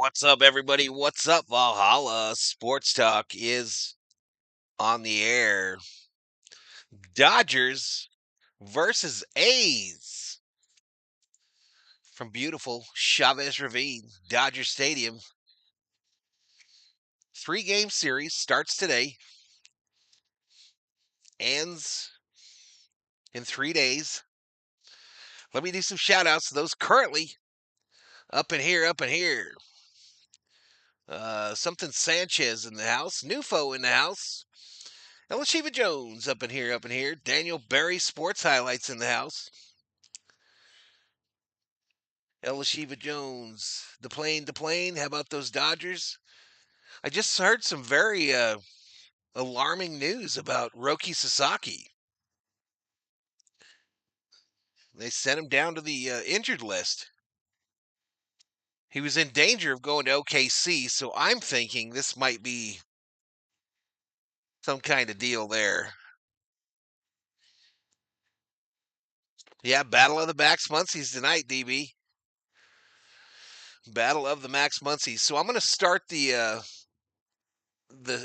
What's up, everybody? What's up, Valhalla? Sports Talk is on the air. Dodgers versus A's from beautiful Chavez Ravine, Dodger Stadium. 3-game series starts today, ends in 3 days. Let me do some shout outs to those currently up in here, Something Sanchez in the house, Nufo in the house. Elishiva Jones up in here. Daniel Berry Sports Highlights in the house. Elishiva Jones, the plane. How about those Dodgers? I just heard some very alarming news about Roki Sasaki. They sent him down to the injured list. He was in danger of going to OKC, so I'm thinking this might be some kind of deal there. Yeah, Battle of the Max Muncies tonight, DB. Battle of the Max Muncies. So I'm going to start the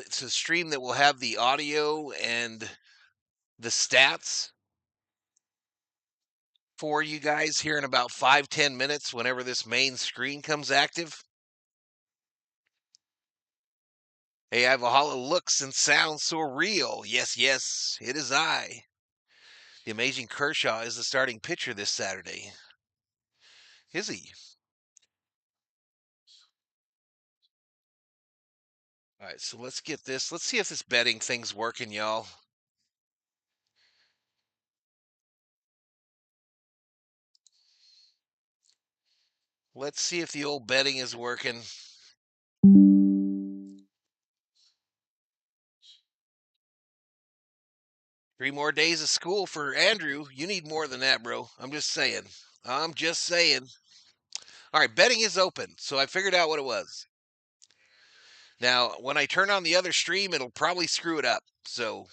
stream that will have the audio and the stats for you guys here in about 5-10 minutes whenever this main screen comes active. AI Valhalla looks and sounds so real. Yes, it is I. The amazing Kershaw is the starting pitcher this Saturday. Is he? All right, so let's get this. Let's see if this betting thing's working, y'all. Let's see if the old betting is working. 3 more days of school for Andrew. You need more than that, bro. I'm just saying. All right, betting is open, so I figured out what it was. Now, when I turn on the other stream, it'll probably screw it up. So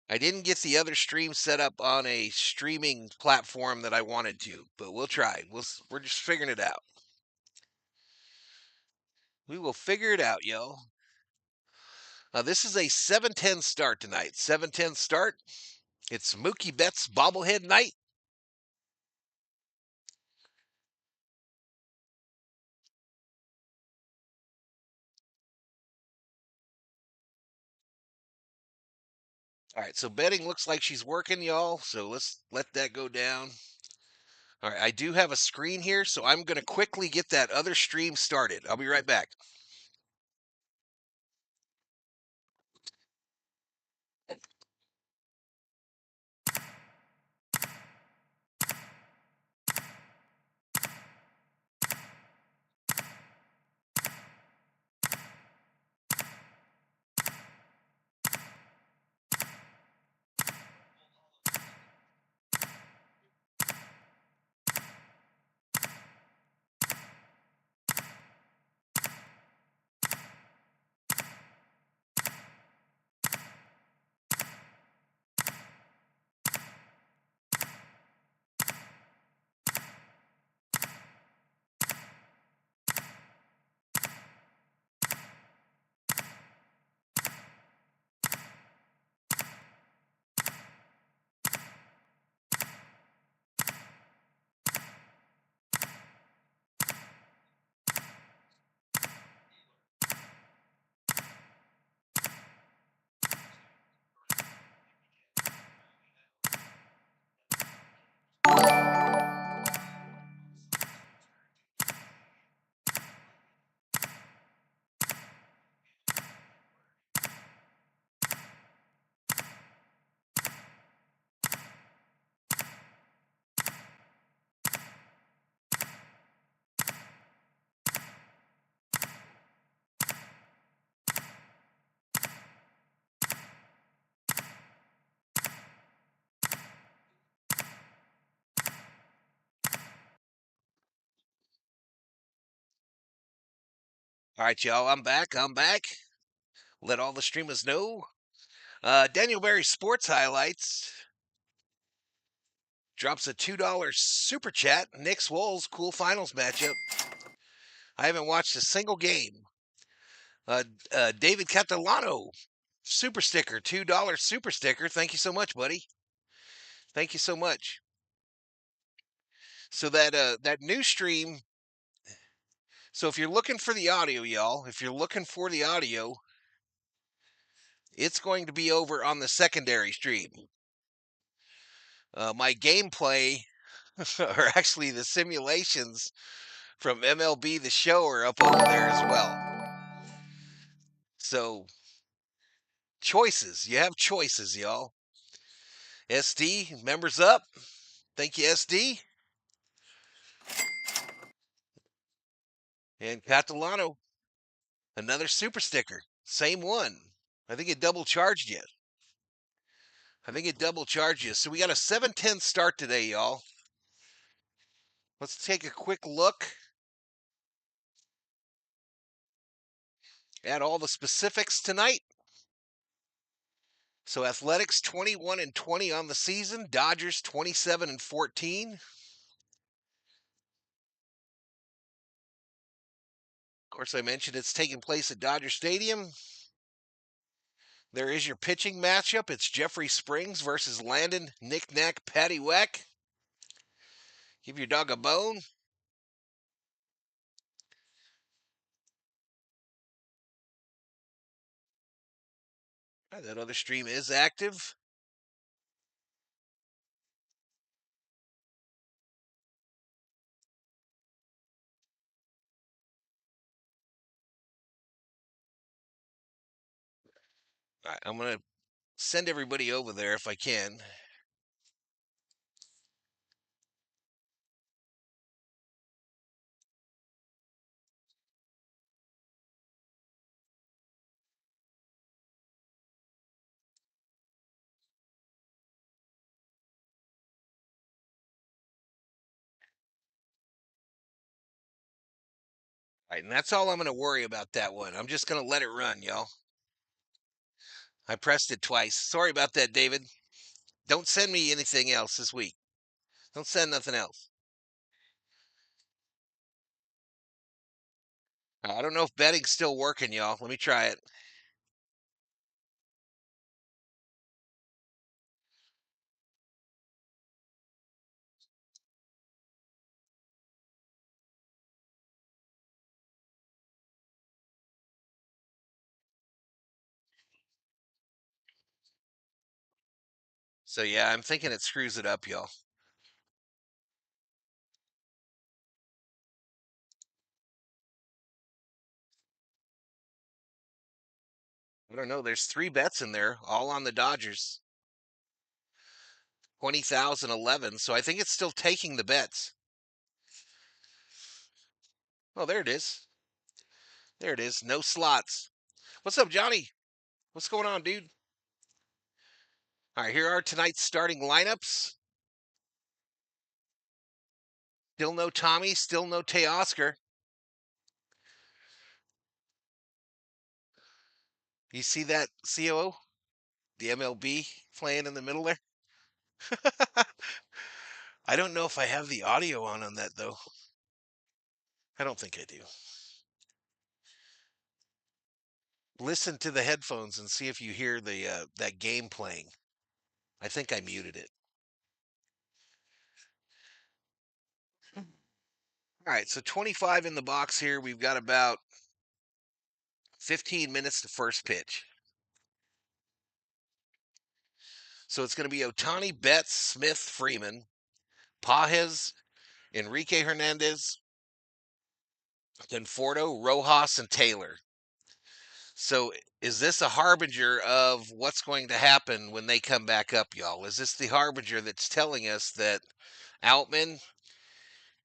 I didn't get the other stream set up on a streaming platform that I wanted to, but we'll try. We're just figuring it out. We will figure it out, yo. This is a 7:10 start tonight. 7:10 start. It's Mookie Betts bobblehead night. All right, so betting looks like she's working, y'all. So let's let that go down. All right, I do have a screen here, so I'm going to quickly get that other stream started. I'll be right back. All right, y'all, I'm back. Let all the streamers know. Daniel Berry Sports Highlights. drops a $2 super chat. Knicks Wolves, cool finals matchup. I haven't watched a single game. David Catalano, super sticker, $2 super sticker. Thank you so much, buddy. Thank you so much. So that new stream. So if you're looking for the audio, y'all, if you're looking for the audio, it's going to be over on the secondary stream. My gameplay, or actually the simulations from MLB The Show, are up over there as well. So choices, you have choices, y'all. SD members up. Thank you, SD. And Catalano, another super sticker. Same one. I think it double charged you. So we got a 7:10 start today, y'all. Let's take a quick look at all the specifics tonight. So Athletics 21-20 on the season. Dodgers 27-14. Of course, I mentioned it's taking place at Dodger Stadium. There is your pitching matchup. It's Jeffrey Springs versus Landon Knick-Knack Paddywhack. Give your dog a bone. That other stream is active. All right, I'm going to send everybody over there if I can. All right, and that's all I'm going to worry about that one. I'm just going to let it run, y'all. I pressed it twice. Sorry about that, David. Don't send me anything else this week. Don't send nothing else. I don't know if betting's still working, y'all. Let me try it. So yeah, I'm thinking it screws it up, y'all. I don't know. There's 3 bets in there, all on the Dodgers. 20,011. So I think it's still taking the bets. Oh, there it is. There it is. No slots. What's up, Johnny? What's going on, dude? All right, here are tonight's starting lineups. Still no Tommy, still no Teoscar. You see that, COO? The MLB playing in the middle there? I don't know if I have the audio on that, though. I don't think I do. Listen to the headphones and see if you hear the that game playing. I think I muted it. All right, so 25 in the box here. We've got about 15 minutes to first pitch. So it's going to be Otani, Betts, Smith, Freeman, Pajes, Enrique Hernandez, Conforto, Rojas, and Taylor. So is this a harbinger of what's going to happen when they come back up, y'all? Is this the harbinger that's telling us that Outman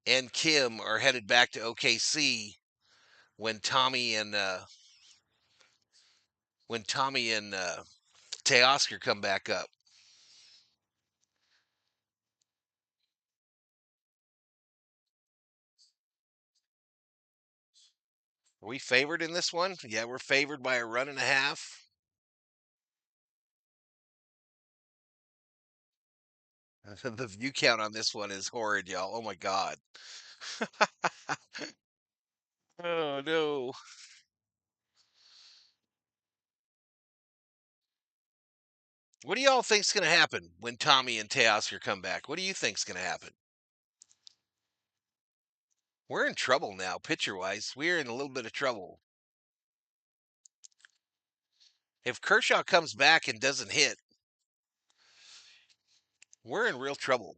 and Kim are headed back to OKC when Tommy and Teoscar come back up? Are we favored in this one? Yeah, we're favored by a run and a half. The view count on this one is horrid, y'all. Oh my god. Oh no. What do y'all think's gonna happen when Tommy and Teoscar come back? What do you think's gonna happen? We're in trouble now, pitcher wise. We're in a little bit of trouble. If Kershaw comes back and doesn't hit, we're in real trouble.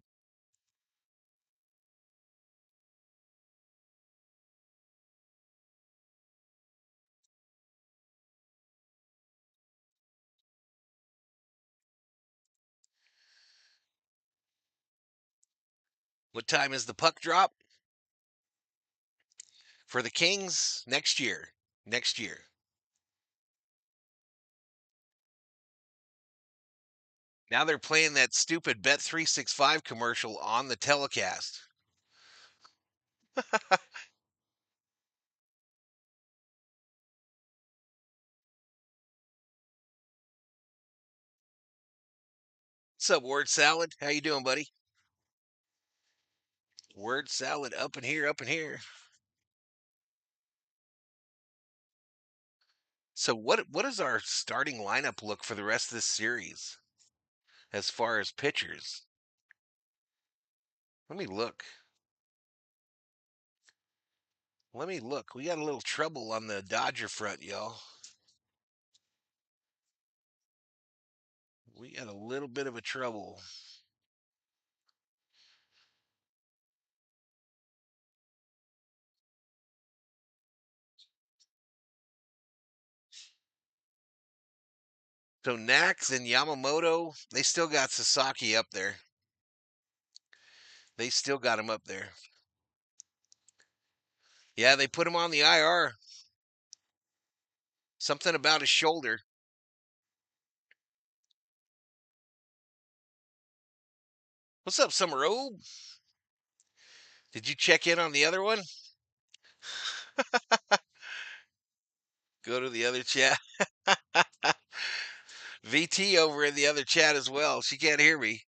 What time is the puck drop? For the Kings next year. Next year. Now they're playing that stupid Bet365 commercial on the telecast. What's up, Word Salad? How you doing, buddy? Word Salad up in here, up in here. So what does our starting lineup look for the rest of this series as far as pitchers? Let me look. Let me look. We got a little trouble on the Dodger front, y'all. We got a little bit of a trouble. So Nax and Yamamoto, they still got Sasaki up there. They still got him up there. Yeah, they put him on the IR. Something about his shoulder. What's up, Summer Obe? Did you check in on the other one? Go to the other chat. VT over in the other chat as well. She can't hear me.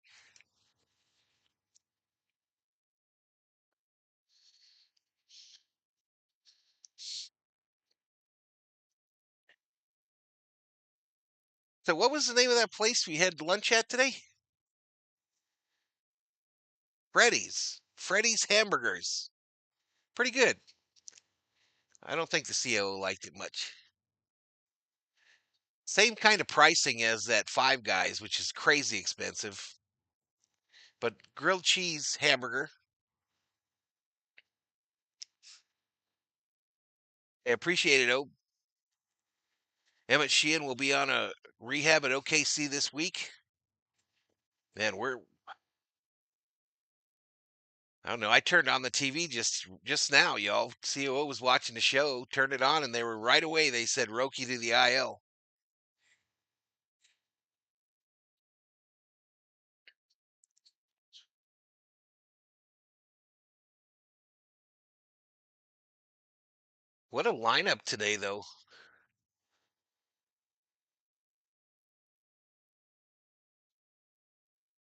So, what was the name of that place we had lunch at today? Freddy's. Freddy's Hamburgers. Pretty good. I don't think the COO liked it much. Same kind of pricing as that Five Guys, which is crazy expensive. But grilled cheese hamburger. I appreciate it, oh. Emmett Sheehan will be on a rehab at OKC this week. Man, I don't know. I turned on the TV just now, y'all. COO was watching the show, turned it on, and they were right away. They said Roki to the IL. What a lineup today, though.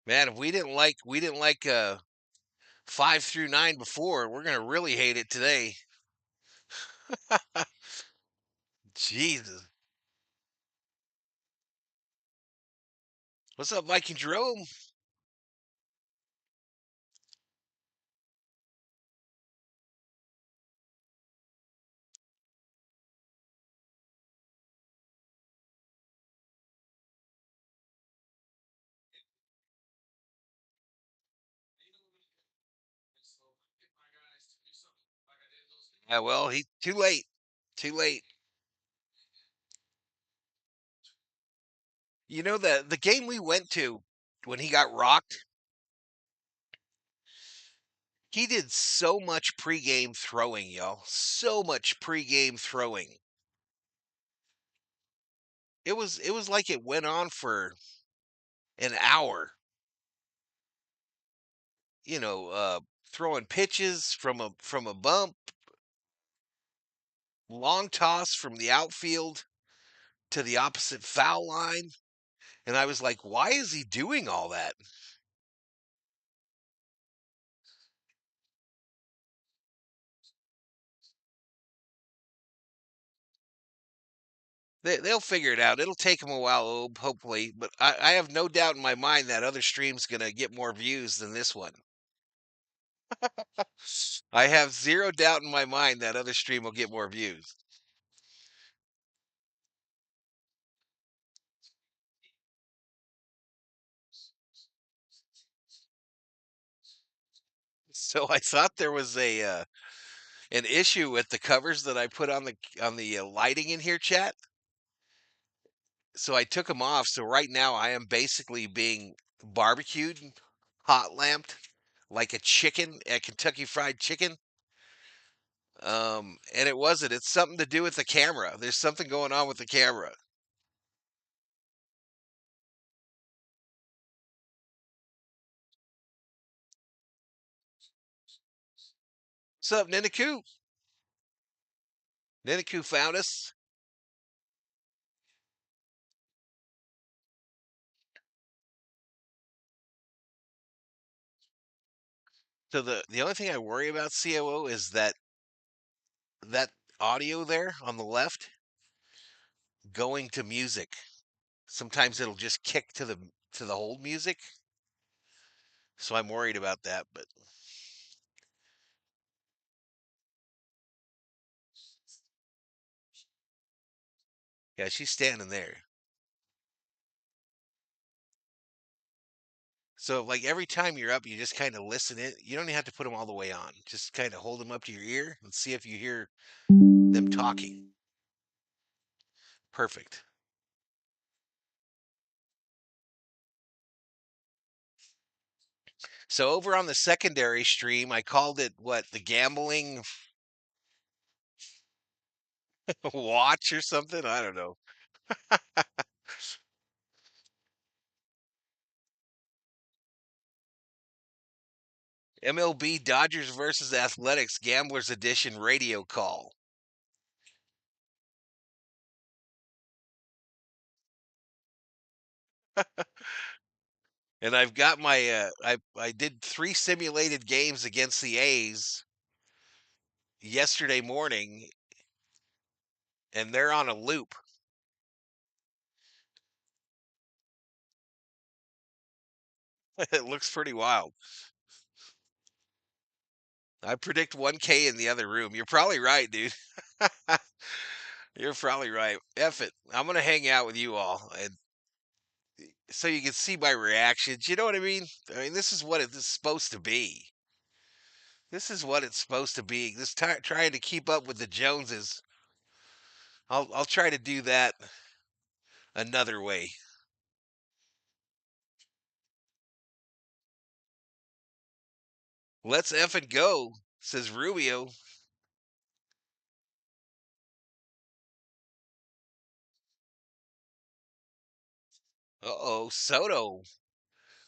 Man, if we didn't like 5 through 9 before, we're gonna really hate it today. Jesus. What's up, Viking Jerome? Yeah, well, he too late. Too late. You know the game we went to when he got rocked, he did so much pregame throwing, y'all. So much pregame throwing. It was like it went on for an hour. Throwing pitches from a bump, long toss from the outfield to the opposite foul line. And I was like, why is he doing all that? They'll figure it out. It'll take them a while, hopefully, but I have no doubt in my mind that other stream's gonna get more views than this one. I have zero doubt in my mind that other stream will get more views. So I thought there was a an issue with the covers that I put on the lighting in here, chat. So I took them off. So right now I am basically being barbecued, hot lamped like a chicken, a Kentucky Fried Chicken. And it wasn't. It's something to do with the camera. There's something going on with the camera. What's up, Ninaku? Ninaku found us. So the only thing I worry about COO is that audio there on the left going to music. Sometimes it'll just kick to the hold music. So I'm worried about that, but yeah, she's standing there. So like every time you're up, you just kind of listen in. You don't even have to put them all the way on. Just kind of hold them up to your ear and see if you hear them talking. Perfect. So over on the secondary stream, I called it what, the gambling watch or something? I don't know. MLB Dodgers versus Athletics Gamblers Edition radio call. And I've got my I did 3 simulated games against the A's yesterday morning and they're on a loop. It looks pretty wild. I predict 1K in the other room. You're probably right, dude. You're probably right. F it. I'm gonna hang out with you all, and so you can see my reactions. You know what I mean? I mean, this is what it's supposed to be. This is what it's supposed to be. This trying to keep up with the Joneses. I'll try to do that another way. Let's effing go, says Rubio. Uh-oh, Soto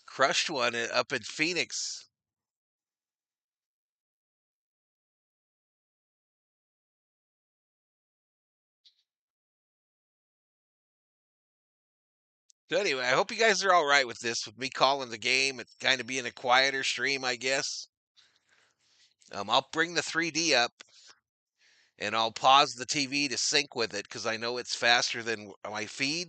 crushed one up in Phoenix. So anyway, I hope you guys are all right with this, with me calling the game. It's kind of being a quieter stream, I guess. I'll bring the 3D up and I'll pause the TV to sync with it because I know it's faster than my feed.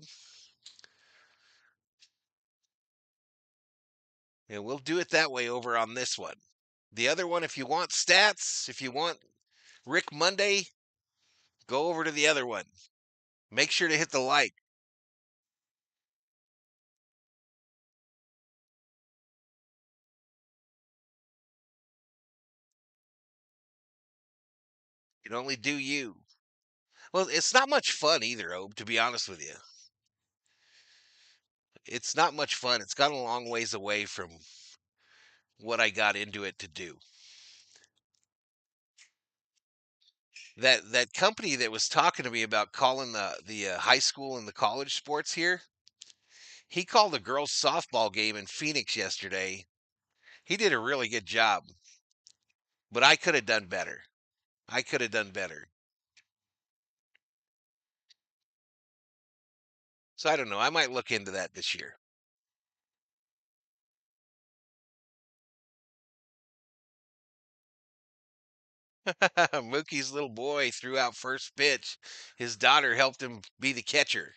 And we'll do it that way over on this one. The other one, if you want stats, if you want Rick Monday, go over to the other one. Make sure to hit the like. You can only do you. Well, it's not much fun either, Obe, to be honest with you. It's not much fun. It's gone a long ways away from what I got into it to do. That company that was talking to me about calling the high school and the college sports here, he called a girls' softball game in Phoenix yesterday. He did a really good job, but I could have done better. I could have done better. So I don't know. I might look into that this year. Mookie's little boy threw out first pitch. His daughter helped him be the catcher.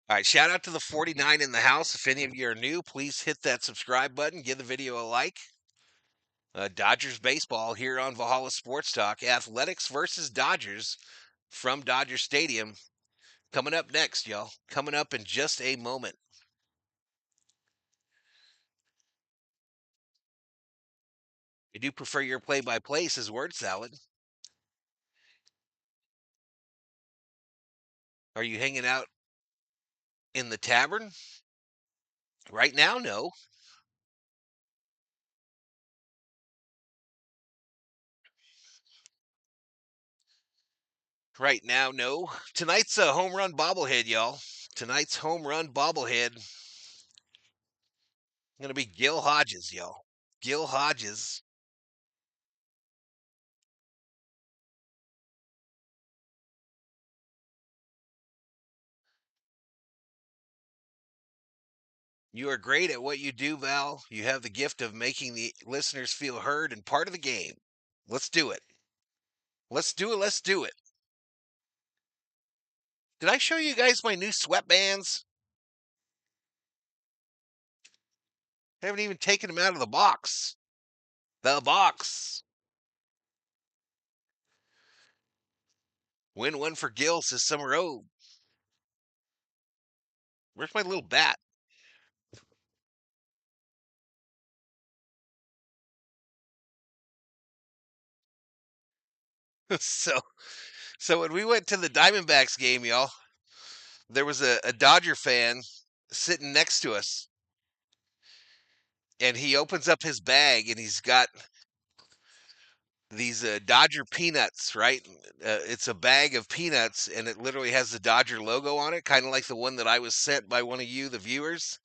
All right, shout out to the 49 in the house. If any of you are new, please hit that subscribe button, give the video a like. Dodgers baseball here on Valhalla Sports Talk. Athletics versus Dodgers from Dodger Stadium. Coming up next, y'all. Coming up in just a moment. I do prefer your play-by-play, says Word Salad. Are you hanging out in the tavern? Right now, no. Right now, no. Tonight's a home run bobblehead, y'all. Tonight's home run bobblehead. Going to be Gil Hodges, y'all. Gil Hodges. You are great at what you do, Val. You have the gift of making the listeners feel heard and part of the game. Let's do it. Let's do it. Let's do it. Did I show you guys my new sweatbands? I haven't even taken them out of the box. The box. Win one for Gil, says Summer O. Where's my little bat? so so when we went to the Diamondbacks game, y'all, there was a Dodger fan sitting next to us, and he opens up his bag and he's got these Dodger peanuts, right? It's a bag of peanuts, and it literally has the Dodger logo on it, kind of like the one that I was sent by one of you, the viewers,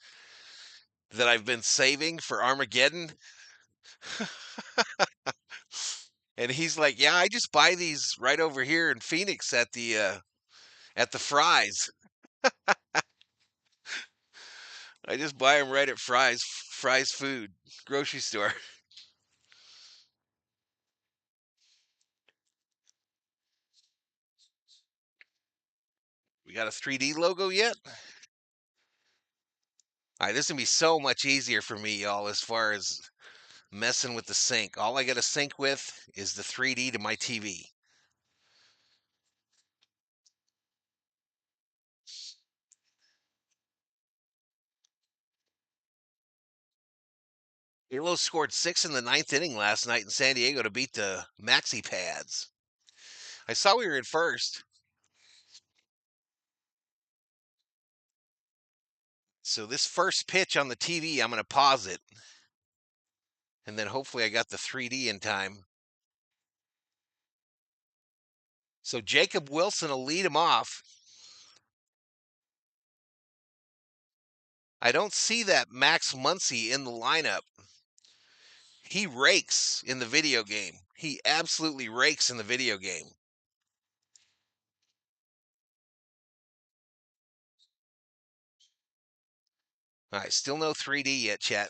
that I've been saving for Armageddon. And he's like, "Yeah, I just buy these right over here in Phoenix at the Fry's. I just buy them right at Fry's Food grocery store." We got a 3D logo yet? All right, this is gonna be so much easier for me, y'all, as far as messing with the sync. All I got to sync with is the 3D to my TV. Halo scored 6 in the ninth inning last night in San Diego to beat the Maxi Pads. I saw we were in first. So this first pitch on the TV, I'm going to pause it. And then hopefully I got the 3D in time. So Jacob Wilson will lead him off. I don't see that Max Muncy in the lineup. He rakes in the video game. He absolutely rakes in the video game. All right, still no 3D yet, chat.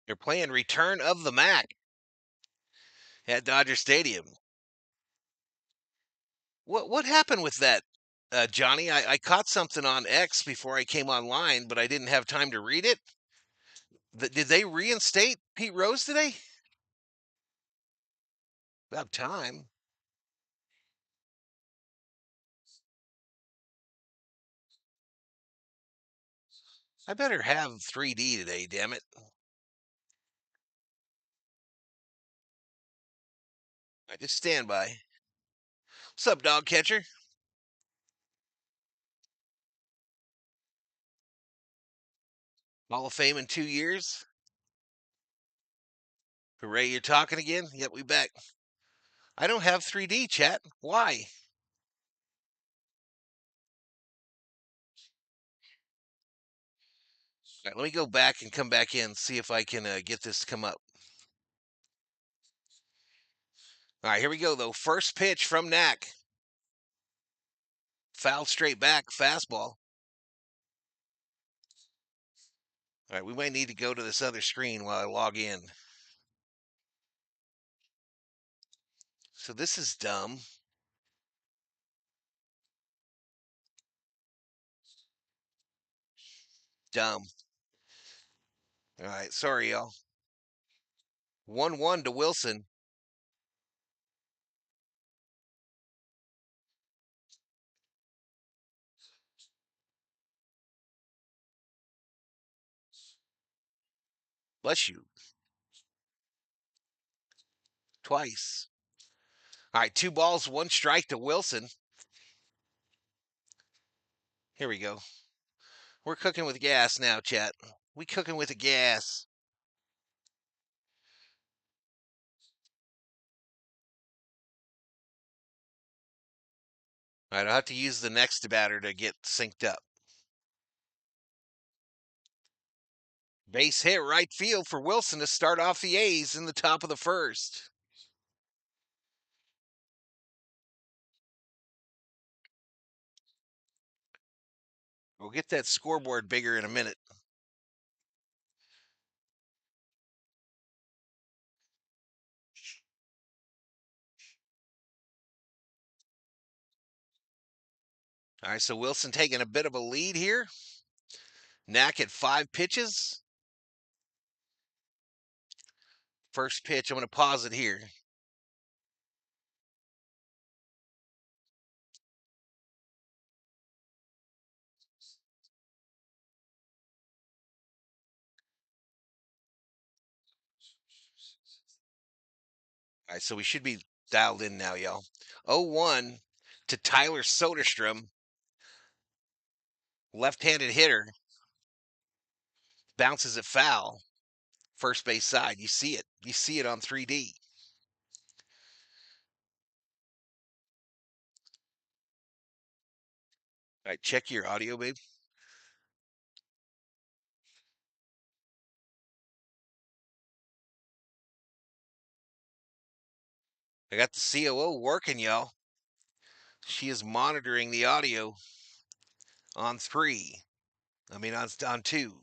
They're playing Return of the Mac at Dodger Stadium. What happened with that, Johnny? I caught something on X before I came online, but I didn't have time to read it. Did they reinstate Pete Rose today? About time. I better have 3D today, damn it. I just stand by. What's up, dog catcher? Hall of Fame in 2 years. Hooray, you're talking again? Yep, we back. I don't have 3D, chat. Why? All right, let me go back and come back in, see if I can get this to come up. All right, here we go, though. First pitch from Knack. Foul straight back, fastball. All right, we might need to go to this other screen while I log in. So this is dumb. Dumb. All right, sorry, y'all. 1-1 to Wilson. Bless you. Twice. All right, 2 balls, 1 strike to Wilson. Here we go. We're cooking with gas now, chat. We cooking with the gas. All right, I'll have to use the next batter to get synced up. Base hit right field for Wilson to start off the A's in the top of the first. We'll get that scoreboard bigger in a minute. All right, so Wilson taking a bit of a lead here. Knack at 5 pitches. First pitch, I'm going to pause it here. All right, so we should be dialed in now, y'all. 0-1 to Tyler Soderstrom. Left-handed hitter. Bounces it foul. First base side. You see it. You see it on 3D. All right, check your audio, babe. I got the COO working, y'all. She is monitoring the audio on 3. I mean, on 2.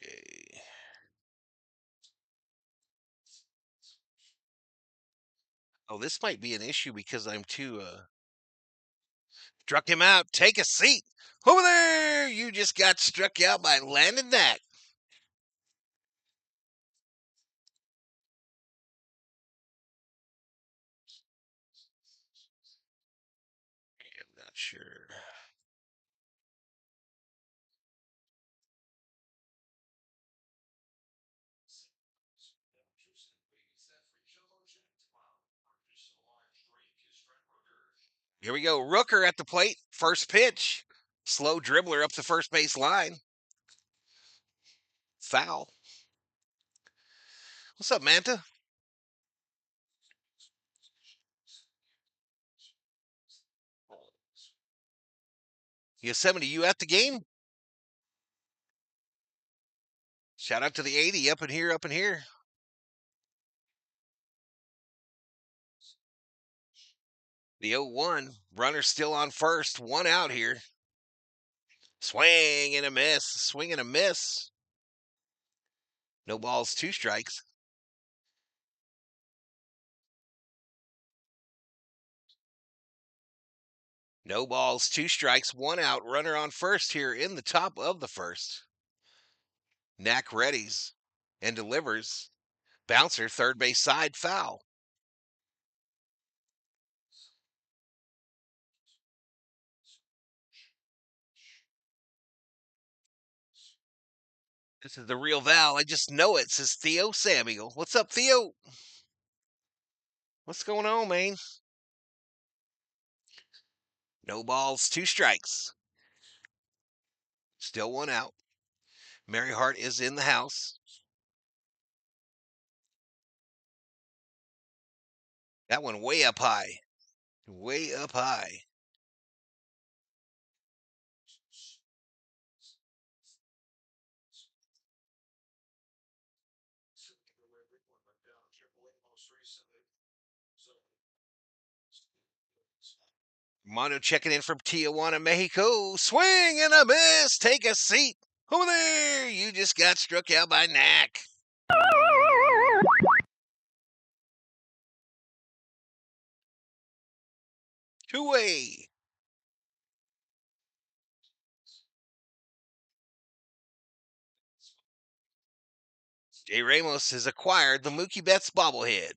Okay. Oh, this might be an issue because I'm too struck him out. Take a seat. Over there! You just got struck out by Landon Knack. I'm not sure. Here we go. Rooker at the plate. First pitch. Slow dribbler up the first base line. Foul. What's up, Manta? Yosemite, you at the game? Shout out to the 80 up in here, up in here. The 0-1. Runner still on first. 1 out here. Swing and a miss. Swing and a miss. No balls, 2 strikes. No balls, 2 strikes, 1 out. Runner on first here in the top of the first. Knack readies and delivers. Bouncer, third base side, foul. This is the real Val. I just know it, says Theo Samuel. What's up, Theo? What's going on, man? No balls, 2 strikes. Still 1 out. Mary Hart is in the house. That one way up high. Way up high. Mono checking in from Tijuana, Mexico. Swing and a miss. Take a seat. Over there. You just got struck out by Knack. Two-way. Jay Ramos has acquired the Mookie Betts bobblehead.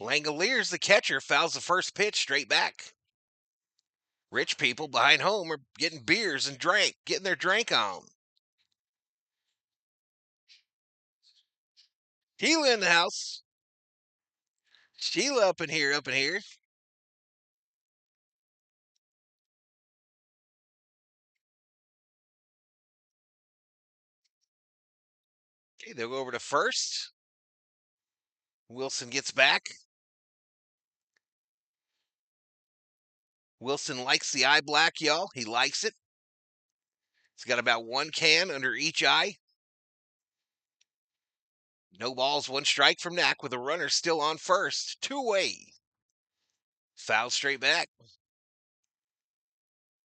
Langoliers, the catcher, fouls the first pitch straight back. Rich people behind home are getting beers and getting their drink on. Sheila in the house. Sheila up in here, up in here. Okay, they'll go over to first. Wilson gets back. Wilson likes the eye black, y'all. He likes it. He's got about one can under each eye. No balls, one strike from Knack with a runner still on first. Two-way. Foul straight back.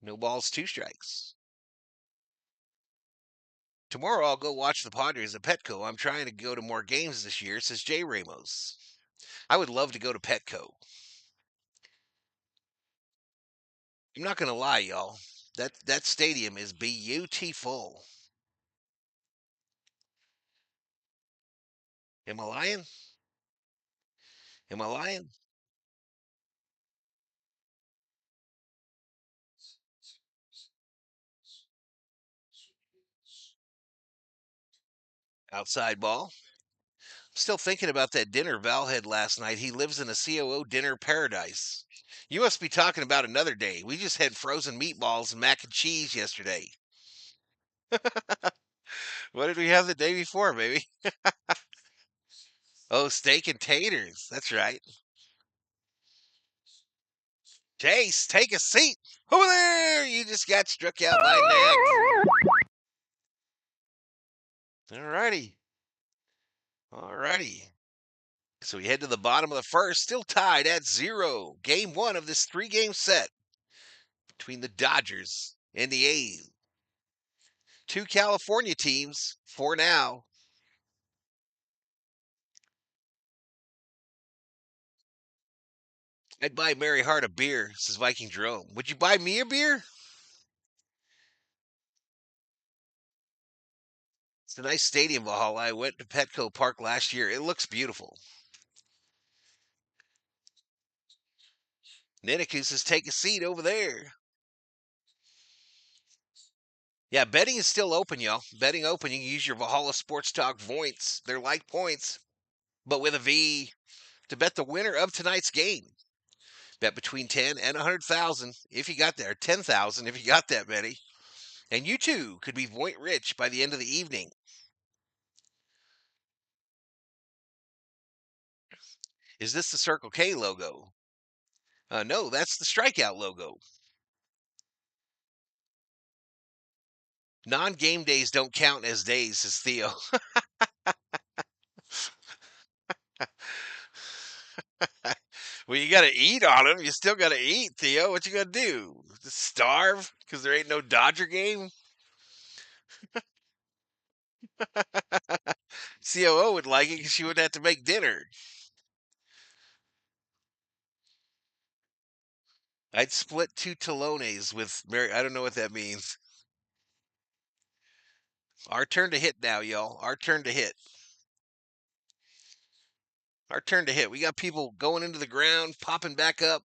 No balls, two strikes. Tomorrow I'll go watch the Padres at Petco. I'm trying to go to more games this year, says Jay Ramos. I would love to go to Petco. I'm not gonna lie, y'all. That stadium is beautiful. Am I lying? Am I lying? Outside ball. Still thinking about that dinner Val had last night. He lives in a COO dinner paradise. You must be talking about another day. We just had frozen meatballs and mac and cheese yesterday. What did we have the day before, baby? Oh, steak and taters. That's right. Chase, take a seat. Over there. You just got struck out by Nick. All righty. All righty. So we head to the bottom of the first, still tied at 0. Game 1 of this 3-game set between the Dodgers and the A's. Two California teams for now. I'd buy Mary Hart a beer, says Viking Jerome. Would you buy me a beer? It's a nice stadium, Valhalla. I went to Petco Park last year. It looks beautiful. Niniku says, take a seat over there. Yeah, betting is still open, y'all. Betting open. You can use your Valhalla Sports Talk points. They're like points, but with a V, to bet the winner of tonight's game. Bet between 10 and 100,000 if you got there. 10,000 if you got that many. And you too could be point rich by the end of the evening. Is this the Circle K logo? No, that's the strikeout logo. Non-game days don't count as days, says Theo. Well, you got to eat on them. You still got to eat, Theo. What you got to do? Just starve because there ain't no Dodger game? COO would like it because she wouldn't have to make dinner. I'd split 2 talones with Mary. I don't know what that means. Our turn to hit now, y'all. Our turn to hit. Our turn to hit. We got people going into the ground, popping back up.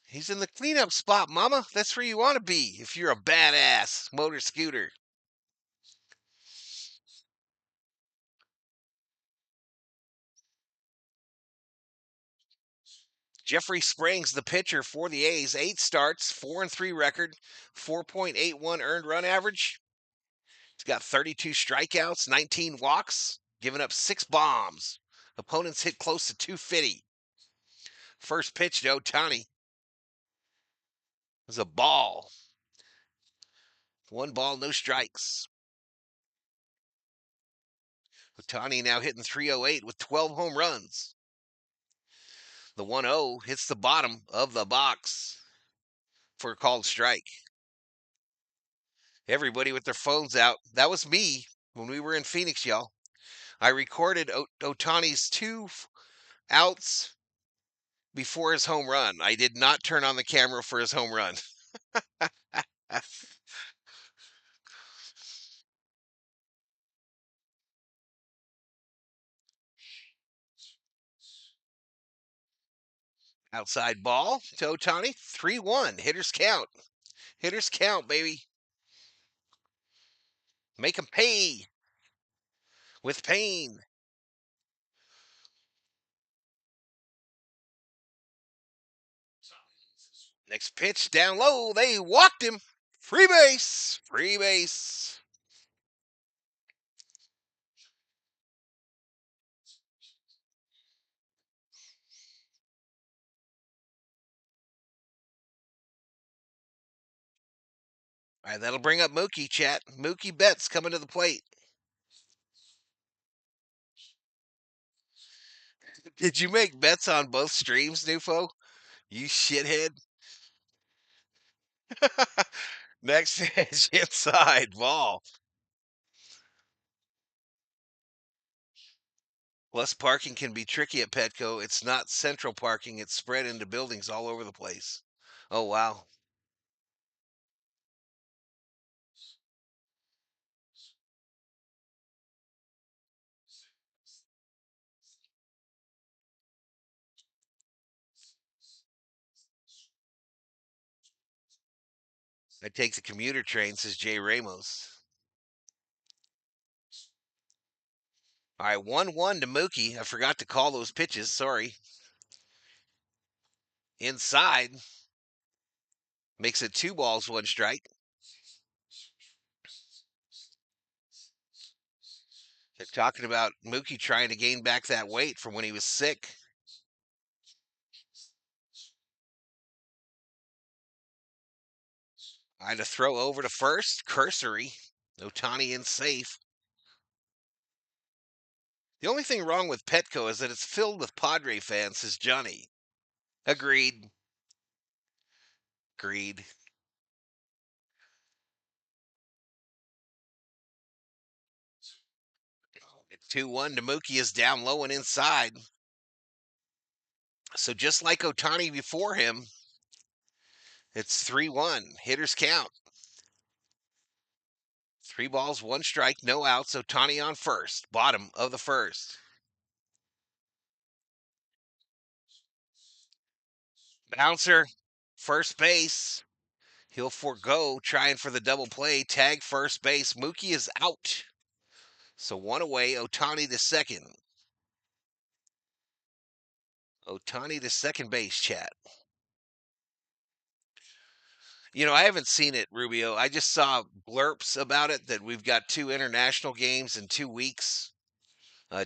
He's in the cleanup spot, mama. That's where you want to be if you're a badass motor scooter. Jeffrey Springs, the pitcher for the A's, 8 starts, 4-3 record, 4.81 earned run average. He's got 32 strikeouts, 19 walks, giving up 6 bombs. Opponents hit close to 250. First pitch to Ohtani was a ball. 1 ball, no strikes. Ohtani now hitting 308 with 12 home runs. The 1-0 hits the bottom of the box for a called strike. Everybody with their phones out. That was me when we were in Phoenix, y'all. I recorded Ohtani's 2 outs before his home run. I did not turn on the camera for his home run. Outside ball to Ohtani. 3-1. Hitters count. Hitters count, baby. Make them pay with pain. Next pitch down low. They walked him. Free base. Free base. All right, that'll bring up Mookie, chat. Mookie Betts coming to the plate. Did you make bets on both streams, Nufo? You shithead. Next pitch inside ball. Plus, parking can be tricky at Petco. It's not central parking, it's spread into buildings all over the place. Oh, wow. I take the commuter train, says Jay Ramos. All right, 1-1 to Mookie. I forgot to call those pitches. Sorry. Inside. Makes it 2 balls, 1 strike. They're talking about Mookie trying to gain back that weight from when he was sick. I had to throw over to first. Cursory. Ohtani in safe. The only thing wrong with Petco is that it's filled with Padre fans, says Johnny. Agreed. Agreed. 2-1 to Mookie is down low and inside. So just like Ohtani before him, it's 3-1. Hitters count. 3 balls, 1 strike, no outs. Ohtani on first. Bottom of the first. Bouncer, first base. He'll forego trying for the double play. Tag first base. Mookie is out. So 1 away. Ohtani to second. Ohtani to second base, chat. You know, I haven't seen it, Rubio. I just saw blurps about it that we've got 2 international games in 2 weeks.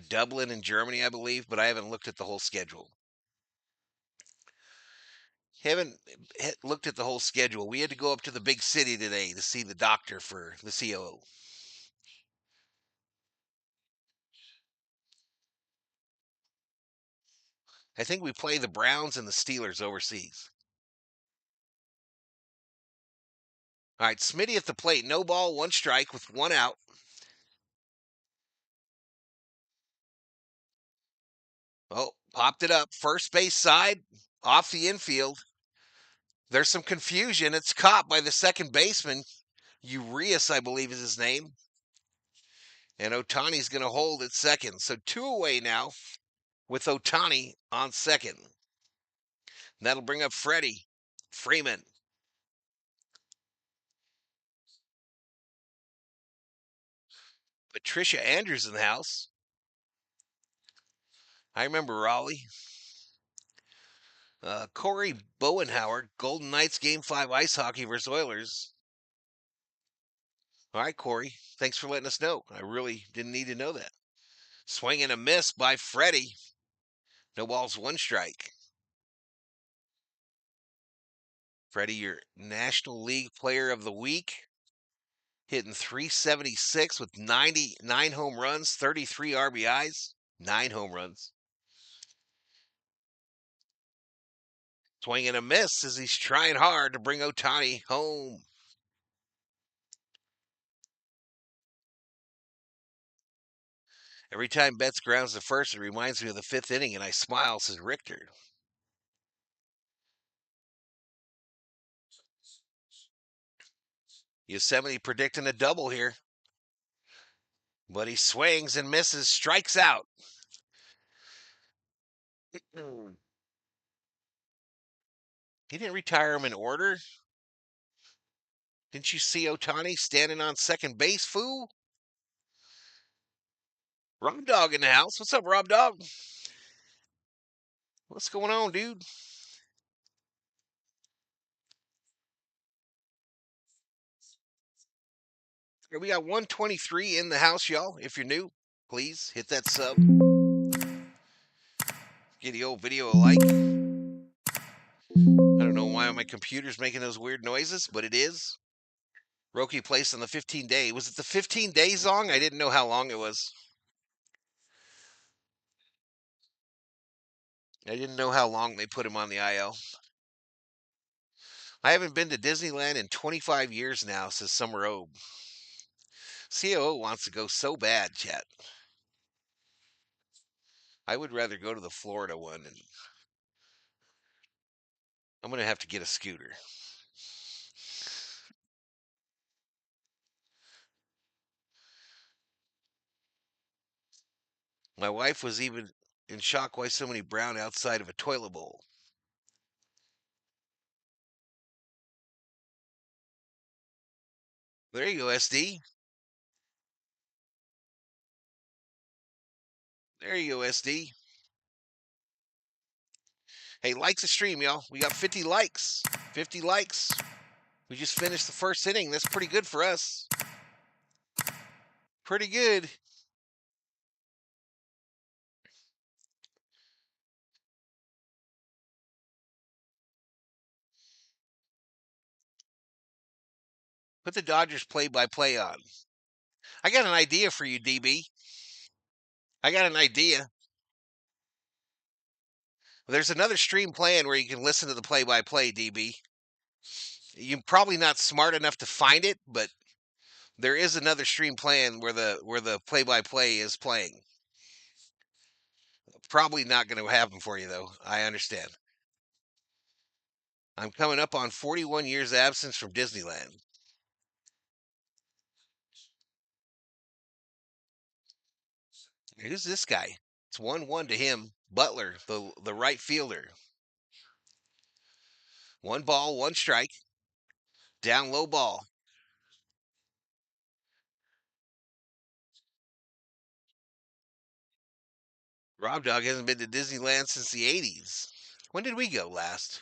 Dublin and Germany, I believe, but I haven't looked at the whole schedule. Haven't looked at the whole schedule. We had to go up to the big city today to see the doctor for the COO. I think we play the Browns and the Steelers overseas. All right, Smitty at the plate. No ball, 1 strike with 1 out. Oh, popped it up. First base side, off the infield. There's some confusion. It's caught by the second baseman. Urias, I believe is his name. And Ohtani's going to hold at second. So 2 away now with Ohtani on second. And that'll bring up Freddie Freeman. Patricia Andrews in the house. I remember Raleigh. Corey Bowenhauer, Golden Knights Game 5 ice hockey versus Oilers. All right, Corey. Thanks for letting us know. I really didn't need to know that. Swing and a miss by Freddie. No balls, one strike. Freddie, your National League Player of the Week, hitting .376 with 99 home runs, 33 RBIs, 9 home runs. Swing and a miss as he's trying hard to bring Ohtani home. Every time Betts grounds to first, it reminds me of the 5th inning, and I smile, says Richter. Yosemite predicting a double here. But he swings and misses, strikes out. He didn't retire him in order. Didn't you see Ohtani standing on second base, fool? Rob Dog in the house. What's up, Rob Dog? What's going on, dude? We got 123 in the house, y'all. If you're new, please hit that sub. Get the old video a like. I don't know why my computer's making those weird noises, but it is. Roki placed on the 15-day. Was it the 15-day song? I didn't know how long it was. I didn't know how long they put him on the IL. I haven't been to Disneyland in 25 years now, says Summer Obe. COO wants to go so bad, chat. I would rather go to the Florida one, and I'm going to have to get a scooter. My wife was even in shock why so many brown outside of a toilet bowl. There you go, SD. There you go, SD. Hey, like the stream, y'all. We got 50 likes. 50 likes. We just finished the first inning. That's pretty good for us. Pretty good. Put the Dodgers play-by-play on. I got an idea for you, DB. I got an idea. There's another stream playing where you can listen to the play-by-play, DB. You're probably not smart enough to find it, but there is another stream playing where the play-by-play is playing. Probably not going to happen for you, though. I understand. I'm coming up on 41 years absence from Disneyland. Who's this guy? It's 1-1 to him. Butler, the right fielder. 1 ball, 1 strike. Down low ball. Rob Dog hasn't been to Disneyland since the 80s. When did we go last?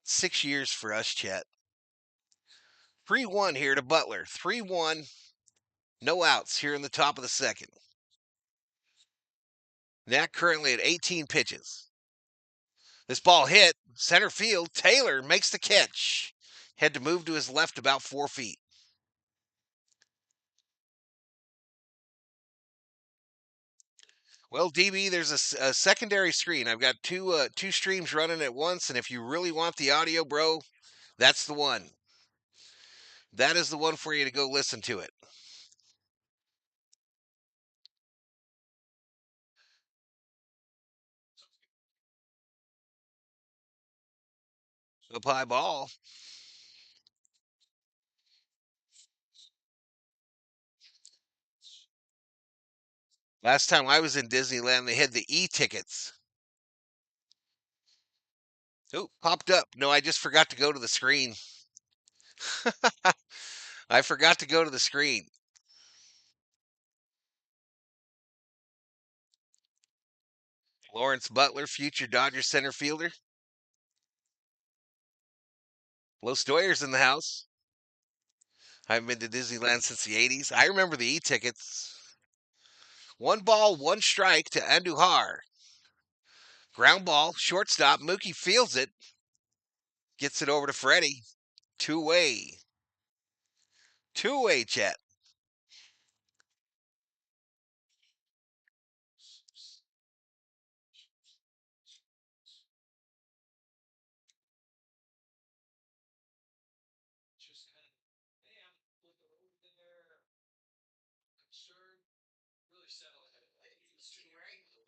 Six years for us, Chet. 3-1 here to Butler. 3-1. No outs here in the top of the second. Knack currently at 18 pitches. This ball hit center field. Taylor makes the catch. Had to move to his left about 4 feet. Well, DB, there's a secondary screen. I've got two streams running at once, and if you really want the audio, bro, that's the one. That is the one for you to go listen to it. Up high ball. Last time I was in Disneyland, they had the e-tickets. Oh, popped up. No, I just forgot to go to the screen. I forgot to go to the screen. Lawrence Butler, future Dodgers center fielder. Los Doyers in the house. I haven't been to Disneyland since the 80s. I remember the e-tickets. One ball, one strike to Andujar. Ground ball, shortstop. Mookie fields it. Gets it over to Freddie. Two-way. Two-way, Chet.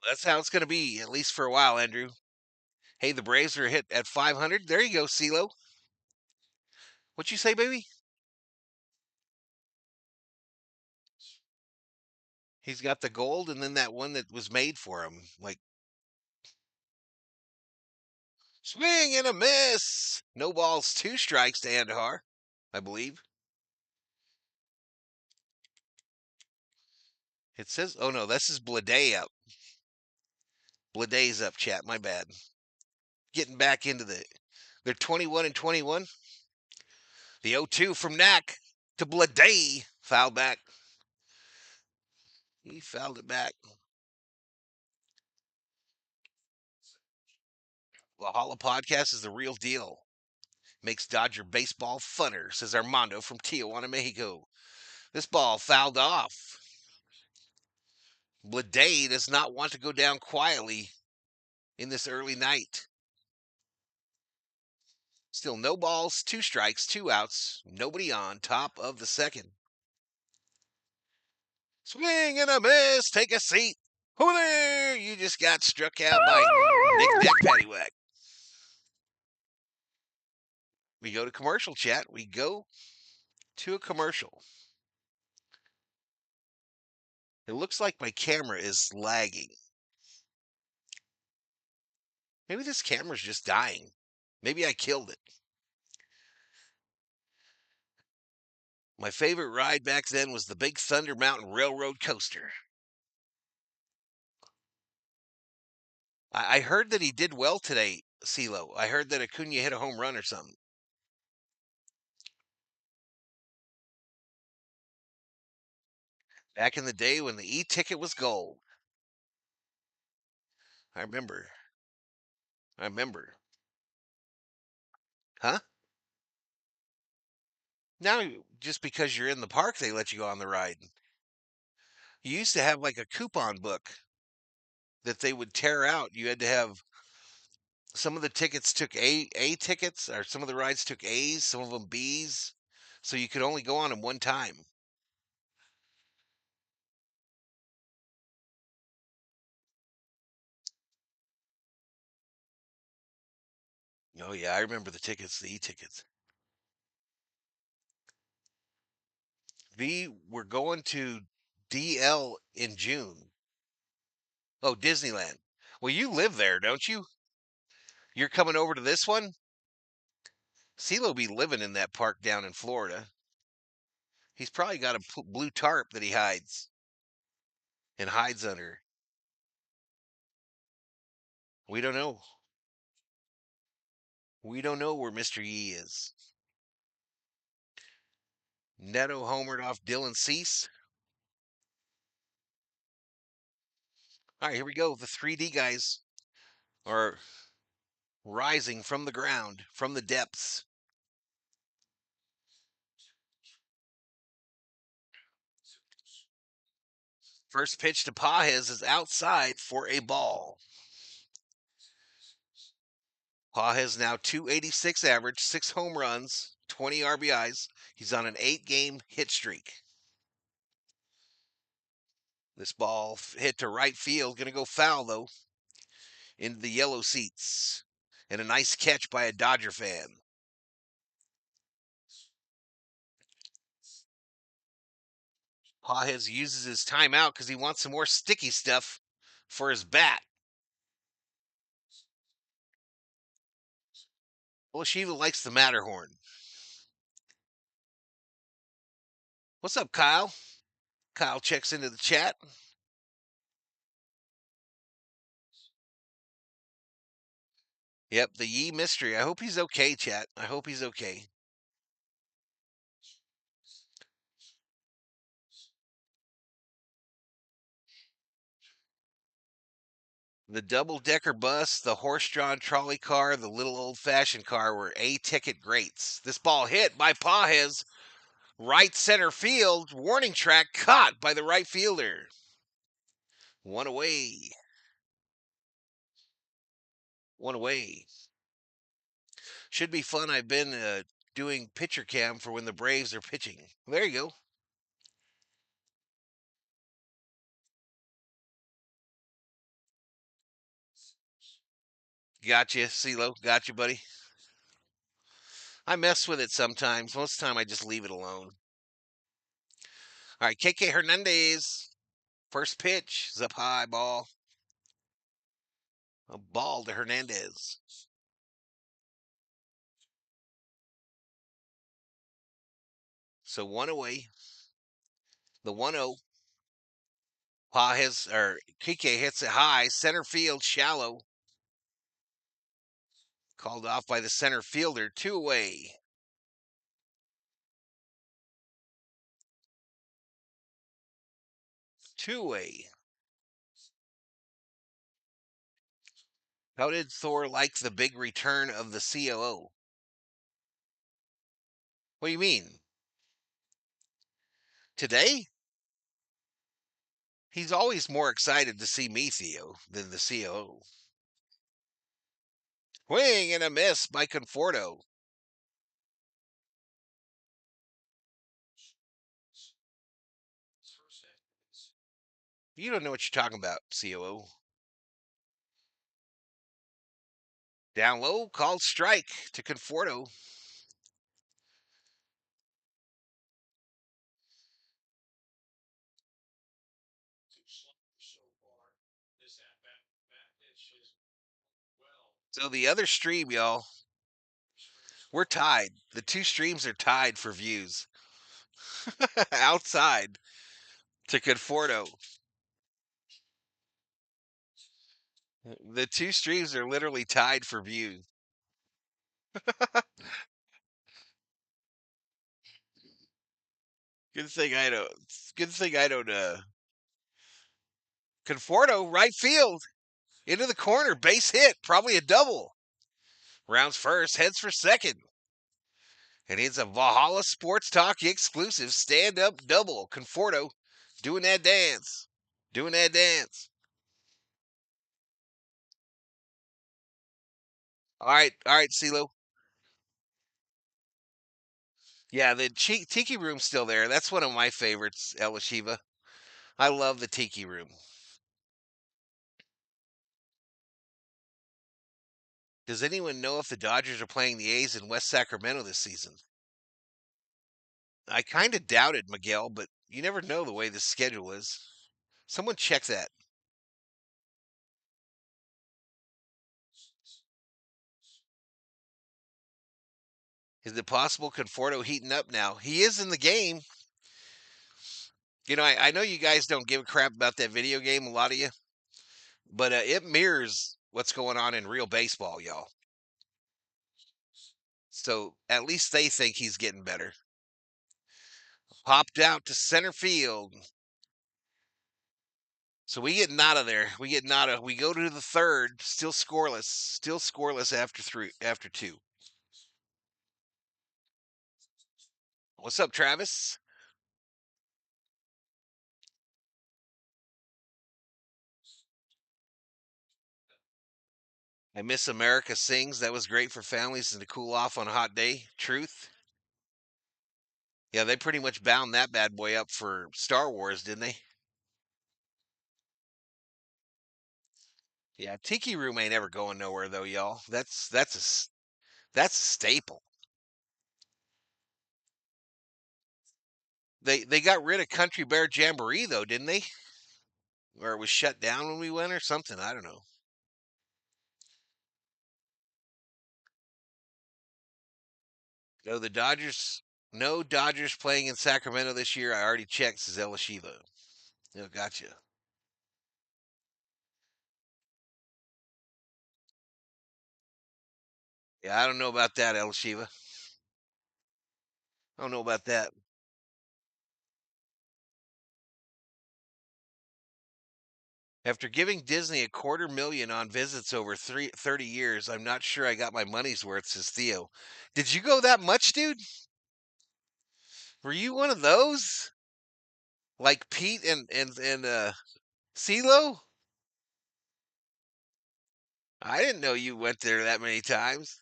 That's how it's going to be, at least for a while, Andrew. Hey, the Braves are hit at 500. There you go, CeeLo. What you say, baby? He's got the gold and then that one that was made for him. Like, swing and a miss. No balls, two strikes to Andahar, I believe. It says, oh no, this is Blade up. Blade's up, chat. My bad. Getting back into they're 21 and 21. The 0-2 from Knack to Blade. Foul back. He fouled it back. Valhalla podcast is the real deal. Makes Dodger baseball funner, says Armando from Tijuana, Mexico. This ball fouled off. Blade does not want to go down quietly in this early night. Still no balls, two strikes, two outs, nobody on, top of the second. Swing and a miss, take a seat. Who there? You just got struck out by Nick Deck Paddywhack. We go to commercial, chat. We go to a commercial. It looks like my camera is lagging. Maybe this camera's just dying. Maybe I killed it. My favorite ride back then was the Big Thunder Mountain Railroad Coaster. I heard that he did well today, CeeLo. I heard that Acuna hit a home run or something. Back in the day when the e-ticket was gold. I remember. I remember. Huh? Now, just because you're in the park, they let you go on the ride. You used to have like a coupon book that they would tear out. You had to have some of the tickets took A tickets, or some of the rides took A's, some of them B's, so you could only go on them one time. Oh yeah, I remember the tickets, the e-tickets. We're going to DL in June. Oh, Disneyland. Well, you live there, don't you? You're coming over to this one? CeeLo be living in that park down in Florida. He's probably got a blue tarp that he hides and hides under. We don't know. We don't know where Mr. Yee is. Neto homered off Dylan Cease. All right, here we go. The 3D guys are rising from the ground, from the depths. First pitch to Pajes is outside for a ball. Pajes now 286 average, 6 home runs, 20 RBIs. He's on an 8-game hit streak. This ball hit to right field, going to go foul though, into the yellow seats. And a nice catch by a Dodger fan. Pajes uses his timeout because he wants some more sticky stuff for his bat. Well, Shiva likes the Matterhorn. What's up, Kyle? Kyle checks into the chat. Yep, the Yee mystery. I hope he's okay, chat. I hope he's okay. The double-decker bus, the horse-drawn trolley car, the little old-fashioned car were A-ticket greats. This ball hit by Pajes, right center field, warning track caught by the right fielder. One away. One away. Should be fun. I've been doing pitcher cam for when the Braves are pitching. There you go. Gotcha, CeeLo. Gotcha, buddy. I mess with it sometimes. Most of the time, I just leave it alone. All right, KK Hernandez. First pitch is up high, ball. A ball to Hernandez. So one away. The 1-0. Kike hits it high, center field, shallow. Called off by the center fielder. Two away. Two away. How did Thor like the big return of the COO? What do you mean? Today? He's always more excited to see me, Theo, than the COO. Swing and a miss by Conforto. You don't know what you're talking about, COO. Down low, called strike to Conforto. So the other stream, y'all, we're tied. The two streams are tied for views. Outside to Conforto. The two streams are literally tied for views. Good thing I don't. Good thing I don't. Conforto, right field, into the corner, base hit, probably a double. Rounds first, heads for second. And it's a Valhalla Sports Talk exclusive stand-up double. Conforto doing that dance. Doing that dance. All right, CeeLo. Yeah, the Tiki Room's still there. That's one of my favorites, El Shiva. I love the Tiki Room. Does anyone know if the Dodgers are playing the A's in West Sacramento this season? I kind of doubt it, Miguel, but you never know the way the schedule is. Someone check that. Is it possible Conforto heating up now? He is in the game. You know, I know you guys don't give a crap about that video game, a lot of you, but it mirrors what's going on in real baseball, y'all. So at least they think he's getting better. Popped out to center field. So we getting out of there. We getting out of. We go to the third, still scoreless. Still scoreless after two. What's up, Travis? I miss America Sings. That was great for families and to cool off on a hot day. Truth. Yeah, they pretty much bound that bad boy up for Star Wars, didn't they? Yeah, Tiki Room ain't ever going nowhere though, y'all. That's a staple. They got rid of Country Bear Jamboree though, didn't they? Or it was shut down when we went or something. I don't know. No, the Dodgers. No Dodgers playing in Sacramento this year. I already checked, says Elashiva. No, gotcha. Yeah, I don't know about that, El Shiva. I don't know about that. After giving Disney $250,000 on visits over 30 years, I'm not sure I got my money's worth, says Theo. Did you go that much, dude? Were you one of those? Like Pete and CeeLo? I didn't know you went there that many times.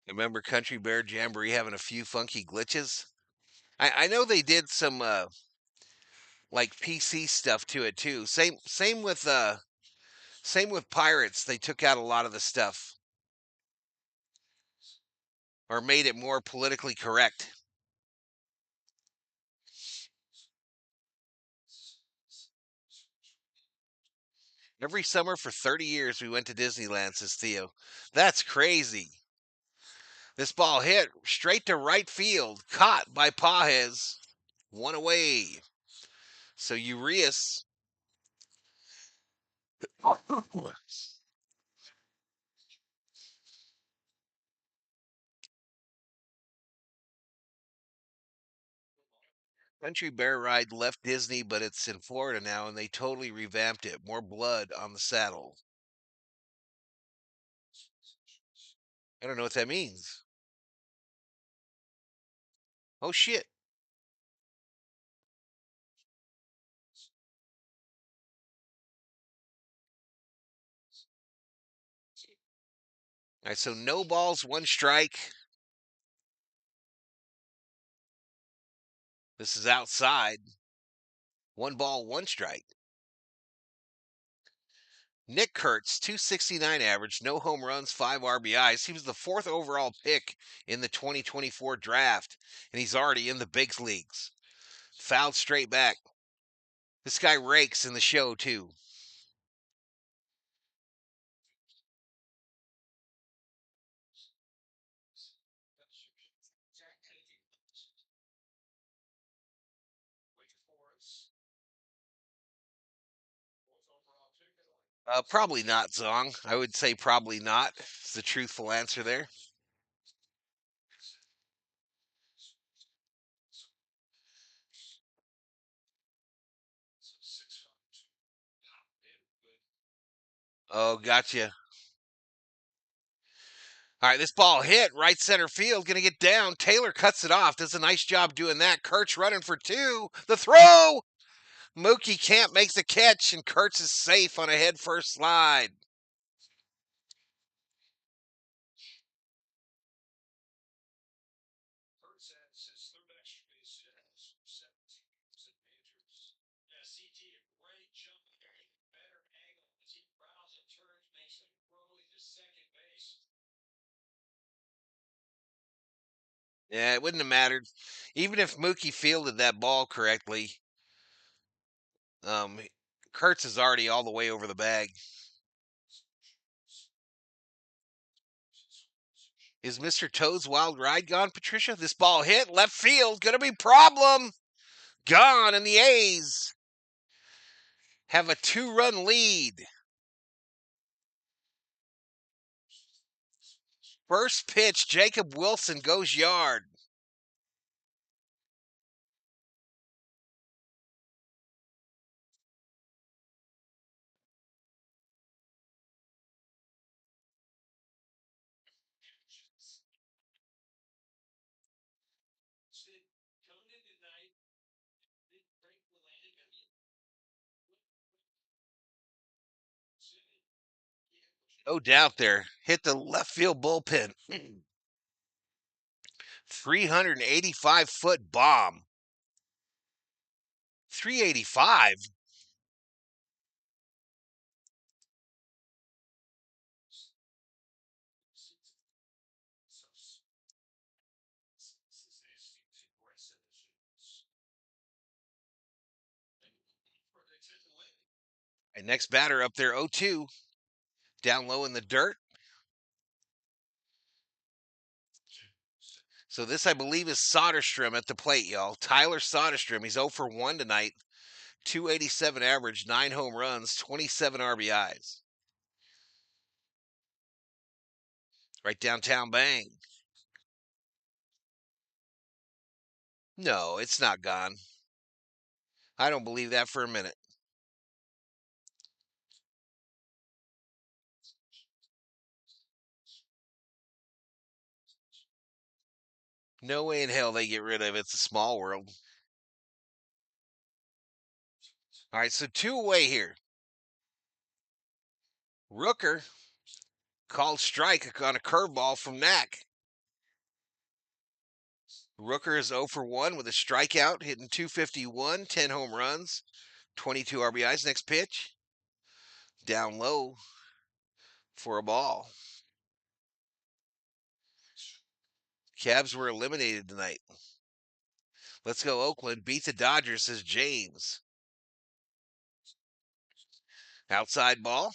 Remember Country Bear Jamboree having a few funky glitches? I know they did some like PC stuff to it too. Same with Pirates. They took out a lot of the stuff or made it more politically correct. Every summer for 30 years we went to Disneyland, says Theo. That's crazy. This ball hit straight to right field, caught by Pajes. One away. So Urias. Country Bear Ride left Disney, but it's in Florida now, and they totally revamped it. More blood on the saddle. I don't know what that means. Oh, shit. All right, so no balls, one strike. This is outside. One ball, one strike. Nick Kurtz, 269 average, no home runs, 5 RBIs. He was the 4th overall pick in the 2024 draft, and he's already in the big leagues. Fouled straight back. This guy rakes in the show, too. Probably not, Zong. I would say probably not. It's the truthful answer there. Oh, gotcha. All right, this ball hit right center field, going to get down. Taylor cuts it off. Does a nice job doing that. Kurtz running for two. The throw. Mookie can't make the catch, and Kurtz is safe on a head first slide. Yeah, it wouldn't have mattered. Even if Mookie fielded that ball correctly, um, Kurtz is already all the way over the bag. Is Mr. Toad's Wild Ride gone, Patricia? This ball hit left field. Gonna be problem. Gone, and the A's have a 2-run lead. First pitch, Jacob Wilson goes yard. No doubt there. Hit the left field bullpen. 385-foot bomb. 385? And next batter up there, 0-2. Down low in the dirt. So this, I believe, is Soderstrom at the plate, y'all. Tyler Soderstrom. He's 0 for 1 tonight. 287 average, 9 home runs, 27 RBIs. Right downtown bang. No, it's not gone. I don't believe that for a minute. No way in hell they get rid of it. It's a small world. All right, so 2 away here. Rooker called strike on a curveball from Knack. Rooker is 0 for 1 with a strikeout, hitting 251, 10 home runs, 22 RBIs. Next pitch, down low for a ball. Cavs were eliminated tonight. Let's go Oakland. Beat the Dodgers, says James. Outside ball.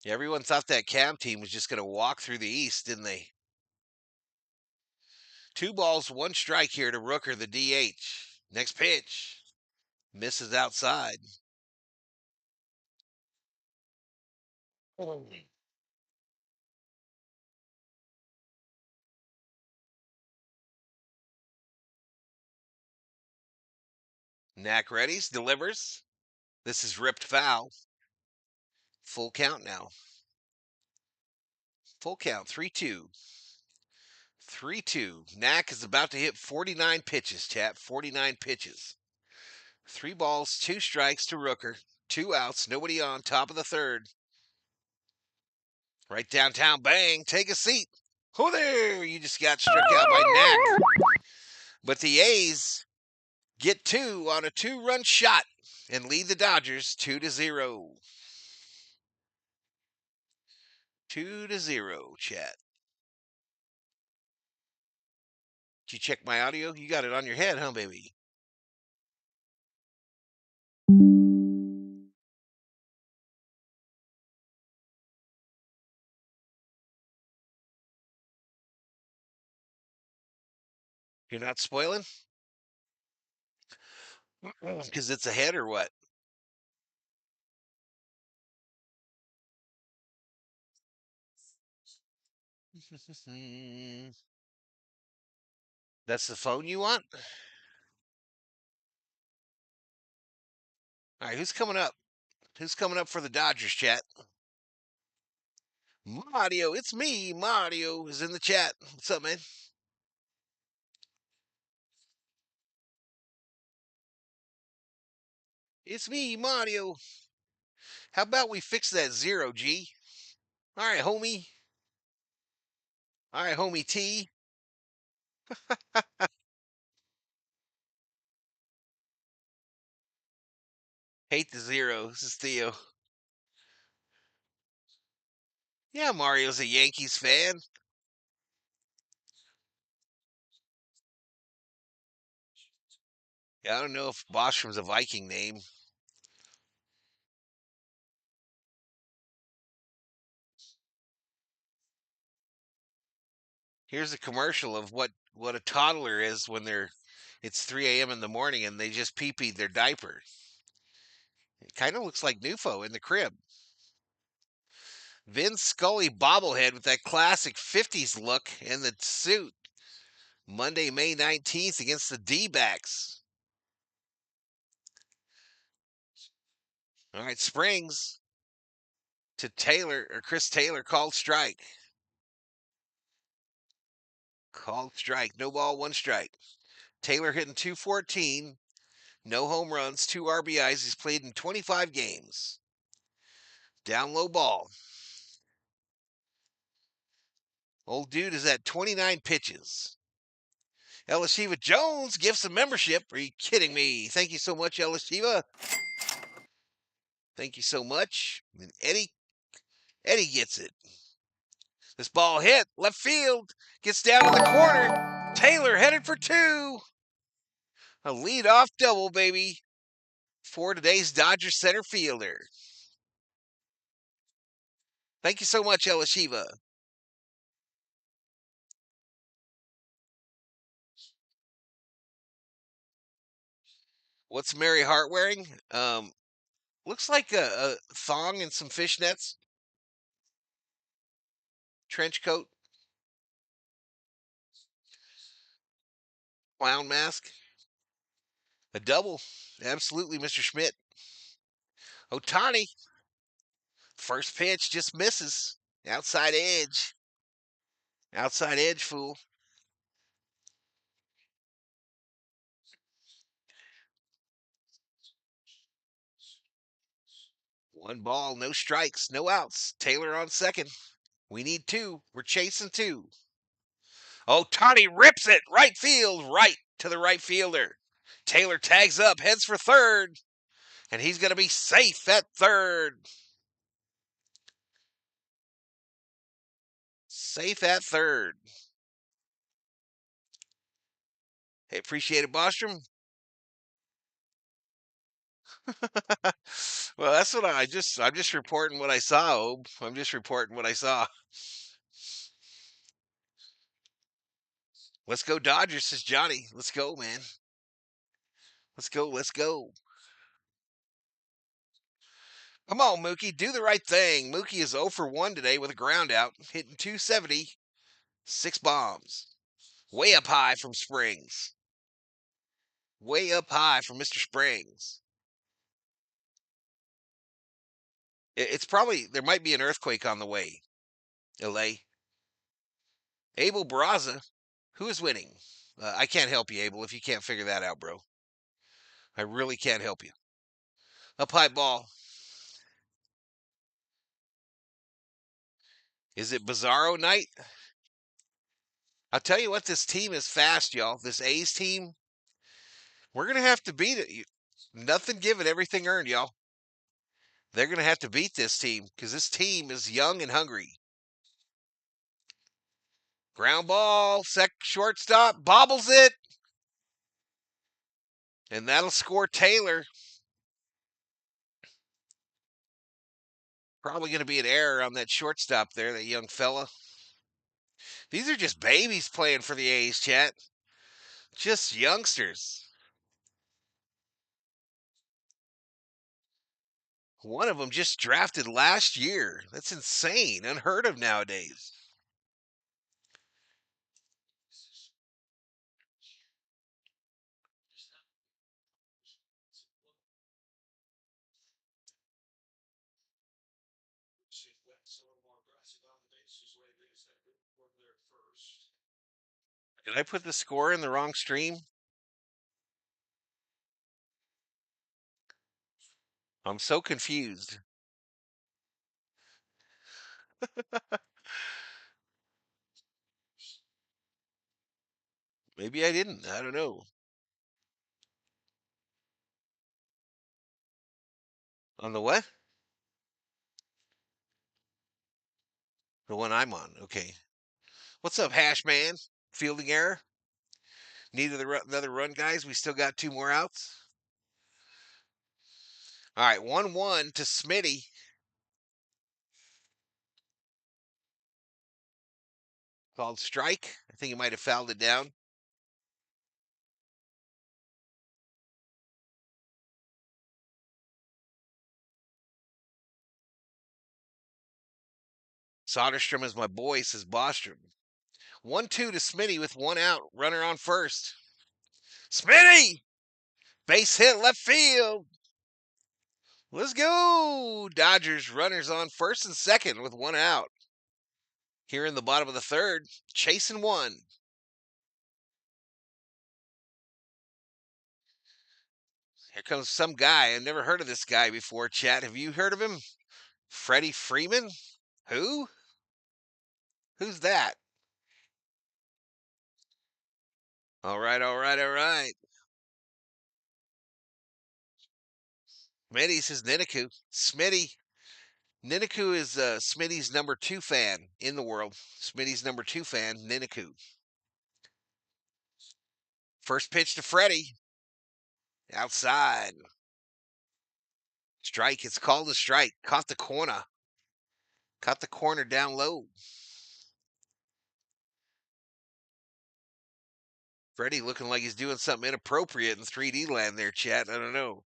Everyone thought that Cavs team was just going to walk through the East, didn't they? 2 balls, 1 strike here to Rooker, the DH. Next pitch. Misses outside. Knack readies, delivers. This is ripped foul. Full count now. Full count, 3-2. 3-2. Knack is about to hit 49 pitches, chat. 49 pitches. 3 balls, 2 strikes to Rooker. 2 outs, nobody on, top of the third. Right downtown, bang, take a seat. Oh, there, you just got struck out by Knack. But the A's get 2 on a 2-run shot and lead the Dodgers 2-0. 2-0, chat. Did you check my audio? You got it on your head, huh, baby? You're not spoiling? Because it's ahead or what? That's the phone you want? All right, who's coming up? Who's coming up for the Dodgers, chat? Mario, it's me. Mario is in the chat. What's up, man? It's me, Mario. How about we fix that 0, G? All right, homie. All right, homie T. Hate the 0. This is Theo. Yeah, Mario's a Yankees fan. Yeah, I don't know if Bostrom's a Viking name. Here's a commercial of what a toddler is when it's 3 a.m. in the morning and they just pee-peed their diaper. It kind of looks like Nufo in the crib. Vin Scully bobblehead with that classic 50s look and the suit. Monday, May 19th against the D-backs. All right, Springs to Taylor, or Chris Taylor, called strike. Called strike. No ball, 1 strike. Taylor hitting 214. No home runs, 2 RBIs. He's played in 25 games. Down low ball. Old dude is at 29 pitches. Elishiva Jones gifts a membership. Are you kidding me? Thank you so much, Elishiva. Thank you so much. And Eddie gets it. This ball hit left field. Gets down to the corner. Taylor headed for 2. A leadoff double, baby, for today's Dodgers center fielder. Thank you so much, Elishiva. What's Mary Hart wearing? Looks like a thong and some fishnets, trench coat, clown mask, a double. Absolutely, Mr. Schmidt. Otani, first pitch just misses. Outside edge. Outside edge, fool. One ball, no strikes, no outs. Taylor on second. We need two. We're chasing two. Otani rips it. Right field, right to the right fielder. Taylor tags up, heads for third. And he's going to be safe at third. Safe at third. Hey, appreciate it, Bostrom. Well, that's what I'm just reporting what I saw, Obe. I'm just reporting what I saw. Let's go Dodgers, says Johnny. Let's go, man. Let's go, let's go. Come on, Mookie, do the right thing. Mookie is 0 for 1 today with a ground out, hitting 270, 6 bombs. Way up high from Springs. Way up high from Mr. Springs. It's probably, there might be an earthquake on the way. LA. Abel Barraza, who is winning? I can't help you, Abel, if you can't figure that out, bro. I really can't help you. Up high ball. Is it Bizarro night? I'll tell you what, this team is fast, y'all. This A's team, we're going to have to beat it. Nothing given, everything earned, y'all. They're going to have to beat this team because this team is young and hungry. Ground ball, shortstop, bobbles it. And that'll score Taylor. Probably going to be an error on that shortstop there, that young fella. These are just babies playing for the A's, chat. Just youngsters. One of them just drafted last year. That's insane. Unheard of nowadays. Did I put the score in the wrong stream? I'm so confused. Maybe I didn't. I don't know. On the what? The one I'm on. Okay. What's up, Hash Man? Fielding error? Need another run, guys. We still got two more outs. All right, 1-1 to Smitty. Called strike. I think he might have fouled it down. Soderstrom is my boy, says Bostrom. 1-2 to Smitty with one out. Runner on first. Smitty! Base hit left field. Let's go. Dodgers runners on first and second with one out. Here in the bottom of the third, chasing one. Here comes some guy. I've never heard of this guy before, chat. Have you heard of him? Freddie Freeman? Who? Who's that? All right, all right, all right. Smitty says Niniku. Smitty. Niniku is Smitty's number 2 fan in the world. Smitty's number 2 fan, Niniku. First pitch to Freddie. Outside. Strike. It's called a strike. Caught the corner. Caught the corner down low. Freddie looking like he's doing something inappropriate in 3D land there, chat. I don't know.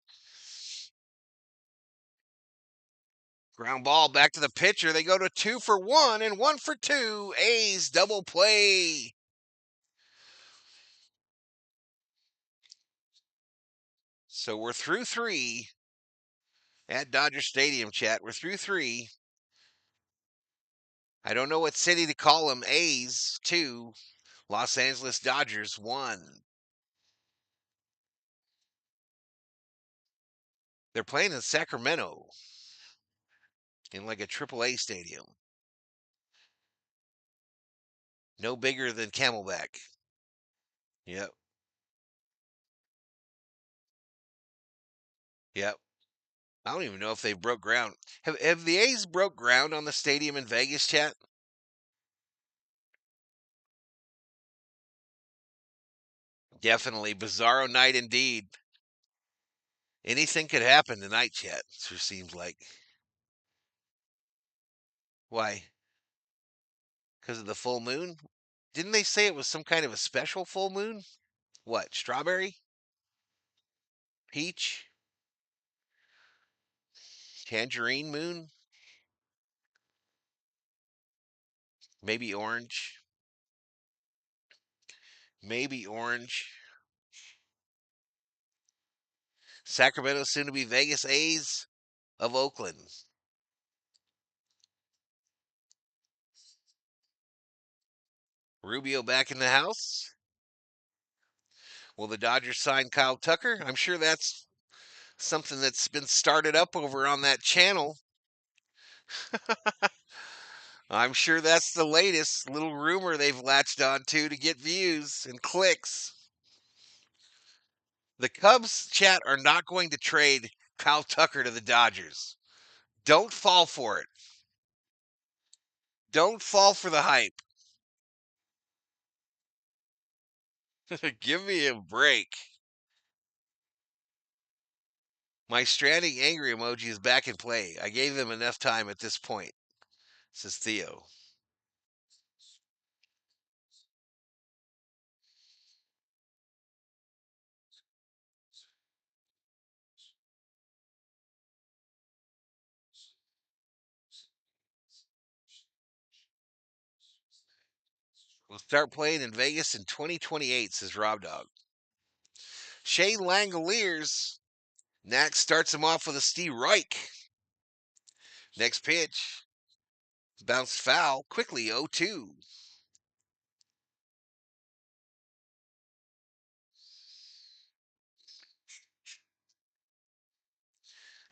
Ground ball back to the pitcher. They go to 2-for-1 and 1-for-2. A's double play. So we're through 3 at Dodger Stadium, chat. We're through 3. I don't know what city to call them. A's 2, Los Angeles Dodgers 1. They're playing in Sacramento in like a AAA stadium. No bigger than Camelback. Yep. Yep. I don't even know if they broke ground. Have the A's broke ground on the stadium in Vegas, chat? Definitely. Bizarro night indeed. Anything could happen tonight, chat. It sure seems like. Why? Because of the full moon? Didn't they say it was some kind of a special full moon? What? Strawberry? Peach? Tangerine moon? Maybe orange? Maybe orange. Sacramento soon to be Vegas A's of Oakland. Rubio back in the house. Will the Dodgers sign Kyle Tucker? I'm sure that's something that's been started up over on that channel. I'm sure that's the latest little rumor they've latched onto to get views and clicks. The Cubs chat are not going to trade Kyle Tucker to the Dodgers. Don't fall for it. Don't fall for the hype. Give me a break. My stranding angry emoji is back in play. I gave them enough time at this point, says Theo. We'll start playing in Vegas in 2028, says Rob Dog. Shea Langoliers. Nax starts him off with a Steve Reich. Next pitch. Bounced foul. Quickly 0-2.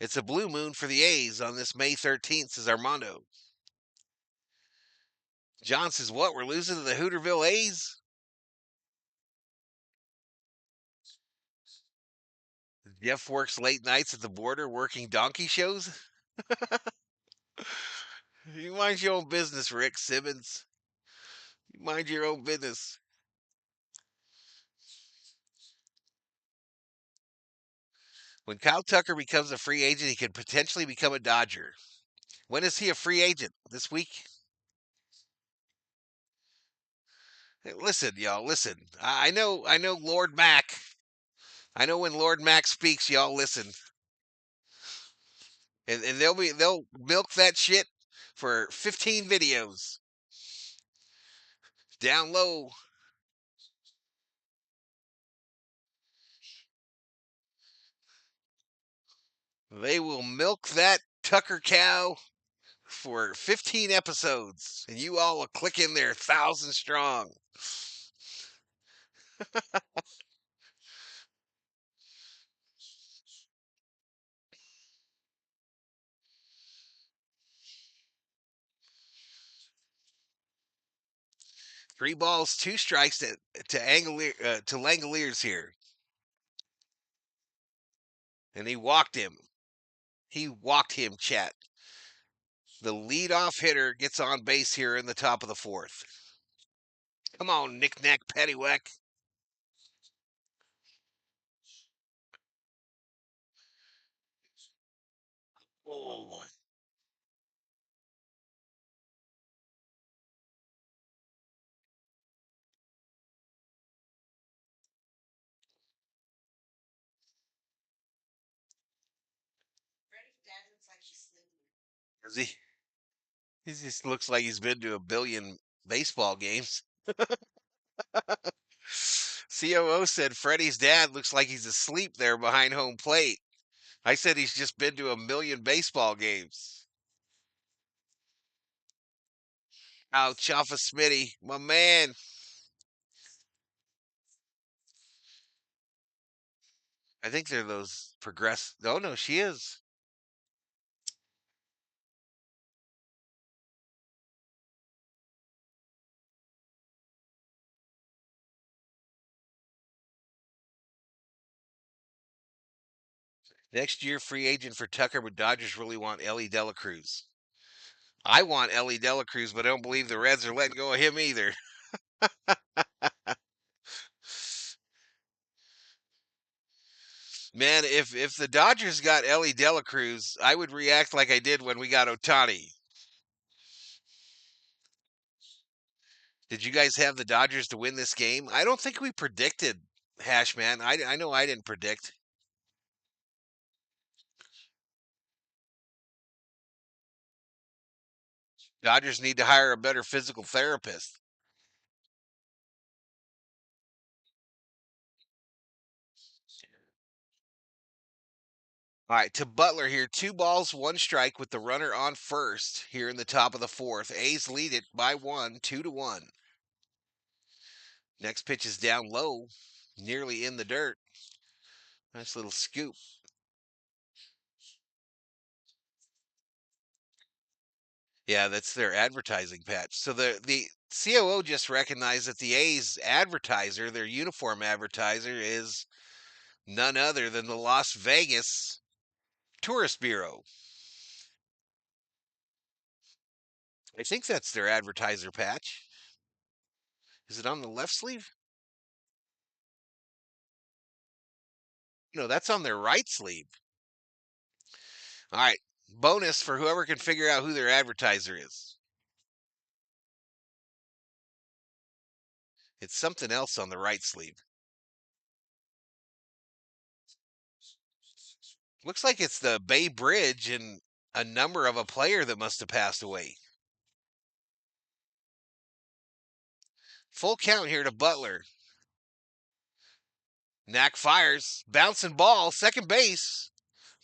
It's a blue moon for the A's on this May 13th, says Armando. John says, what? We're losing to the Hooterville A's? Jeff works late nights at the border working donkey shows? You mind your own business, Rick Simmons. You mind your own business. When Kyle Tucker becomes a free agent, he could potentially become a Dodger. When is he a free agent? This week? Hey, listen, y'all, listen. I know Lord Mac. I know when Lord Mac speaks, y'all listen. And they'll milk that shit for 15 videos. Down low. They will milk that Tucker cow for 15 episodes, and you all will click in there 1,000 strong. Three balls, two strikes to Langoliers here, and he walked him. He walked him, chat. The leadoff hitter gets on base here in the top of the fourth. Come on, knick-knack, paddywhack. Oh. Does he? He just looks like he's been to a billion baseball games. COO said Freddie's dad looks like he's asleep there behind home plate. I said he's just been to a million baseball games. Ouch, off of Smitty. My man. I think they're those progress. Oh, no, she is. Next year, free agent for Tucker, but Dodgers really want Ellie Dela Cruz. I want Ellie Dela Cruz, but I don't believe the Reds are letting go of him either. Man, if the Dodgers got Ellie Dela Cruz, I would react like I did when we got Otani. Did you guys have the Dodgers to win this game? I don't think we predicted, Hash man. I know I didn't predict. Dodgers need to hire a better physical therapist. All right, to Butler here, 2 balls, 1 strike with the runner on first here in the top of the fourth. A's lead it by 1, 2-1. Next pitch is down low, nearly in the dirt. Nice little scoop. Yeah, that's their advertising patch. So the COO just recognized that the A's advertiser, their uniform advertiser, is none other than the Las Vegas Tourist Bureau. I think that's their advertiser patch. Is it on the left sleeve? No, that's on their right sleeve. All right, bonus for whoever can figure out who their advertiser is. It's something else on the right sleeve. Looks like it's the Bay Bridge and a number of a player that must have passed away. Full count here to Butler. Knack fires, bouncing ball, second base.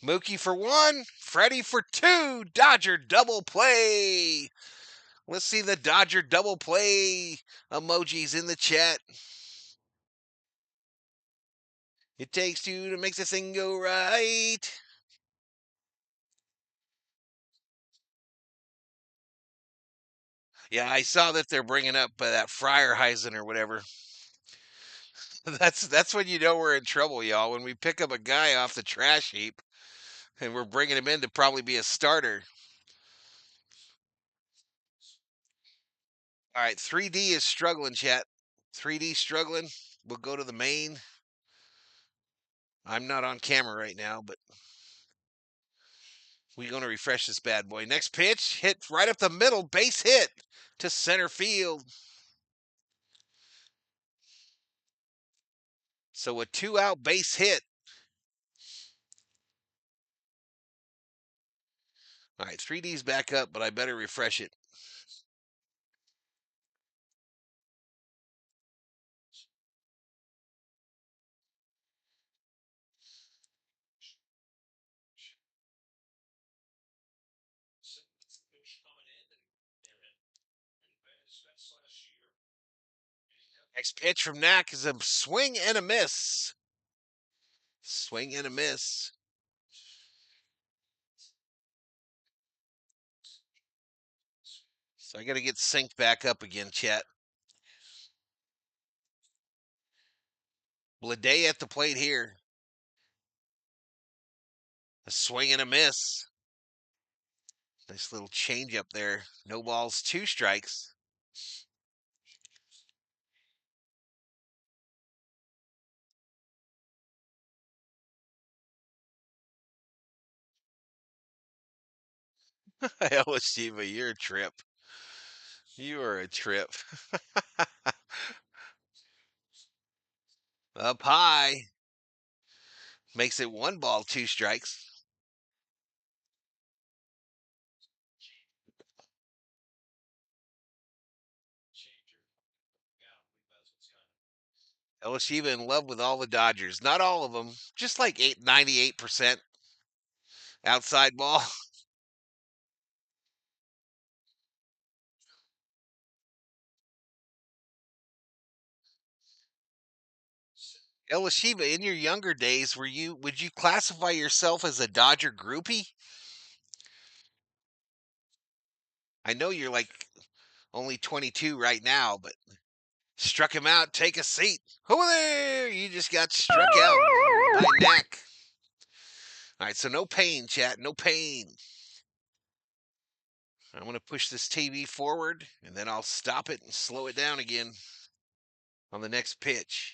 Mookie for 1, Freddie for 2. Dodger double play. Let's see the Dodger double play emojis in the chat. It takes 2 to make the thing go right. Yeah, I saw that they're bringing up that Freierheisen or whatever. That's when you know we're in trouble, y'all. When we pick up a guy off the trash heap and we're bringing him in to probably be a starter. All right, 3D is struggling, chat. 3D struggling. We'll go to the main. I'm not on camera right now, but we're going to refresh this bad boy. Next pitch, hit right up the middle, base hit to center field. So a 2-out base hit. All right, 3D's back up, but I better refresh it. Next pitch from Knack is a swing and a miss. Swing and a miss. So I got to get synced back up again, chat. Blade at the plate here. A swing and a miss. Nice little change up there. No balls, 2 strikes. LSU, you're a trip. You are a trip. Up high. Makes it 1 ball, 2 strikes. Elishiva in love with all the Dodgers. Not all of them, just like 98% outside ball. Elishiva, in your younger days, would you classify yourself as a Dodger groupie? I know you're like only 22 right now, but struck him out. Take a seat. Over there. You just got struck out by Knack. All right, so no pain, chat. No pain. I'm going to push this TV forward, and then I'll stop it and slow it down again on the next pitch.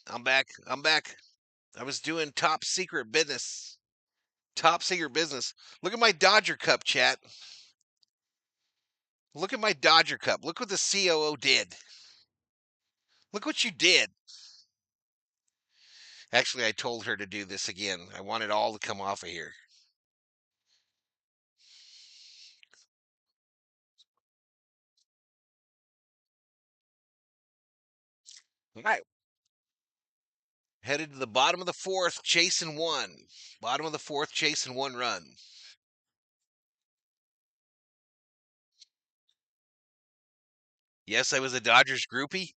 I'm back. I'm back. I was doing top secret business. Top secret business. Look at my Dodger Cup, chat. Look at my Dodger Cup. Look what the COO did. Look what you did. Actually, I told her to do this again. I want it all to come off of here. All right. Headed to the bottom of the fourth, chasing one. Bottom of the fourth, chasing one run. Yes, I was a Dodgers groupie.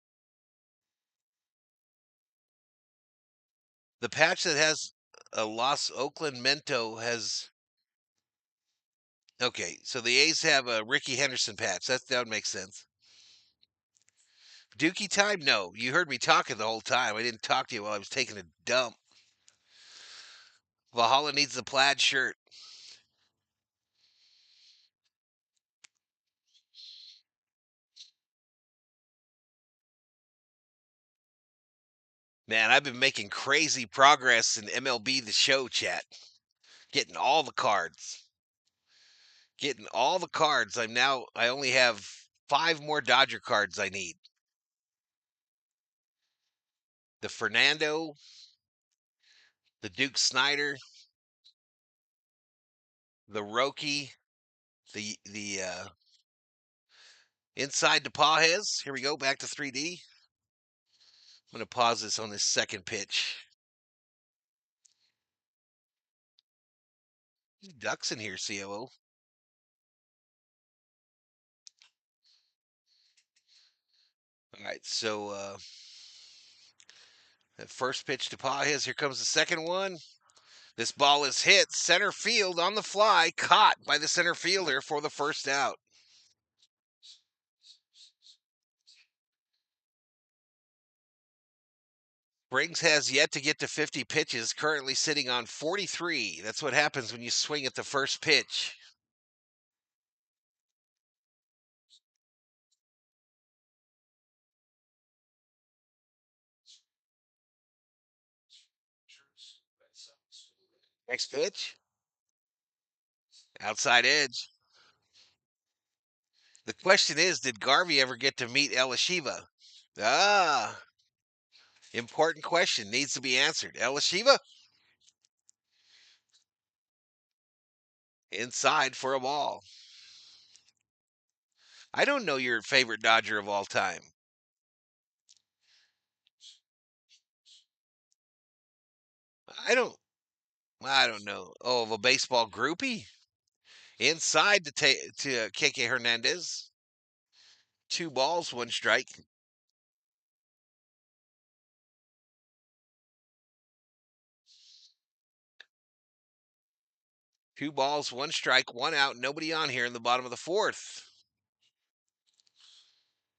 The patch that has a Los Oakland Mento has. Okay, so the A's have a Ricky Henderson patch. That would make sense. Dookie time? No. You heard me talking the whole time. I didn't talk to you while I was taking a dump. Valhalla needs the plaid shirt. Man, I've been making crazy progress in MLB The Show chat. Getting all the cards. Getting all the cards. I only have 5 more Dodger cards I need. The Fernando, the Duke Snyder, the Roki, the inside to Pajes. Here we go, back to 3D. I'm going to pause this on this second pitch. Ducks in here, COO. All right, so first pitch to Pajes. Here comes the second one. This ball is hit center field on the fly, caught by the center fielder for the first out. Briggs has yet to get to 50 pitches, currently sitting on 43. That's what happens when you swing at the first pitch. Next pitch. Outside edge. The question is, did Garvey ever get to meet Elishiva? Ah, important question. Needs to be answered. Elishiva? Inside for a ball. I don't know your favorite Dodger of all time. I don't I don't know. Oh, of a baseball groupie? Inside to Keke Hernandez. 2 balls, 1 strike. Two balls, 1 strike, 1 out, nobody on here in the bottom of the fourth.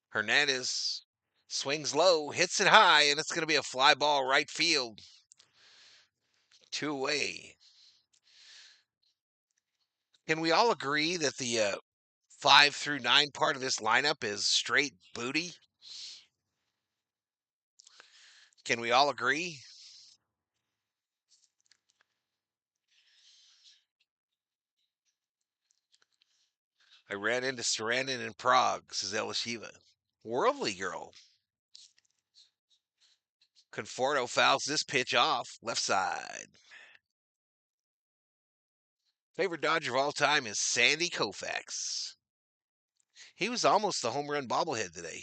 Hernandez swings low, hits it high, and it's going to be a fly ball right field. 2 away. Can we all agree that the 5 through 9 part of this lineup is straight booty? Can we all agree? I ran into Sarandon in Prague, says Elishiva. Worldly girl. Conforto fouls this pitch off, left side. Favorite Dodger of all time is Sandy Koufax. He was almost the home run bobblehead today.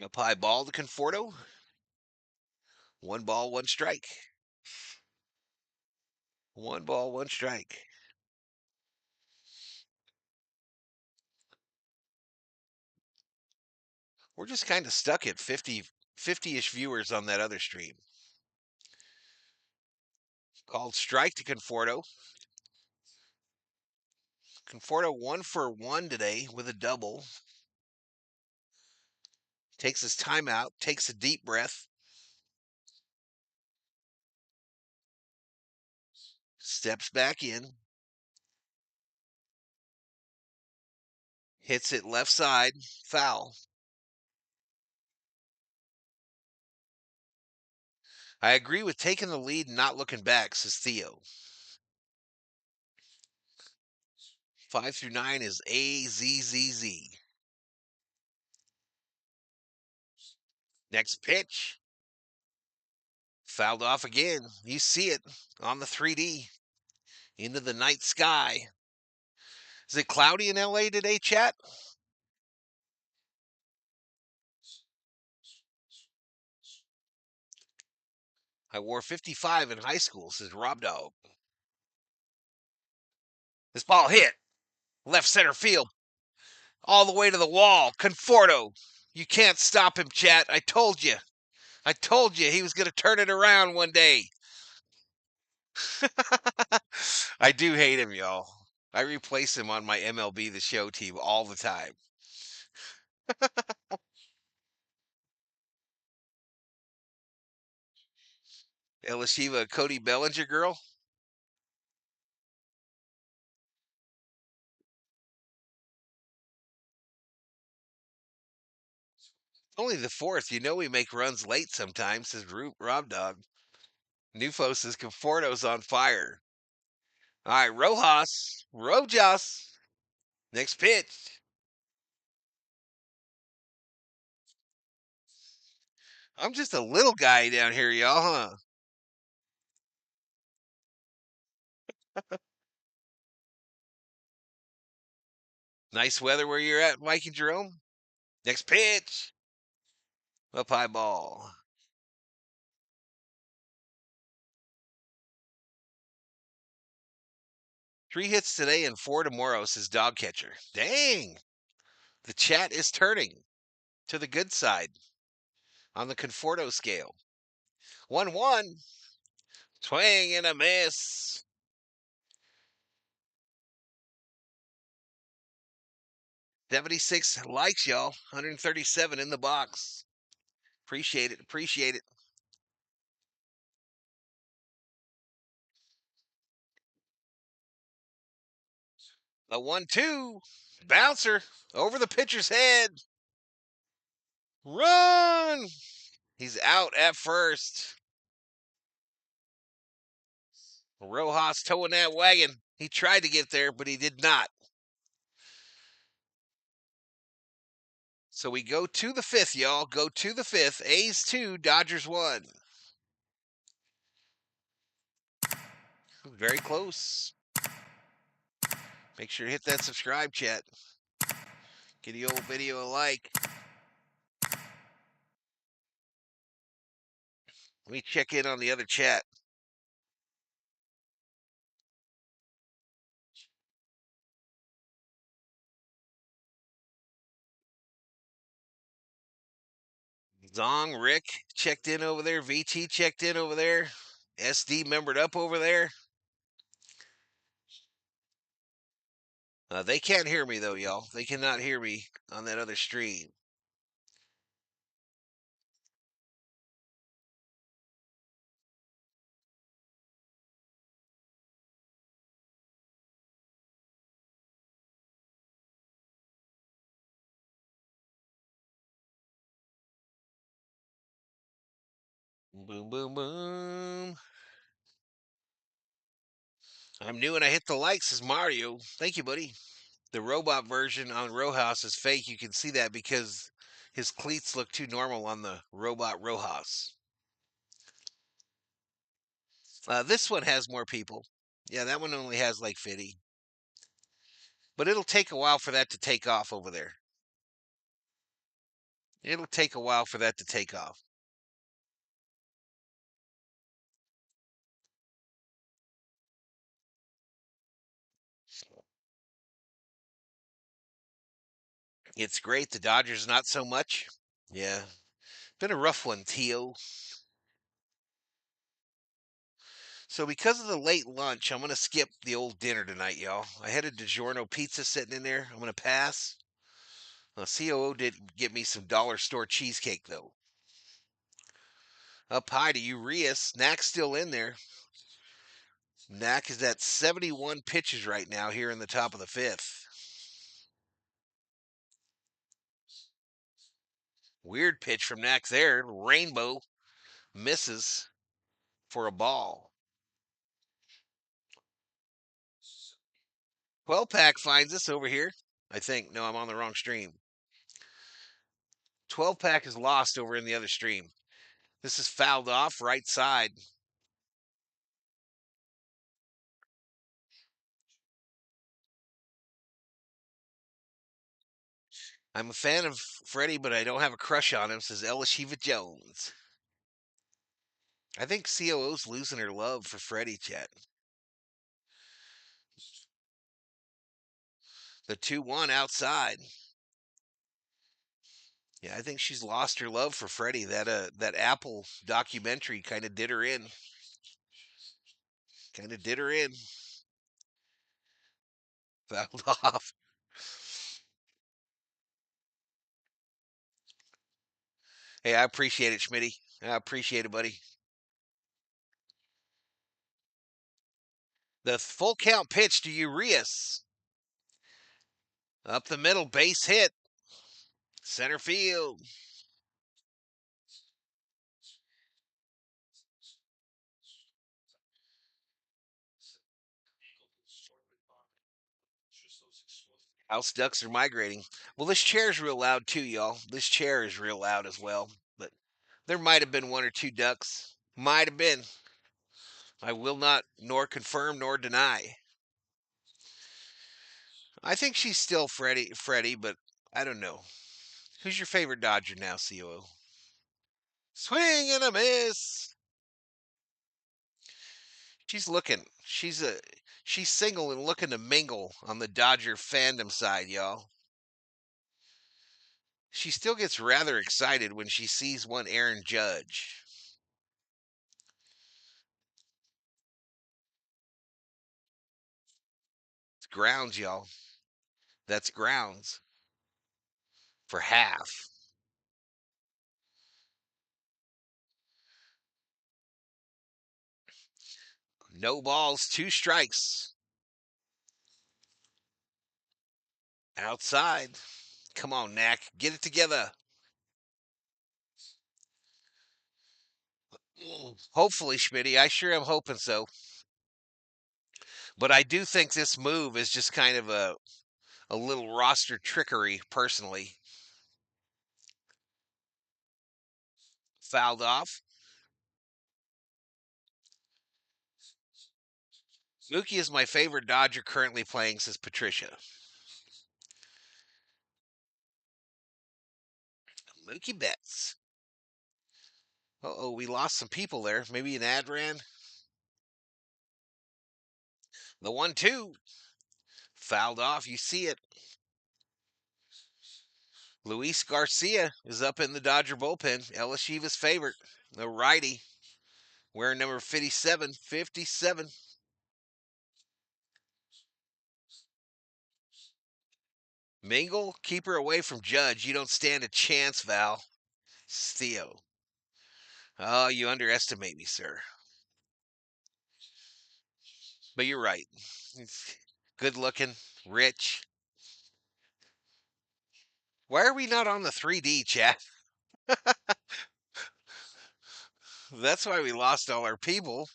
Up high ball to Conforto. 1 ball, 1 strike. 1 ball, 1 strike. We're just kind of stuck at 50-ish viewers on that other stream. Called strike to Conforto. Conforto 1-for-1 today with a double. Takes his timeout, takes a deep breath. Steps back in. Hits it left side. Foul. I agree with taking the lead and not looking back, says Theo. 5-9 is AZZZ. Next pitch. Fouled off again. You see it on the 3D. Into the night sky. Is it cloudy in LA today, chat? I wore 55 in high school, says Rob Dog. This ball hit. Left center field. All the way to the wall. Conforto. You can't stop him, chat. I told you. I told you he was going to turn it around one day. I do hate him, y'all. I replace him on my MLB The Show team all the time. Elishiva Cody Bellinger girl. Only the fourth. You know we make runs late sometimes, says Rob Dog. Nufo says Conforto's on fire. All right, Rojas. Next pitch. I'm just a little guy down here, y'all, huh? Nice weather where you're at, Mike and Jerome. Next pitch. Up high ball. 3 hits today and 4 tomorrow, says Dog Catcher. Dang. The chat is turning to the good side on the Conforto scale. 1-1. Swing and a miss. 76 likes, y'all. 137 in the box. Appreciate it. Appreciate it. The 1-2. Bouncer over the pitcher's head. Run. He's out at first. Rojas towing that wagon. He tried to get there, but he did not. So we go to the 5th, y'all. Go to the 5th. A's 2, Dodgers 1. Very close. Make sure to hit that subscribe, chat. Give the old video a like. Let me check in on the other chat. Zong, Rick checked in over there. VT checked in over there. SD membered up over there. They can't hear me, though, y'all. They cannot hear me on that other stream. Boom, boom, boom. I'm new and I hit the likes, says Mario. Thank you, buddy. The robot version on Rojas is fake. You can see that because his cleats look too normal on the robot Rojas. This one has more people. Yeah, that one only has like 50. But it'll take a while for that to take off over there. It'll take a while for that to take off. It's great. The Dodgers, not so much. Yeah. Been a rough one, Tio. So because of the late lunch, I'm gonna skip the old dinner tonight, y'all. I had a DiGiorno pizza sitting in there. I'm gonna pass. COO did get me some dollar store cheesecake though. Up high to Urias. Knack's still in there. Knack is at 71 pitches right now here in the top of the fifth. Weird pitch from Knack there. Rainbow misses for a ball. 12 pack finds us over here. I think. No, I'm on the wrong stream. 12 pack is lost over in the other stream. This is fouled off right side. I'm a fan of Freddie, but I don't have a crush on him, says Elishiva Jones. I think COO's losing her love for Freddie, Chet. The 2-1 outside. Yeah, I think she's lost her love for Freddie. That Apple documentary kind of did her in. Kind of did her in. Fouled off. Hey, I appreciate it, Schmitty. I appreciate it, buddy. The full count pitch to Urias. Up the middle, base hit. Center field. House ducks are migrating. Well, this chair is real loud too, y'all. This chair is real loud as well. But there might have been one or two ducks. Might have been. I will not nor confirm nor deny. I think she's still Freddie, but I don't know. Who's your favorite Dodger now, COO? Swing and a miss. She's looking. She's single and looking to mingle on the Dodger fandom side, y'all. She still gets rather excited when she sees one Aaron Judge. It's grounds, y'all. That's grounds for half. No balls, two strikes. Outside. Come on, Knack. Get it together. Hopefully, Schmitty. I sure am hoping so. But I do think this move is just kind of a little roster trickery, personally. Fouled off. Mookie is my favorite Dodger currently playing, says Patricia. Mookie Betts. Uh-oh, we lost some people there. Maybe an ad ran. The 1-2. Fouled off. You see it. Luis Garcia is up in the Dodger bullpen. Elishiva's favorite. The righty. Wearing number 57. 57. Mingle, keep her away from Judge. You don't stand a chance, Val. Theo. Oh, you underestimate me, sir. But you're right. Good looking, rich. Why are we not on the 3D, chat? That's why we lost all our people.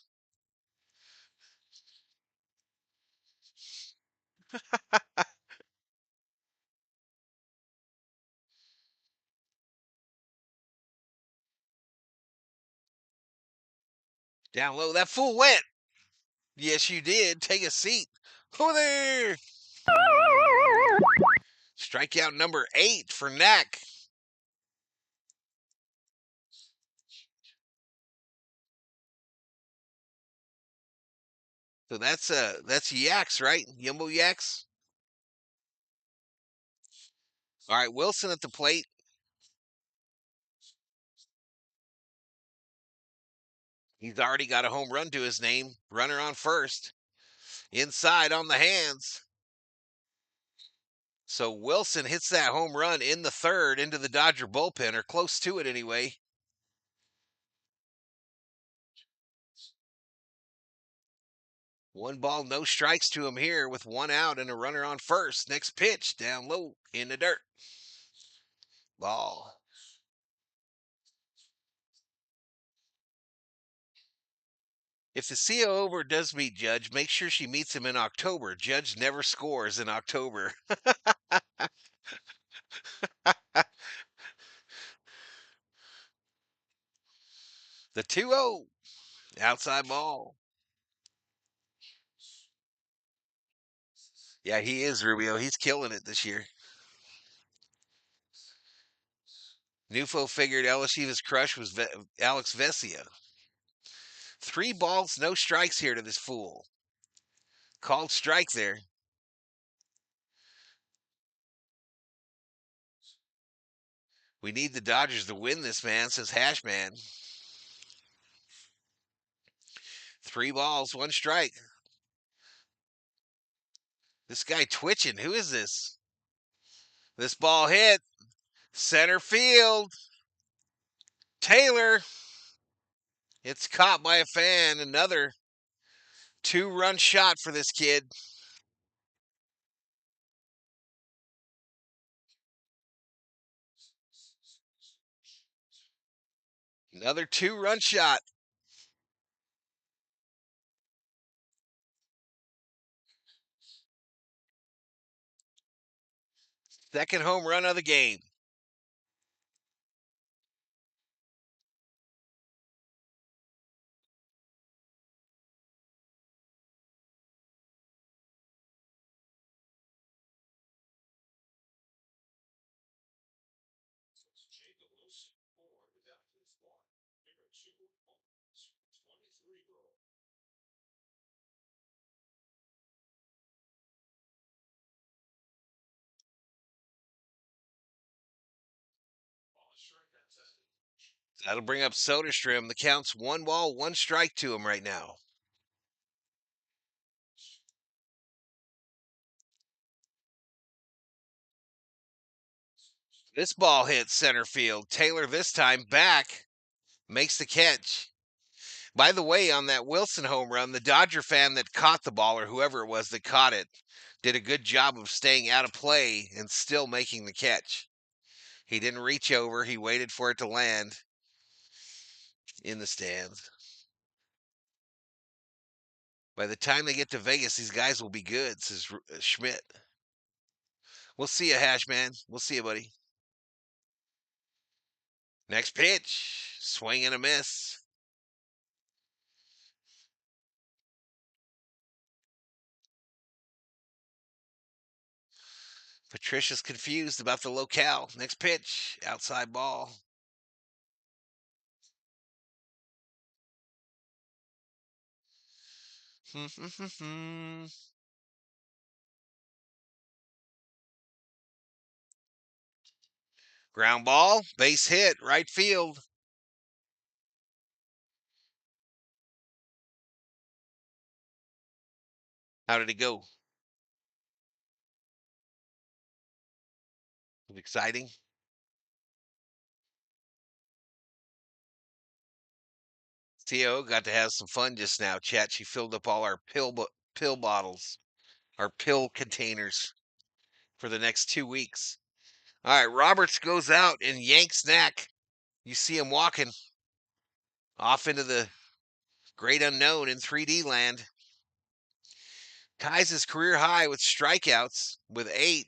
Down low. That fool went. Yes, you did. Take a seat. Over there. Strikeout number 8 for Knack. So that's Yaks, right? Yumbo Yaks. All right, Wilson at the plate. He's already got a home run to his name. Runner on first. Inside on the hands. So Wilson hits that home run in the third into the Dodger bullpen, or close to it anyway. One ball, no strikes to him here with one out and a runner on first. Next pitch, down low in the dirt. Ball. If the CO over does meet Judge, make sure she meets him in October. Judge never scores in October. The 2-0. Outside ball. Yeah, he is, Rubio. He's killing it this year. Nufo figured LSU's crush was Alex Vesia. 3 balls, no strikes here to this fool. Called strike there. We need the Dodgers to win this, man, says Hashman. 3 balls, 1 strike. This guy twitching. Who is this? This ball hit. Center field. Taylor. It's caught by a fan. Another 2-run shot for this kid. Another 2-run shot. Second home run of the game. That'll bring up Soderstrom. The count's 1 ball, 1 strike to him right now. This ball hits center field. Taylor this time back makes the catch. By the way, on that Wilson home run, the Dodger fan that caught the ball, or whoever it was that caught it, did a good job of staying out of play and still making the catch. He didn't reach over. He waited for it to land in the stands. By the time they get to Vegas, these guys will be good, says Schmidt. We'll see you, Hash Man. We'll see you, buddy. Next pitch. Swing and a miss. Patricia's confused about the locale. Next pitch. Outside ball. Ground ball. Base hit. Right field. How did it go? Was it exciting? CO got to have some fun just now, chat. She filled up all our pill bottles, our pill containers for the next 2 weeks. All right, Roberts goes out and yanks Knack. You see him walking off into the great unknown in 3D land. Ties his career high with strikeouts with 8.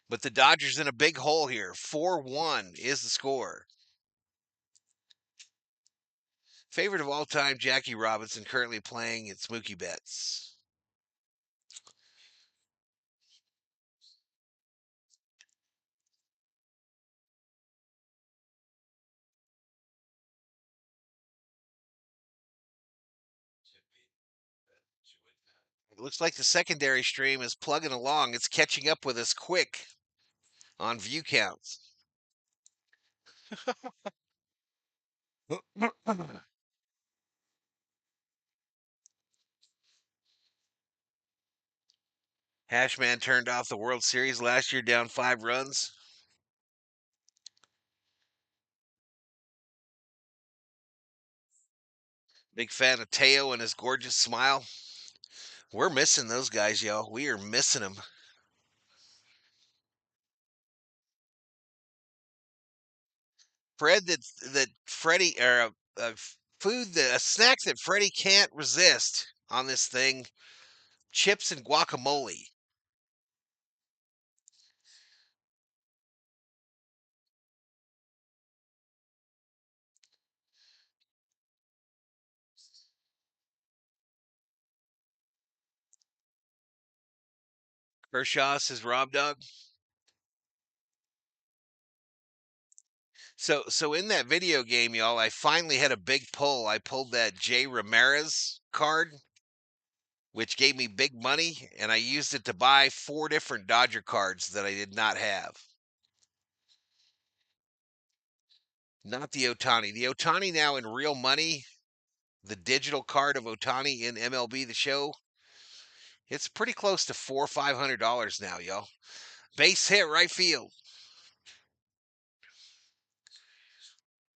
But the Dodgers in a big hole here. 4-1 is the score. Favorite of all time, Jackie Robinson, currently playing at Mookie Betts. It looks like the secondary stream is plugging along. It's catching up with us quick on view counts. Hashman turned off the World Series last year down 5 runs. Big fan of Teo and his gorgeous smile. We're missing those guys, y'all. We are missing them. Fred, that Freddie or a snack that Freddie can't resist on this thing: chips and guacamole. Kershaw says Rob Dog. So in that video game, y'all, I finally had a big pull. I pulled that Jay Ramirez card, which gave me big money, and I used it to buy 4 different Dodger cards that I did not have. Not the Otani. The Otani now in real money, the digital card of Otani in MLB the show, it's pretty close to $400-500 now, y'all. Base hit right field.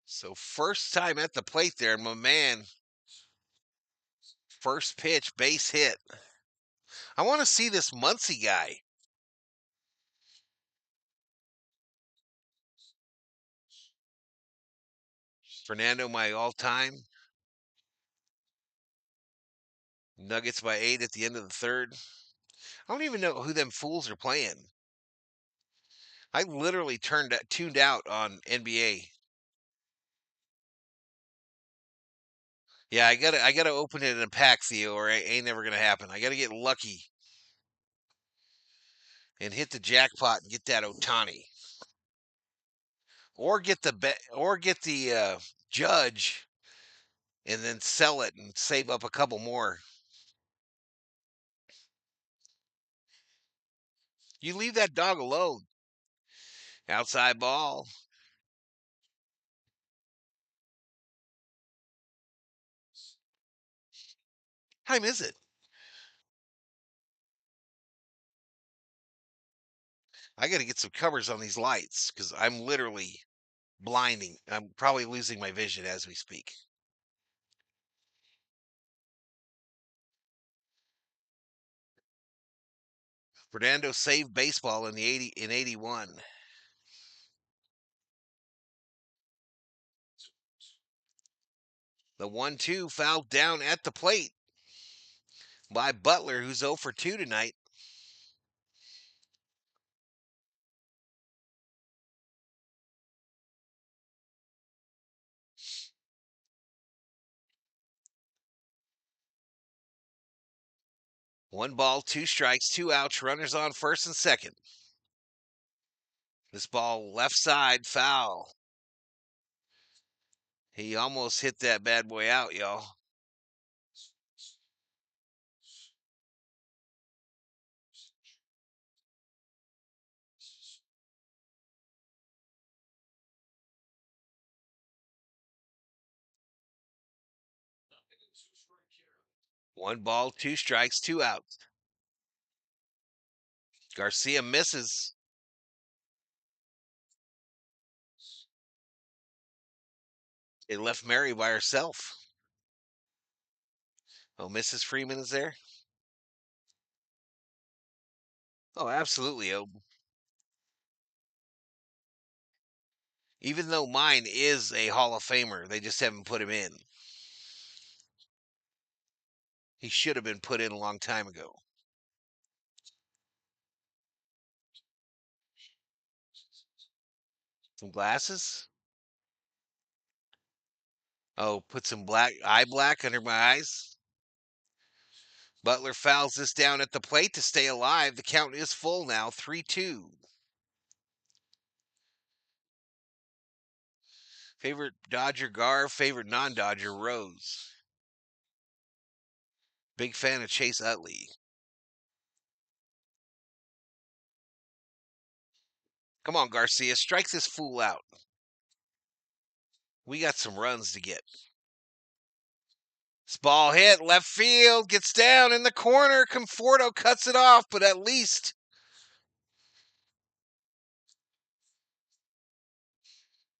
So first time at the plate there, and my man, first pitch, base hit. I want to see this Muncie guy. Fernando, my all-time. Nuggets by 8 at the end of the third. I don't even know who them fools are playing. I literally tuned out on NBA. Yeah, I gotta open it in a pack, Theo, or it ain't never gonna happen. I gotta get lucky and hit the jackpot and get that Otani, or get the Judge, and then sell it and save up a couple more. You leave that dog alone. Outside ball. Time is it? I got to get some covers on these lights because I'm literally blinding. I'm probably losing my vision as we speak. Fernando saved baseball in the 81. The 1-2 fouled down at the plate by Butler, who's 0 for 2 tonight. One ball, 2 strikes, 2 outs, runners on first and second. This ball left side, foul. He almost hit that bad boy out, y'all. One ball, 2 strikes, 2 outs. Garcia misses. It left Mary by herself. Oh, Mrs. Freeman is there? Oh, absolutely. Oh, even though mine is a Hall of Famer, they just haven't put him in. He should have been put in a long time ago. Some glasses? Oh, put some eye black under my eyes. Butler fouls this down at the plate to stay alive. The count is full now, 3-2. Favorite Dodger Gar, favorite non-Dodger Rose. Big fan of Chase Utley. Come on, Garcia, strike this fool out. We got some runs to get. This ball hit left field, gets down in the corner. Conforto cuts it off, but at least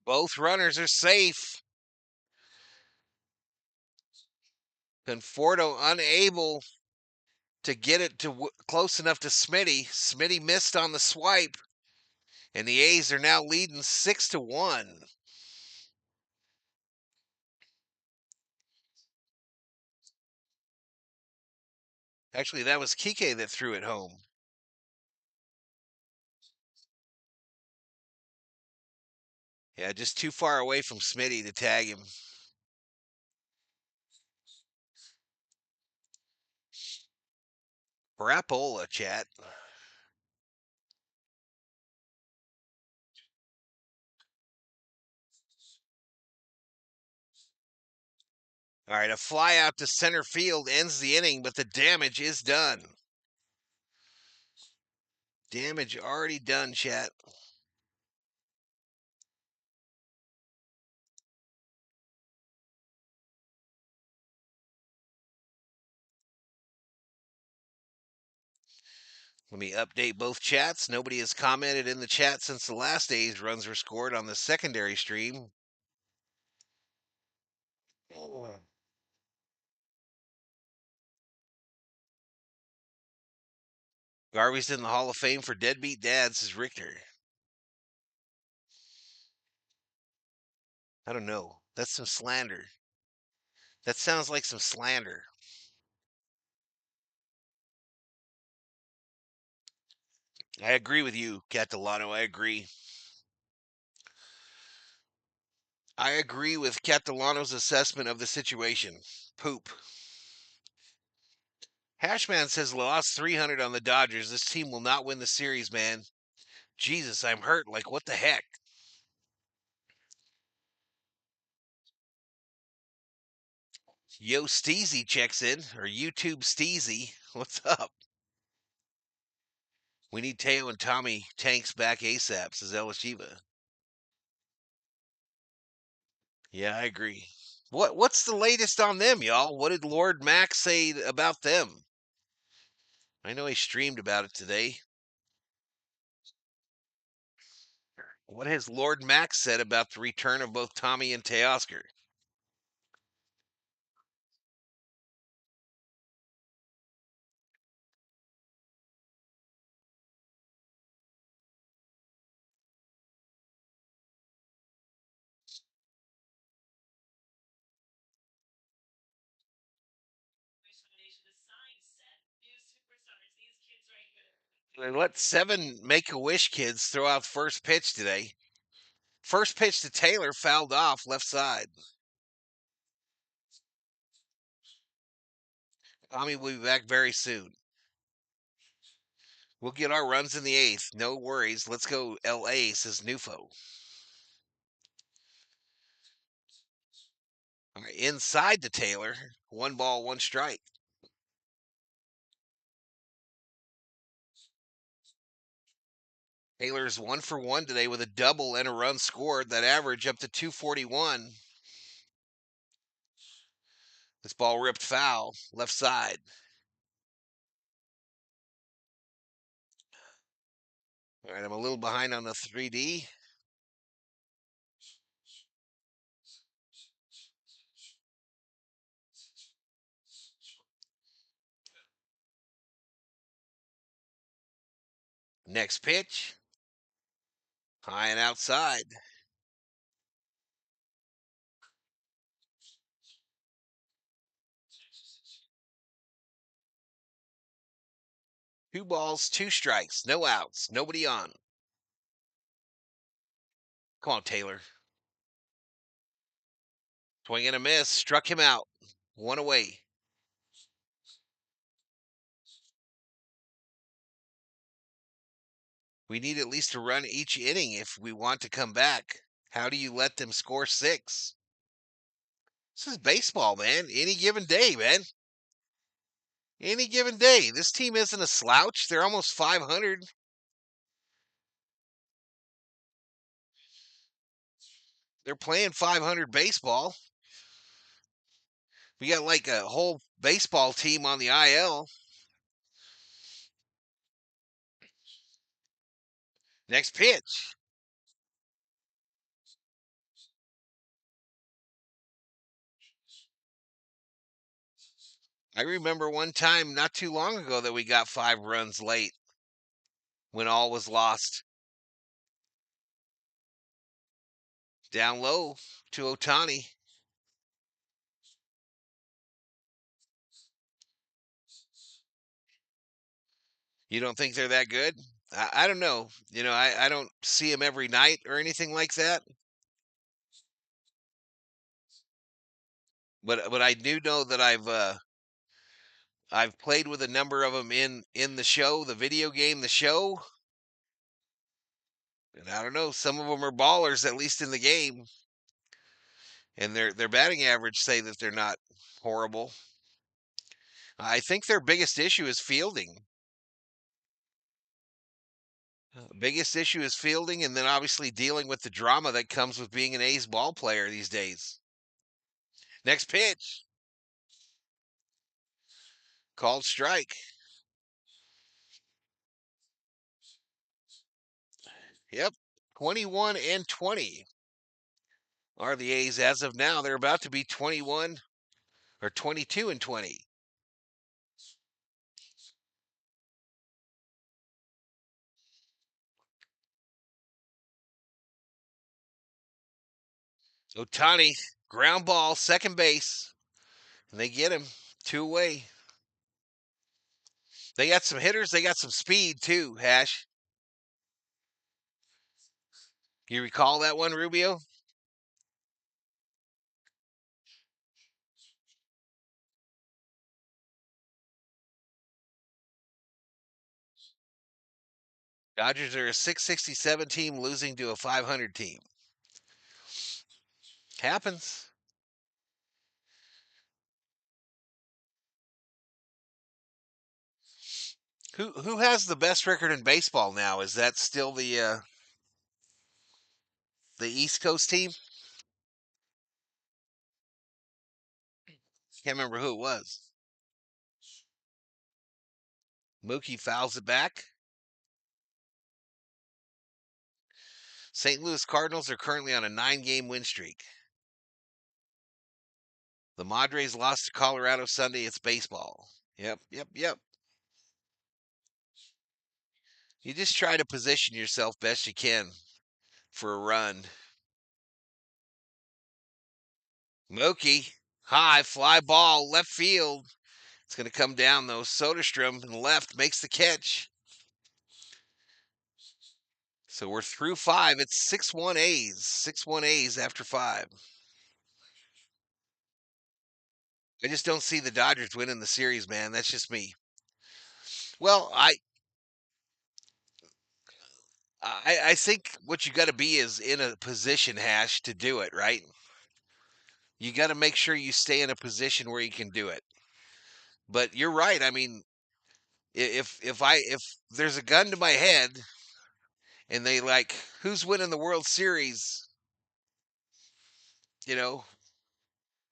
both runners are safe. Conforto unable to get it to close enough to Smitty. Smitty missed on the swipe, and the A's are now leading 6-1. Actually, that was Kike that threw it home. Yeah, just too far away from Smitty to tag him. Brapola, chat. All right, a fly out to center field ends the inning, but the damage is done. Damage already done, chat. Let me update both chats. Nobody has commented in the chat since the last A's runs were scored on the secondary stream. Garvey's in the Hall of Fame for deadbeat dads, says Richter. I don't know. That's some slander. That sounds like some slander. I agree with you, Catalano. I agree. I agree with Catalano's assessment of the situation. Poop. Hashman says lost 300 on the Dodgers. This team will not win the series, man. Jesus, I'm hurt. Like, what the heck? Yo Steezy checks in, or YouTube Steezy. What's up? We need Teo and Tommy Tanks back ASAP, says El Shiva. Yeah, I agree. What's the latest on them, y'all? What did Lord Max say about them? I know he streamed about it today. What has Lord Max said about the return of both Tommy and Teoscar? They let 7 Make-A-Wish kids throw out first pitch today. First pitch to Taylor fouled off left side. Tommy will be back very soon. We'll get our runs in the 8th. No worries. Let's go LA, says Nufo. All right, inside to Taylor. 1 ball, 1 strike. Taylor's 1 for 1 today with a double and a run scored. That average up to 241. This ball ripped foul, left side. All right, I'm a little behind on the 3D. Next pitch. High and outside. Two balls, 2 strikes, no outs, nobody on. Come on, Taylor. Swing and a miss. Struck him out. One away. We need at least a run each inning if we want to come back. How do you let them score 6? This is baseball, man. Any given day, man. Any given day. This team isn't a slouch. They're almost 500. They're playing 500 baseball. We got like a whole baseball team on the IL. Next pitch. I remember one time not too long ago that we got 5 runs late when all was lost. Down low to Otani. You don't think they're that good? I don't know. I don't see them every night or anything like that. But I do know that I've played with a number of them in the show, the video game, the show. And I don't know, some of them are ballers, at least in the game, and their batting average say that they're not horrible. I think their biggest issue is fielding. Biggest issue is fielding, and then obviously dealing with the drama that comes with being an A's ball player these days. Next pitch, called strike. Yep, 21 and 20 are the A's as of now. They're about to be 21 or 22 and 20. Otani, ground ball, second base, and they get him 2 away. They got some hitters. They got some speed too, Hash. You recall that one, Rubio? Dodgers are a 667 team losing to a 500 team. Happens. Who has the best record in baseball now? Is that still the East Coast team? Can't remember who it was. Mookie fouls it back. St. Louis Cardinals are currently on a 9-game win streak. The Madres lost to Colorado Sunday. It's baseball. Yep, yep, yep. You just try to position yourself best you can for a run. Mookie, high fly ball, left field. It's going to come down though. Soderstrom in the left makes the catch. So we're through 5. It's 6-1 A's. 6-1 A's after 5. I just don't see the Dodgers winning the series, man. That's just me. Well, I think what you got to be is in a position, Hash, to do it, right? You got to make sure you stay in a position where you can do it. But you're right. I mean, if there's a gun to my head and they like who's winning the World Series, you know,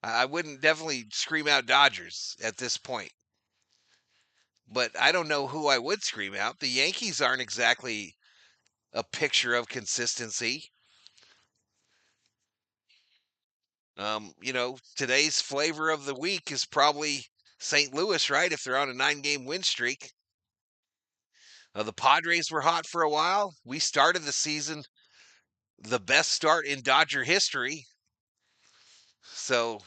I wouldn't definitely scream out Dodgers at this point. But I don't know who I would scream out. The Yankees aren't exactly a picture of consistency. Today's flavor of the week is probably St. Louis, right? If they're on a 9-game win streak. The Padres were hot for a while. We started the season the best start in Dodger history. So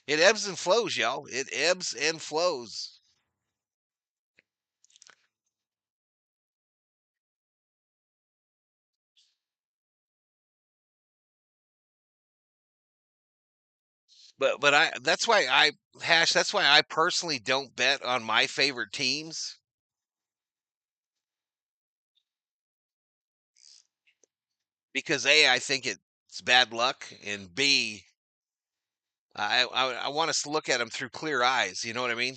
it ebbs and flows, y'all. It ebbs and flows. But that's why I personally don't bet on my favorite teams. Because A, I think it's bad luck, and B, I want us to look at them through clear eyes. You know what I mean?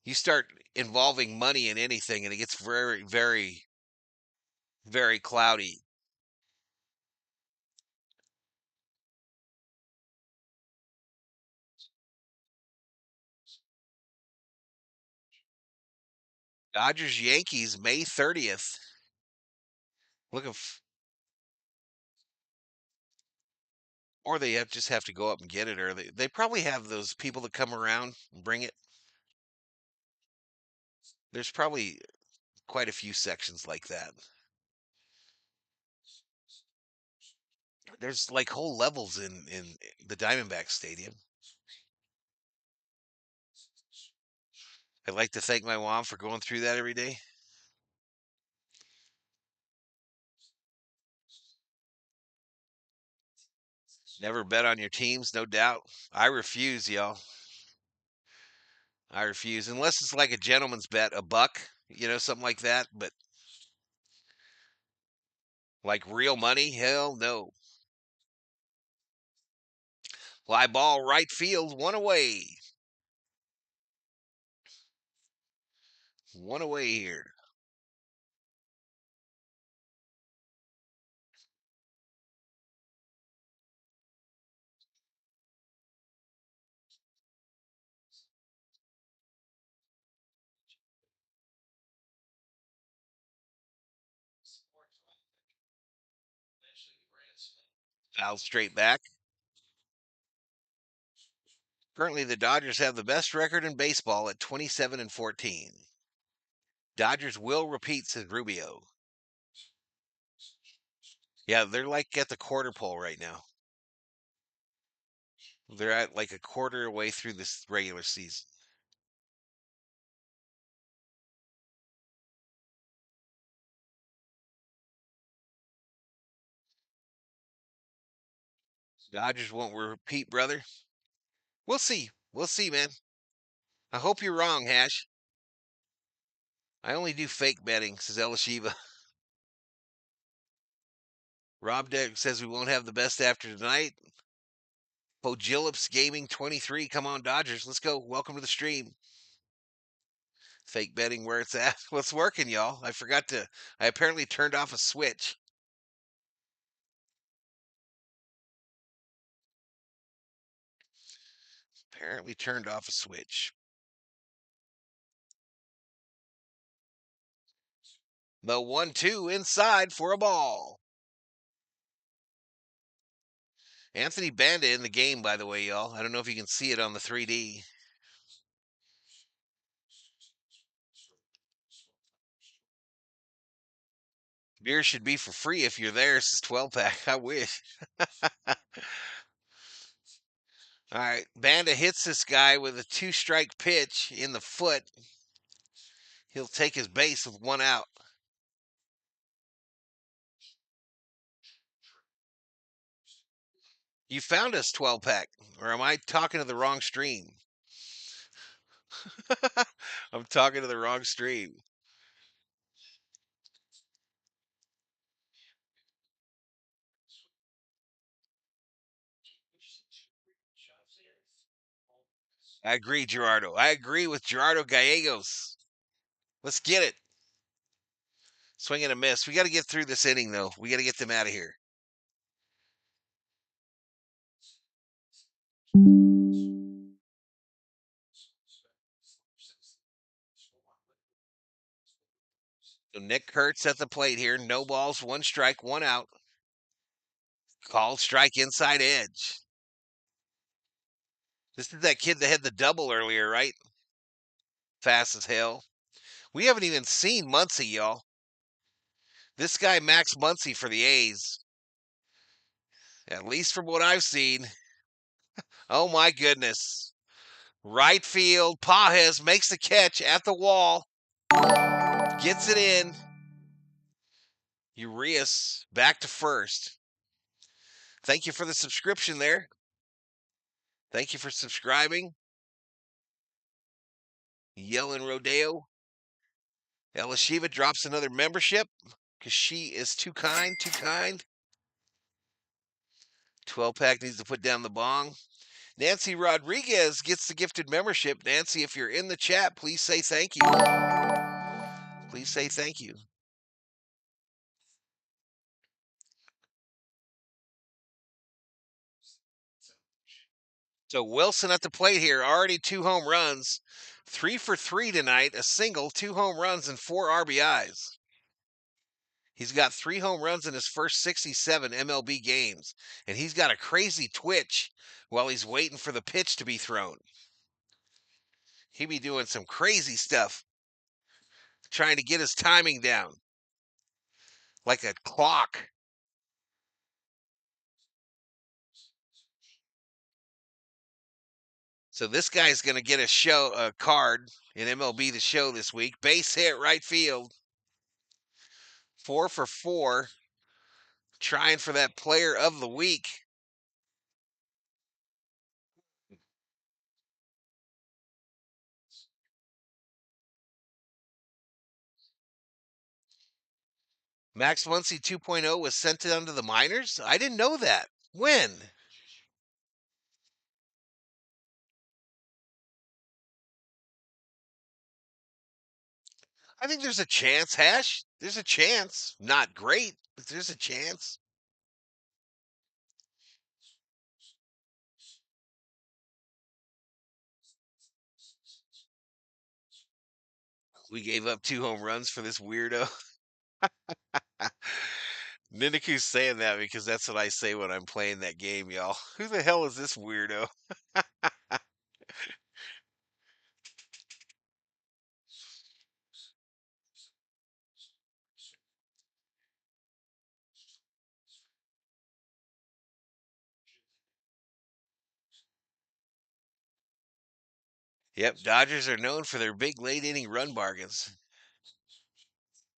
You start involving money in anything, and it gets very, very, very cloudy. Dodgers Yankees May 30th. Looking, or they just have to go up and get it, or they probably have those people that come around and bring it. There's probably quite a few sections like that. There's like whole levels in the Diamondback Stadium. I'd like to thank my mom for going through that every day. Never bet on your teams, no doubt. I refuse, y'all. I refuse unless it's like a gentleman's bet, a buck, something like that. But like real money, hell no. Fly ball right field, one away. One away here. Foul straight back. Currently, the Dodgers have the best record in baseball at 27-14. Dodgers will repeat, said Rubio. Yeah, they're like at the quarter pole right now. They're at like a quarter way through this regular season. Dodgers won't repeat, brother. We'll see. We'll see, man. I hope you're wrong, Hash. I only do fake betting, says Elishiva. Rob Deck says we won't have the best after tonight. Pogilips Gaming 23. Come on, Dodgers. Let's go. Welcome to the stream. Fake betting where it's at. Well, it's working, y'all. I apparently turned off a switch. Apparently turned off a switch. The 1-2 inside for a ball. Anthony Banda in the game, by the way, y'all. I don't know if you can see it on the 3D. Beer should be for free if you're there, says 12 pack. I wish. All right. Banda hits this guy with a 2-strike pitch in the foot. He'll take his base with one out. You found us, 12 pack, or am I talking to the wrong stream? I'm talking to the wrong stream. I agree, Gerardo. I agree with Gerardo Gallegos. Let's get it. Swing and a miss. We got to get through this inning, though. We got to get them out of here. So Nick Kurtz at the plate here. No balls, 1 strike, 1 out. Called strike inside edge. This is that kid that had the double earlier, right? Fast as hell. We haven't even seen Muncy, y'all. This guy, Max Muncy for the A's, at least from what I've seen. Oh my goodness. Right field. Pajes makes the catch at the wall. Gets it in. Urias back to first. Thank you for the subscription there. Thank you for subscribing. Yellin' Rodeo. Ella Shiva drops another membership because she is too kind, too kind. 12-pack needs to put down the bong. Nancy Rodriguez gets the gifted membership. Nancy, if you're in the chat, please say thank you. Please say thank you. So Wilson at the plate here, already 2 home runs, 3 for 3 tonight, a single, 2 home runs, and 4 RBIs. He's got 3 home runs in his first 67 MLB games, and he's got a crazy twitch while he's waiting for the pitch to be thrown. He be doing some crazy stuff, trying to get his timing down like a clock. So this guy's going to get a card in MLB The Show this week. Base hit right field. 4 for 4. Trying for that player of the week. Max Muncy 2.0 was sent down to the minors? I didn't know that. When? I think there's a chance, Hash. There's a chance. Not great, but there's a chance. We gave up 2 home runs for this weirdo. Niniku's saying that because that's what I say when I'm playing that game, y'all. Who the hell is this weirdo? Yep, Dodgers are known for their big late inning run bargains.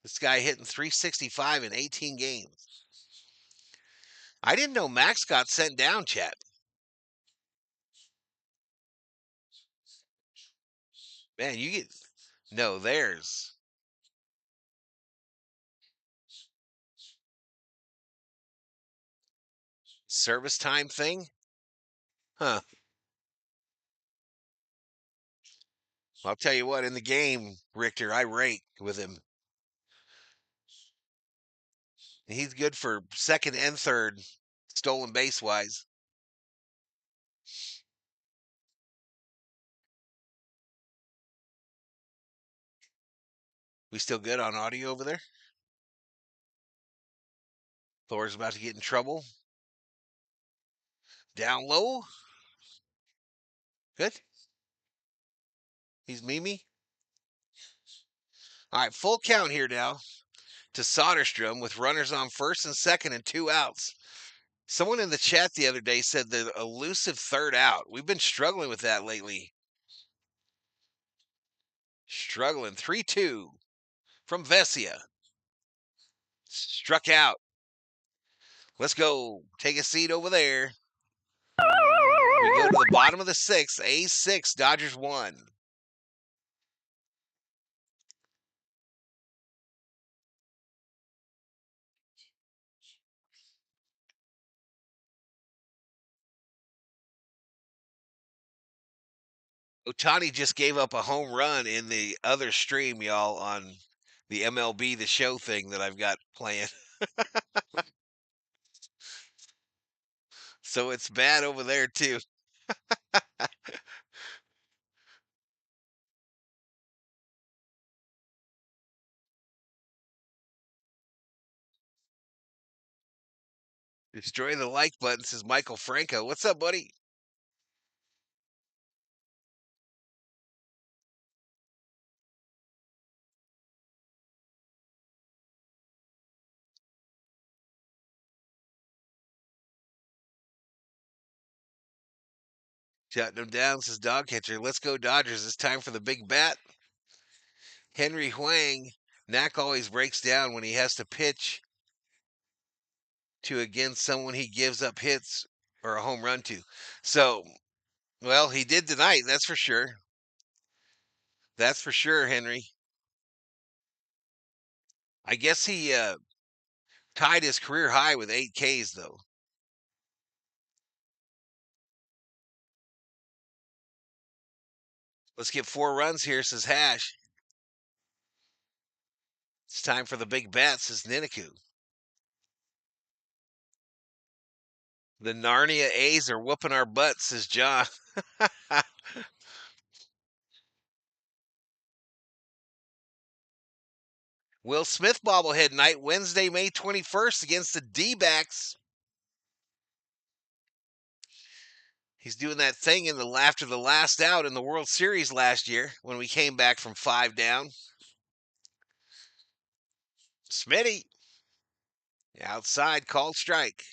This guy hitting 365 in 18 games. I didn't know Max got sent down, chat. Man, you get no, there's service time thing? Huh. I'll tell you what, in the game, Richter, I rate with him. He's good for second and third, stolen base wise. We still good on audio over there? Thor's about to get in trouble. Down low. Good. He's Mimi. All right, full count here now to Soderstrom with runners on first and second and 2 outs. Someone in the chat the other day said the elusive third out. We've been struggling with that lately. Struggling. 3-2 from Vesia. Struck out. Let's go. Take a seat over there. We go to the bottom of the 6th. A's 6, Dodgers 1. Otani just gave up a home run in the other stream, y'all, on the MLB The Show thing that I've got playing. So it's bad over there, too. Destroy the like button, says Michael Franco. What's up, buddy? Shutting them down, says Dog Catcher. Let's go, Dodgers. It's time for the big bat. Henry Huang. Knack always breaks down when he has to pitch to against someone he gives up hits or a home run to. So Well, he did tonight, that's for sure. That's for sure, Henry. I guess he tied his career high with 8 Ks, though. Let's get 4 runs here, says Hash. It's time for the big bat, says Niniku. The Narnia A's are whooping our butts, says John. Will Smith bobblehead night, Wednesday, May 21st against the D-backs. He's doing that thing after the last out in the World Series last year when we came back from 5 down. Smitty. Outside, called strike.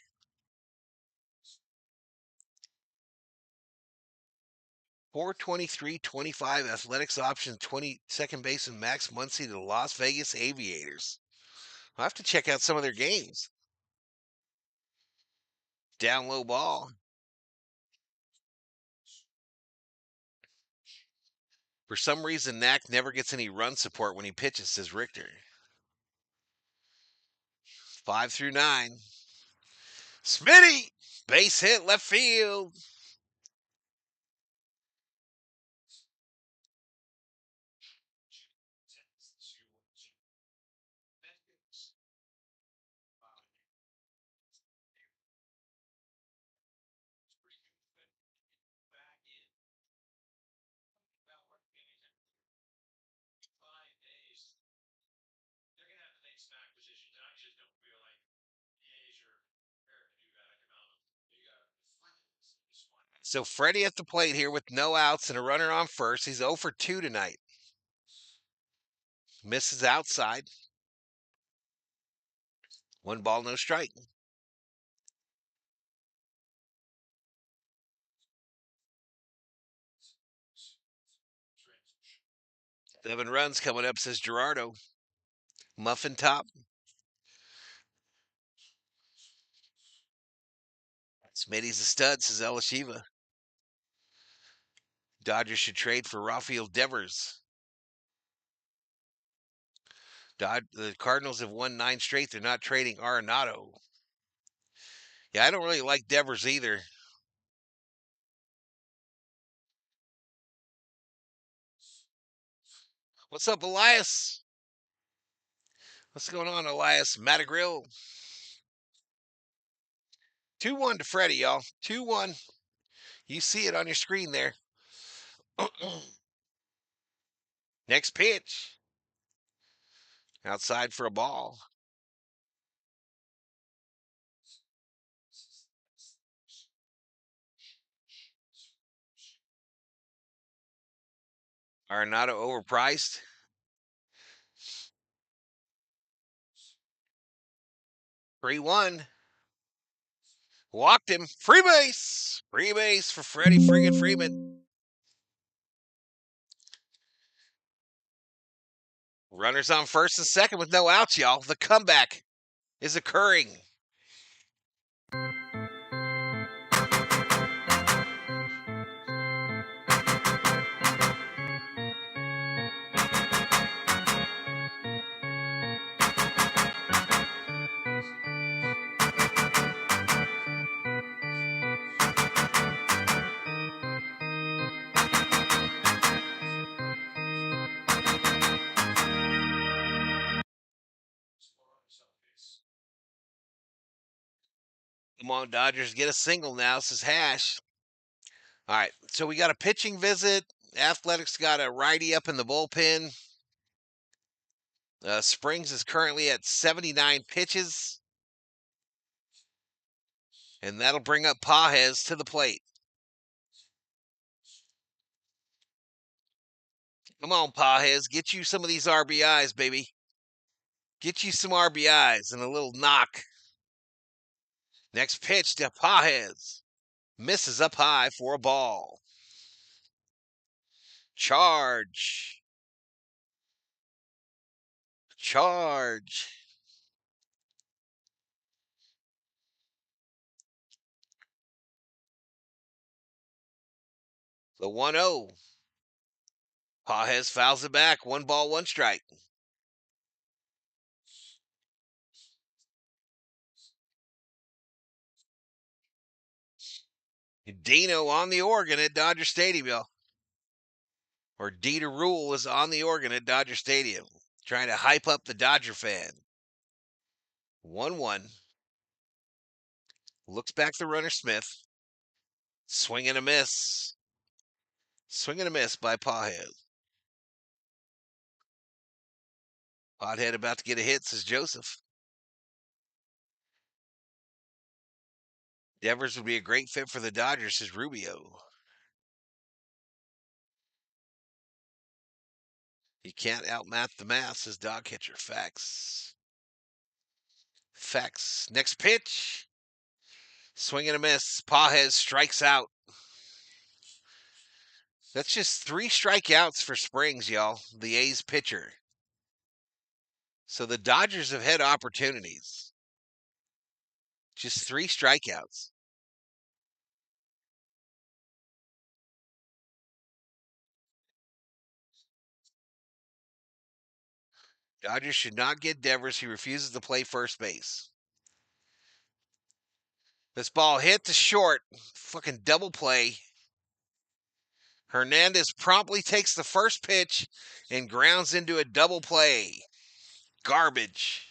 .423.25 athletics option 20 second baseman Max Muncy to the Las Vegas Aviators. I'll have to check out some of their games. Down low ball. For some reason, Knack never gets any run support when he pitches, says Richter. 5 through 9. Smitty! Base hit, left field. So Freddie at the plate here with no outs and a runner on first. He's 0 for 2 tonight. Misses outside. 1 ball, no strike. 7 runs coming up, says Gerardo. Muffin top. Smitty's a stud, says Elishiva. Dodgers should trade for Rafael Devers. The Cardinals have won 9 straight. They're not trading Arenado. Yeah, I don't really like Devers either. What's up, Elias? What's going on, Elias? Matagrill. 2-1 to Freddie, y'all. 2-1. You see it on your screen there. Next pitch. Outside for a ball. Arenado overpriced. 3-1. Walked him. Free base. Free base for Freddie friggin' Freeman. Runners on first and second with no outs, y'all. The comeback is occurring. Come on, Dodgers, get a single now, says Hash. All right, so we got a pitching visit. Athletics got a righty up in the bullpen. Springs is currently at 79 pitches. And that'll bring up Pajes to the plate. Come on, Pajes, get you some of these RBIs, baby. Get you some RBIs and a little knock. Next pitch to Pajes. Misses up high for a ball. Charge. Charge. The 1-0. Pages fouls it back. 1-1 strike. Dino on the organ at Dodger Stadium, y'all. Or Dieter Rule is on the organ at Dodger Stadium, trying to hype up the Dodger fan. 1-1. Looks back the runner Smith. Swing and a miss. Swing and a miss by Pages. Pothead about to get a hit, says Joseph. Devers would be a great fit for the Dodgers, says Rubio. You can't outmath the math, says Dog Catcher. Facts. Facts. Next pitch. Swing and a miss. Pages strikes out. That's just 3 strikeouts for Springs, y'all. The A's pitcher. So the Dodgers have had opportunities. Just 3 strikeouts. Dodgers should not get Devers. He refuses to play first base. This ball hit to short. Fucking double play. Hernandez promptly takes the first pitch and grounds into a double play. Garbage.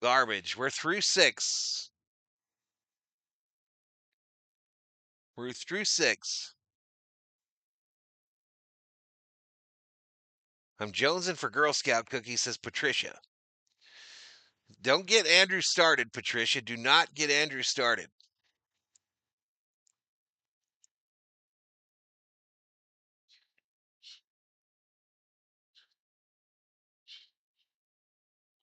Garbage. We're through 6. We're through 6. I'm jonesing for Girl Scout cookies, says Patricia. Don't get Andrew started, Patricia. Do not get Andrew started.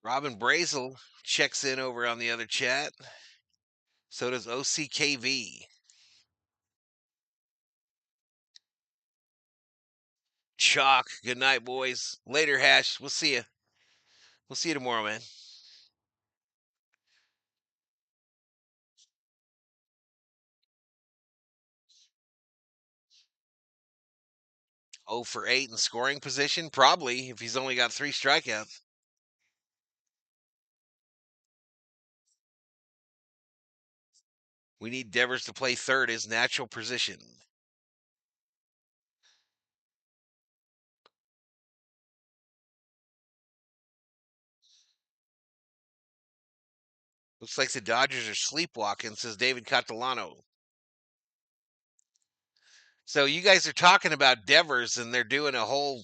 Robin Brazel checks in over on the other chat. So does OCKV. Chalk. Good night, boys. Later, Hash. We'll see you. We'll see you tomorrow, man. Oh for 8 in scoring position? Probably, if he's only got 3 strikeouts. We need Devers to play third, his natural position. Looks like the Dodgers are sleepwalking, says David Catalano. So you guys are talking about Devers, and they're doing a whole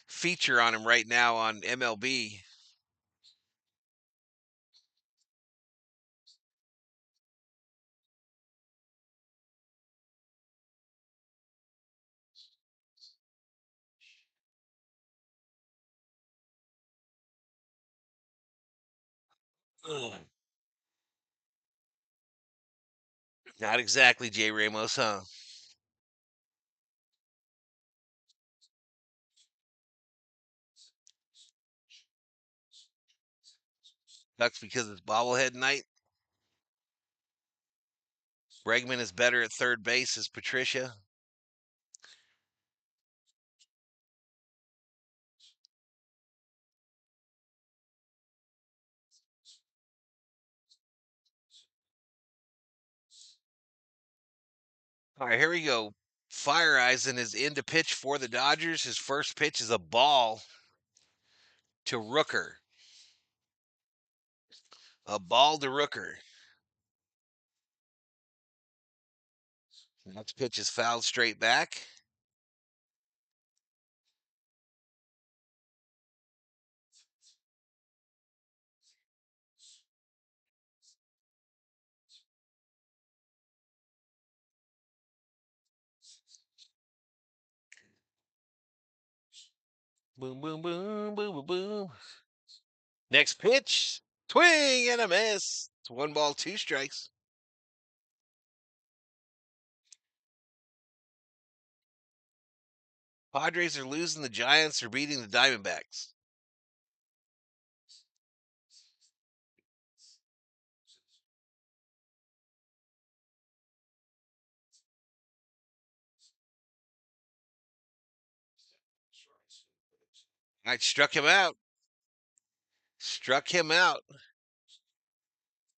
feature on him right now on MLB. Ugh. Not exactly, Jay Ramos, huh? That's because it's bobblehead night. Bregman is better at third base, as Patricia. All right, here we go. Fire Eisen is in to pitch for the Dodgers. His first pitch is a ball to Rooker. A ball to Rooker. Next pitch is fouled straight back. Boom, boom, boom, boom, boom, boom. Next pitch, swing and a miss. It's 1 ball, 2 strikes. Padres are losing. The Giants are beating the Diamondbacks. I struck him out. Struck him out.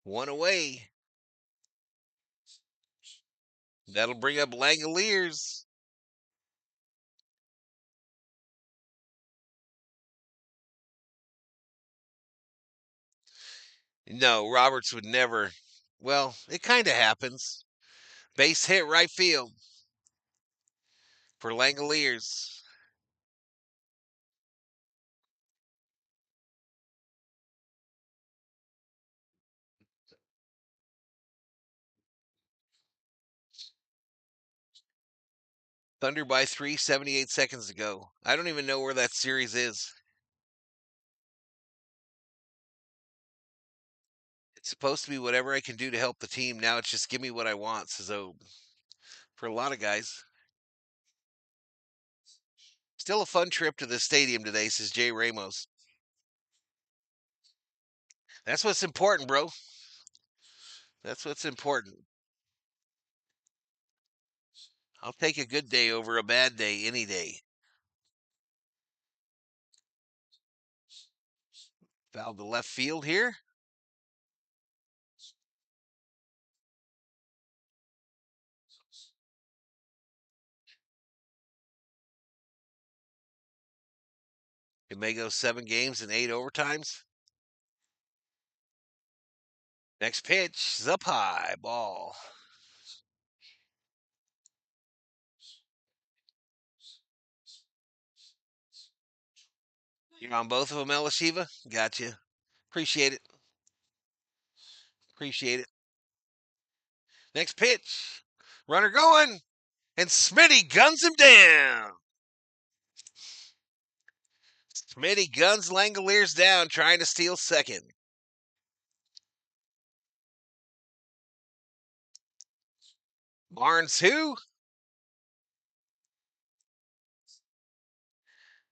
One away. That'll bring up Langoliers. No, Roberts would never. Well, it kind of happens. Base hit right field for Langoliers. Thunder by 3, 78 seconds to go. I don't even know where that series is. It's supposed to be whatever I can do to help the team. Now it's just give me what I want, says Obe. For a lot of guys. Still a fun trip to the stadium today, says Jay Ramos. That's what's important, bro. That's what's important. I'll take a good day over a bad day any day. Foul to left field here. It may go 7 games and 8 overtimes. Next pitch is up high. Ball. You're on both of them, Elishiva? Gotcha. Appreciate it. Appreciate it. Next pitch. Runner going. And Smitty guns him down. Smitty guns Langoliers down, trying to steal second. Barnes who?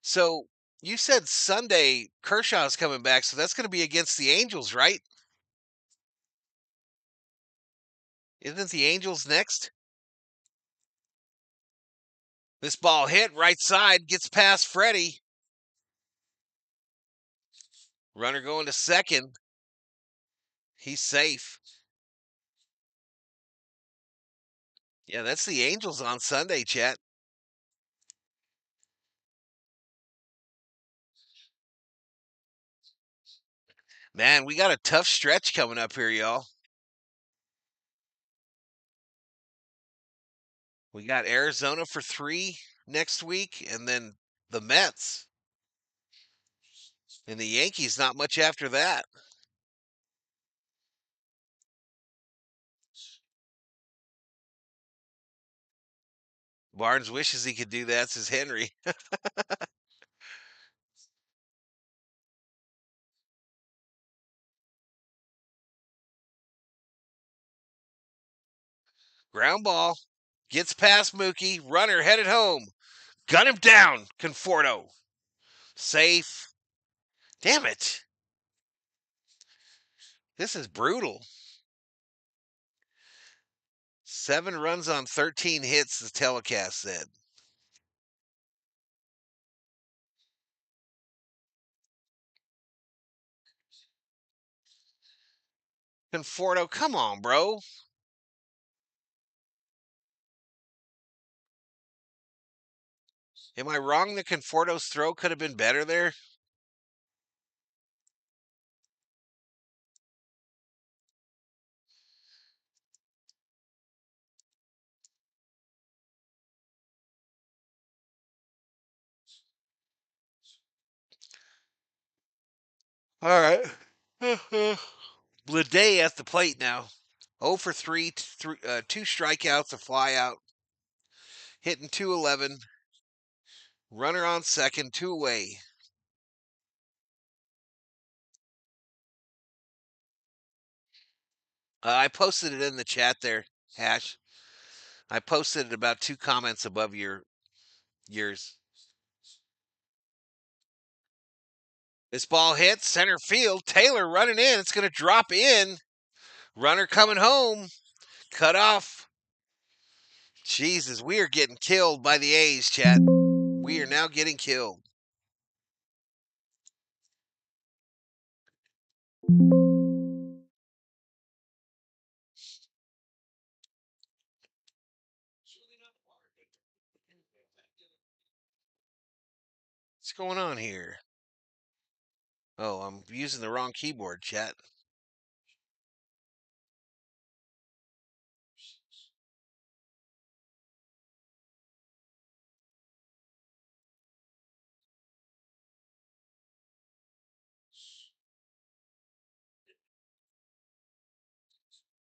So you said Sunday Kershaw's coming back, so that's going to be against the Angels, right? Isn't the Angels next? This ball hit right side, gets past Freddie. Runner going to second. He's safe. Yeah, that's the Angels on Sunday, chat. Man, we got a tough stretch coming up here, y'all. We got Arizona for 3 next week, and then the Mets. And the Yankees, not much after that. Barnes wishes he could do that, says Henry. Ground ball. Gets past Mookie. Runner headed home. Gun him down. Conforto. Safe. Damn it. This is brutal. 7 runs on 13 hits, the telecast said. Conforto, come on, bro. Am I wrong that Conforto's throw could have been better there? All right. Bleday at the plate now. 0 for 3, 2 strikeouts, a flyout. Hitting 211. Runner on second, 2 away. I posted it in the chat there, Hash. I posted it about 2 comments above yours. This ball hits center field. Taylor running in. It's going to drop in. Runner coming home. Cut off. Jesus, we are getting killed by the A's, chat. We are now getting killed. What's going on here? Oh, I'm using the wrong keyboard, chat.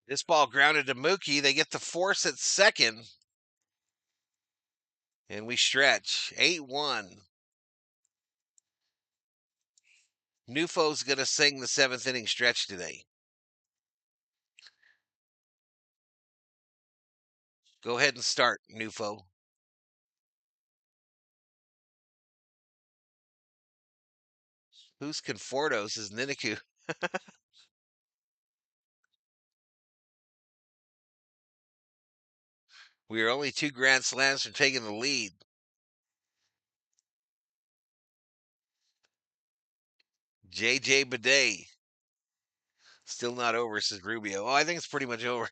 This ball grounded to Mookie. They get the force at second. And we stretch. 8-1. Nufo's going to sing the 7th inning stretch today. Go ahead and start, Nufo. Who's Confortos is Niniku? We are only 2 grand slams from taking the lead. JJ Bidet. Still not over, says Rubio. Oh, I think it's pretty much over.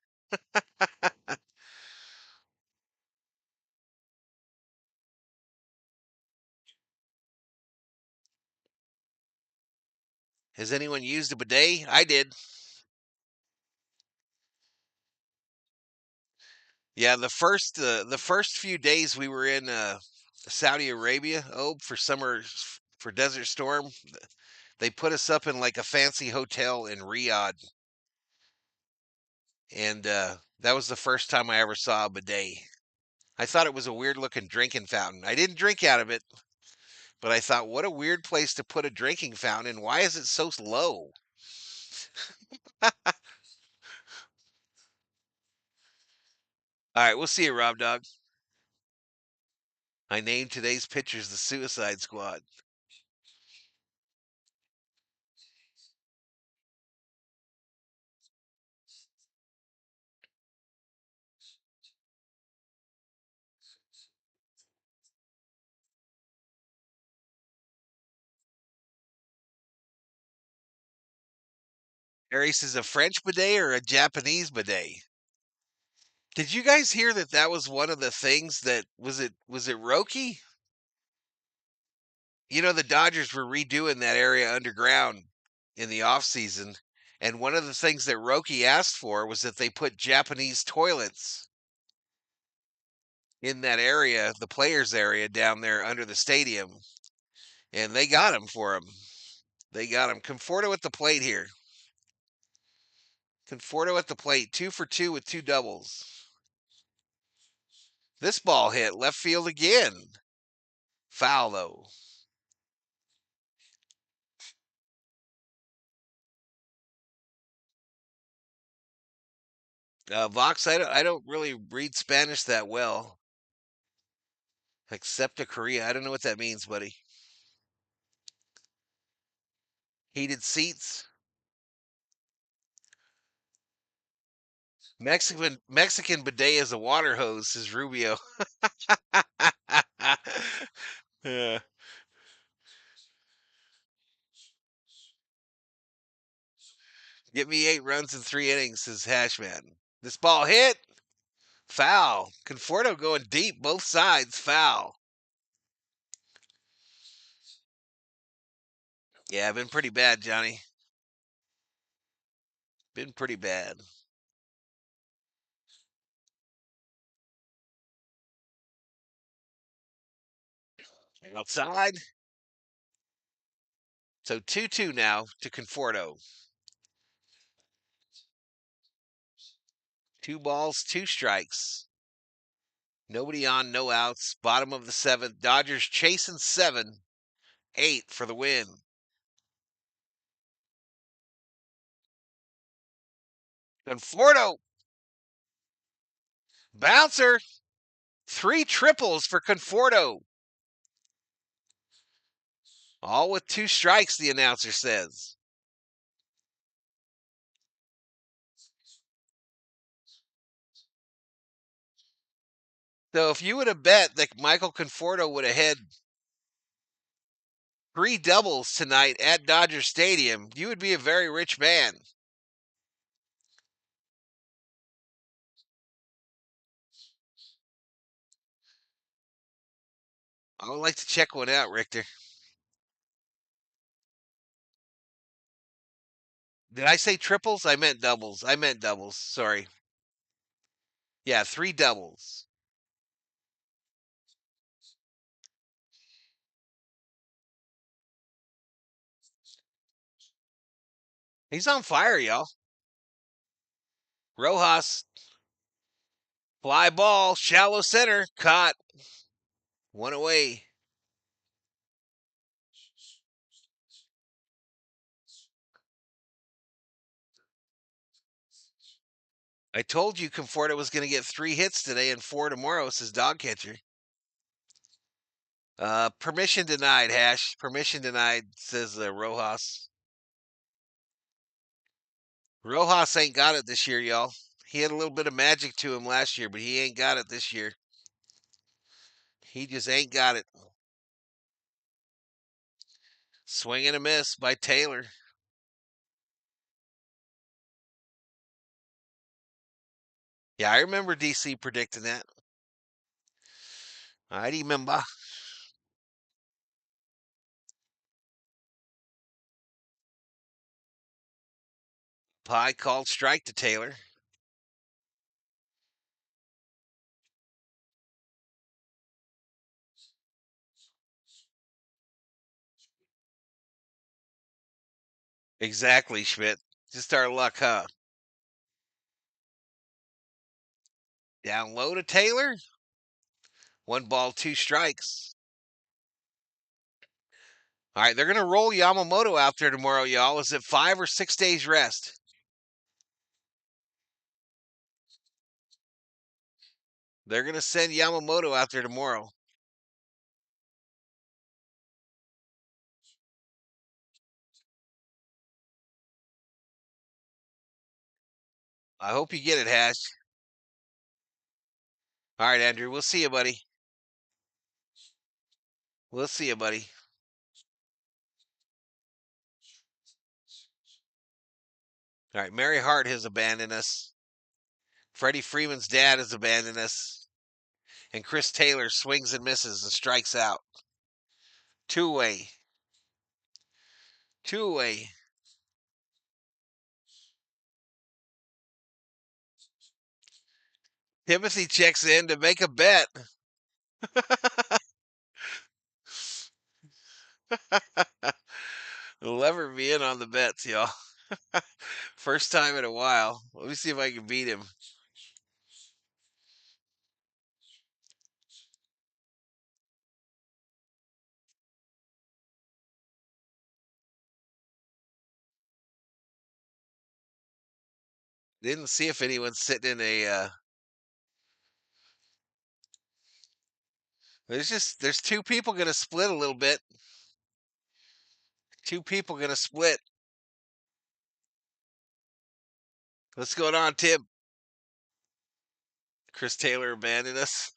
Has anyone used a bidet? I did. Yeah, the first few days we were in Saudi Arabia, for Desert Storm, they put us up in like a fancy hotel in Riyadh, and that was the first time I ever saw a bidet. I thought it was a weird looking drinking fountain. I didn't drink out of it, but I thought, what a weird place to put a drinking fountain, and why is it so low? All right, we'll see you, Rob Dog. I named today's pitchers the Suicide Squad. Aries is a French bidet or a Japanese bidet? Did you guys hear that that was one of the things that was it Roki? You know, the Dodgers were redoing that area underground in the off season, and one of the things that Roki asked for was that they put Japanese toilets in that area, the players area down there under the stadium, and they got him for him. They got him. Conforto at the plate here. Conforto at the plate, 2 for 2 with 2 doubles. This ball hit left field again. Foul though. Vox, I don't really read Spanish that well. Except to Korea. I don't know what that means, buddy. Heated seats. Mexican bidet is a water hose, says Rubio. Yeah. Get me 8 runs in 3 innings, says Hashman. This ball hit. Foul. Conforto going deep, both sides. Foul. Yeah, been pretty bad, Johnny. Been pretty bad. Outside. So 2-2 now to Conforto. 2 balls, 2 strikes. Nobody on, no outs. Bottom of the 7th. Dodgers chasing 7. 8 for the win. Conforto. Bouncer. 3 triples for Conforto. All with 2 strikes, the announcer says. So if you would have bet that Michael Conforto would have had 3 doubles tonight at Dodger Stadium, you would be a very rich man. I would like to check one out, Richter. Did I say triples? I meant doubles. I meant doubles. Sorry. Yeah, 3 doubles. He's on fire, y'all. Rojas, fly ball, shallow center, caught. One away. I told you Conforto was going to get 3 hits today and 4 tomorrow, says dog catcher. Permission denied, Hash. Permission denied, says Rojas. Rojas ain't got it this year, y'all. He had a little bit of magic to him last year, but he ain't got it this year. He just ain't got it. Swing and a miss by Taylor. Yeah, I remember DC predicting that. I remember. Pie called strike to Taylor. Exactly, Schmidt. Just our luck, huh? Down low to Taylor. 1 ball, 2 strikes. All right, they're going to roll Yamamoto out there tomorrow, y'all. Is it 5 or 6 days rest? They're going to send Yamamoto out there tomorrow. I hope you get it, Hash. All right, Andrew. We'll see you, buddy. We'll see you, buddy. All right, Mary Hart has abandoned us. Freddie Freeman's dad has abandoned us. And Chris Taylor swings and misses and strikes out. 2 away. 2 away. Timothy checks in to make a bet. We'll ever be in on the bets, y'all. First time in a while. Let me see if I can beat him. Didn't see if anyone's sitting in a. There's 2 people gonna split a little bit. 2 people gonna split. What's going on, Tim? Chris Taylor abandoned us.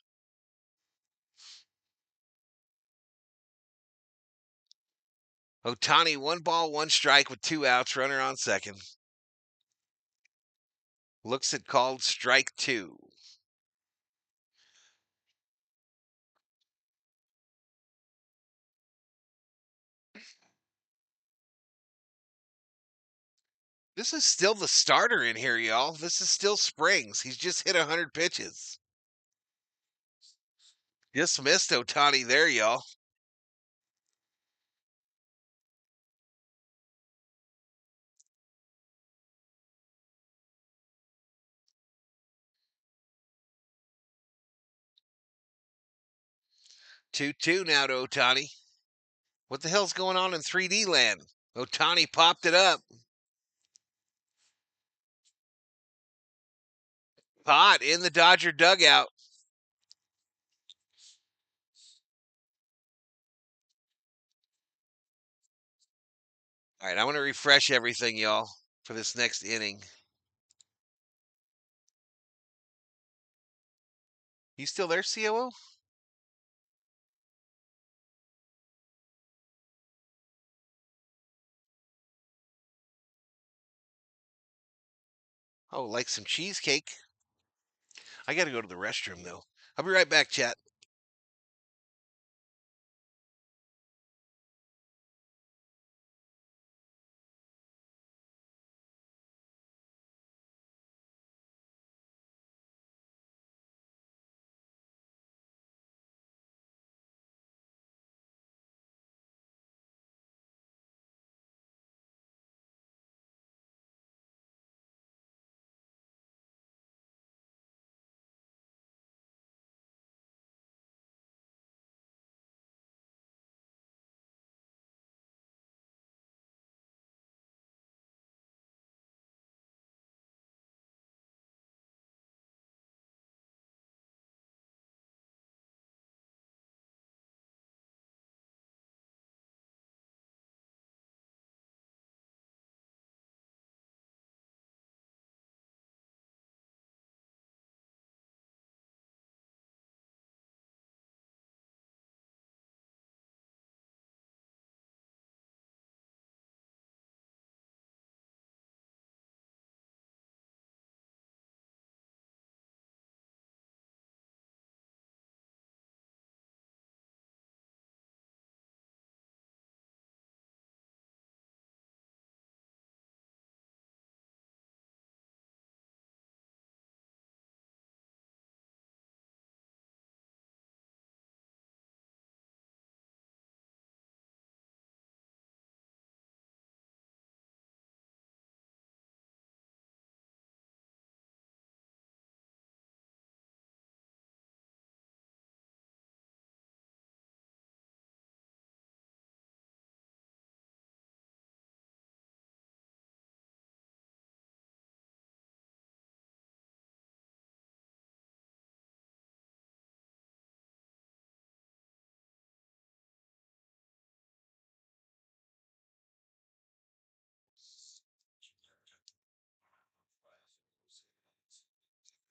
Otani, 1 ball, 1 strike with 2 outs, runner on second. Looks at called strike 2. This is still the starter in here, y'all. This is still Springs. He's just hit 100 pitches. Just missed Otani there, y'all. Two now to Otani. What the hell's going on in 3D land? Otani popped it up. Caught in the Dodger dugout. All right, I want to refresh everything, y'all, for this next inning. You still there, COO? Oh, like some cheesecake. I got to go to the restroom, though. I'll be right back, chat.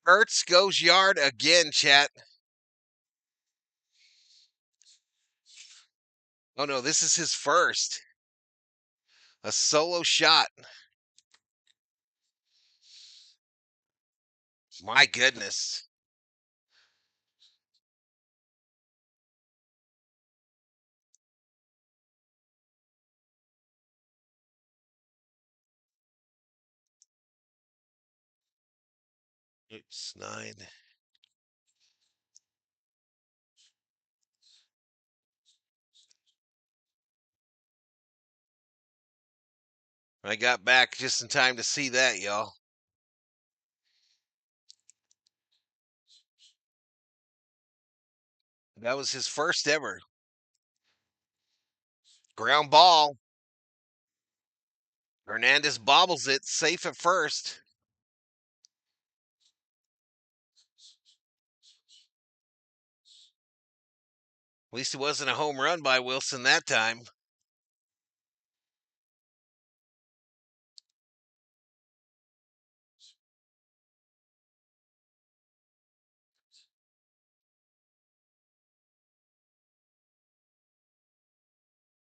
Ertz goes yard again, chat. Oh, no, this is his first. A solo shot. My goodness. Oops, 9. I got back just in time to see that, y'all. That was his first ever. Ground ball. Hernandez bobbles it, safe at first. At least it wasn't a home run by Wilson that time.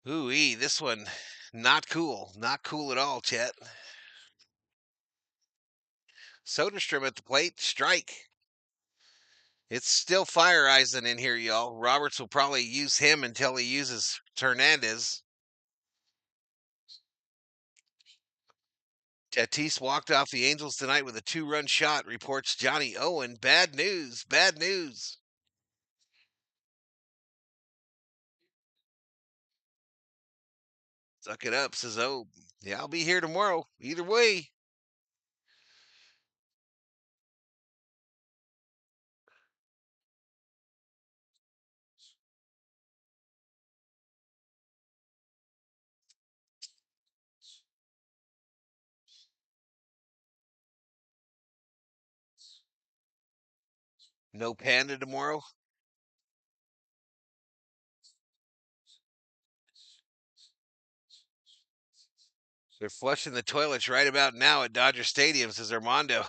Ooh-ee, this one, not cool. Not cool at all, chat. Soderstrom at the plate, strike. It's still Fire Eisen in here, y'all. Roberts will probably use him until he uses Hernandez. Tatis walked off the Angels tonight with a 2-run shot, reports Johnny Owen. Bad news, bad news. Suck it up, says O. Yeah, I'll be here tomorrow. Either way. No Panda tomorrow. They're flushing the toilets right about now at Dodger Stadium, says Armando.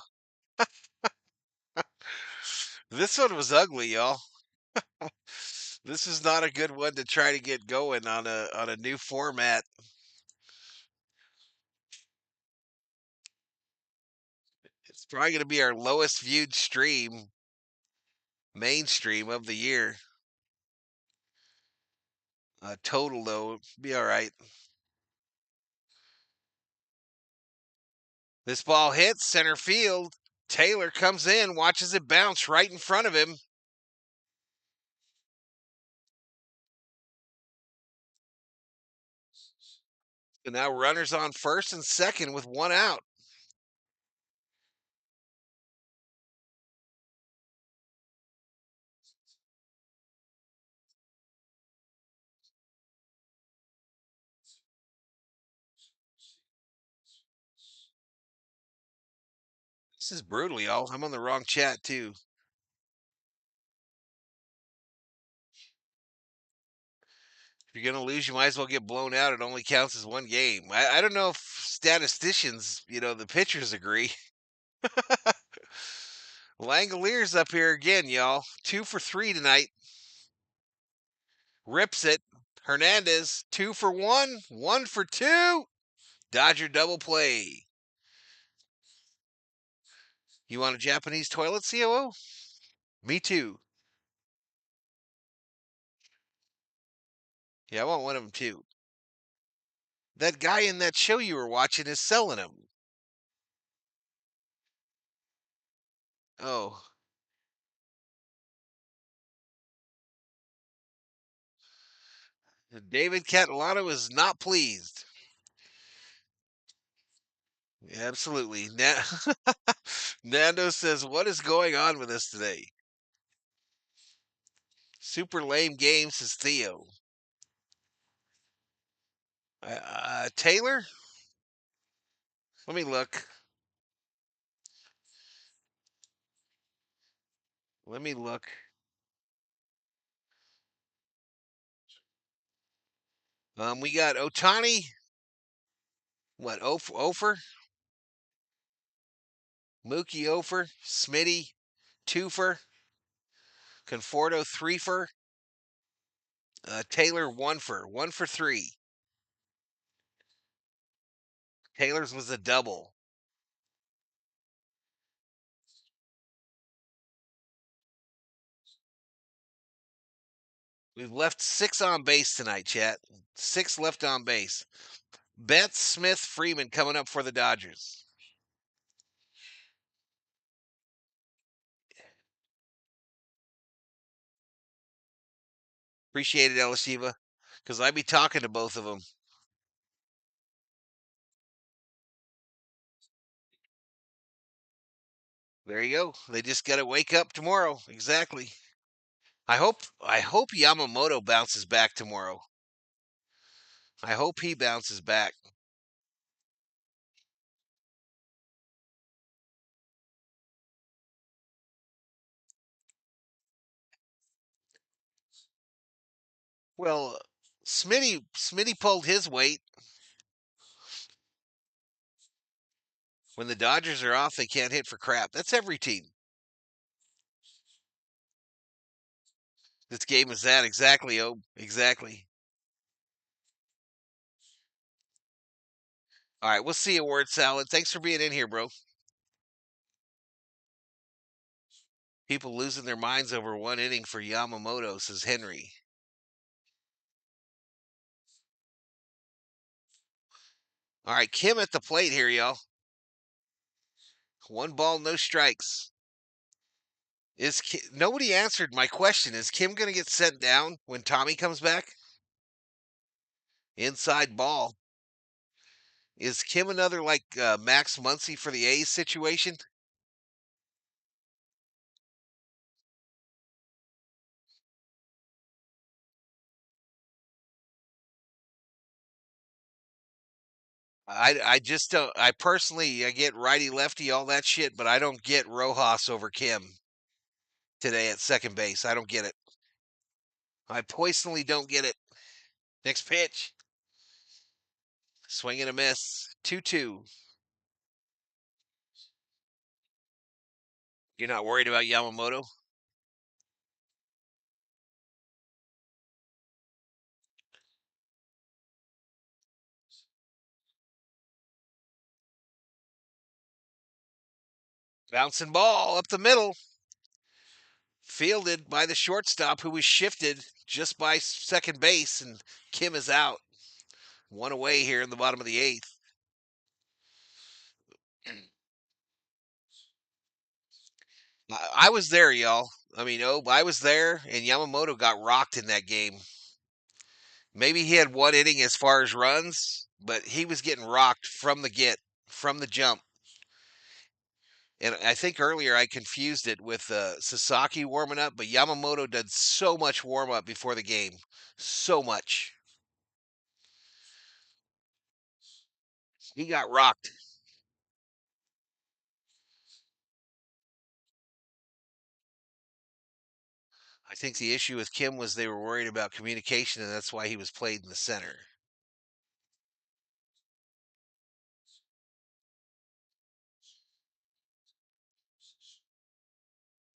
This one was ugly, y'all. This is not a good one to try to get going on a new format. Probably going to be our lowest viewed mainstream of the year. Total, though, be all right. This ball hits center field. Taylor comes in, watches it bounce right in front of him. And now runners on first and second with one out. This is brutal, y'all. I'm on the wrong chat, too. If you're going to lose, you might as well get blown out. It only counts as one game. I don't know if statisticians, the pitchers agree. Langalier's up here again, y'all. 2 for 3 tonight. Rips it. Hernandez, 2 for 1, 1 for 2. Dodger double play. You want a Japanese toilet, COO? Me too. Yeah, I want one of them too. That guy in that show you were watching is selling them. Oh. David Catalano is not pleased. Absolutely. Nando says, what is going on with us today? Super lame game, says Theo. Taylor? Let me look. Let me look. We got Otani. What, Ofer? Mookie Ofer. Smitty. Twofer. Conforto, threefer. Taylor, one for 3. Taylor's was a double. We've left 6 on base tonight, chat. 6 left on base. Betts, Smith, Freeman coming up for the Dodgers. Appreciate it, Elishiva, because I be talking to both of them. There you go. They just got to wake up tomorrow. Exactly. I hope Yamamoto bounces back tomorrow. I hope he bounces back. Well, Smitty pulled his weight. When the Dodgers are off, they can't hit for crap. That's every team. This game is that exactly. Oh, exactly. All right, we'll see you, Word Salad. Thanks for being in here, bro. People losing their minds over one inning for Yamamoto, says Henry. All right, Kim at the plate here, y'all. 1 ball, no strikes. Nobody answered my question? Is Kim going to get sent down when Tommy comes back? Inside ball. Is Kim another like Max Muncy for the A's situation? I just don't. I get righty lefty all that shit, but I don't get Rojas over Kim today at second base. I don't get it. I personally don't get it. Next pitch. Swing and a miss. 2-2. You're not worried about Yamamoto? Bouncing ball up the middle. Fielded by the shortstop, who was shifted just by second base, and Kim is out. One away here in the bottom of the eighth. I was there, y'all. I mean, I was there, and Yamamoto got rocked in that game. Maybe he had one inning as far as runs, but he was getting rocked from the jump. And I think earlier I confused it with Sasaki warming up, but Yamamoto did so much warm up before the game. So much. He got rocked. I think the issue with Kim was they were worried about communication, and that's why he was played in the center.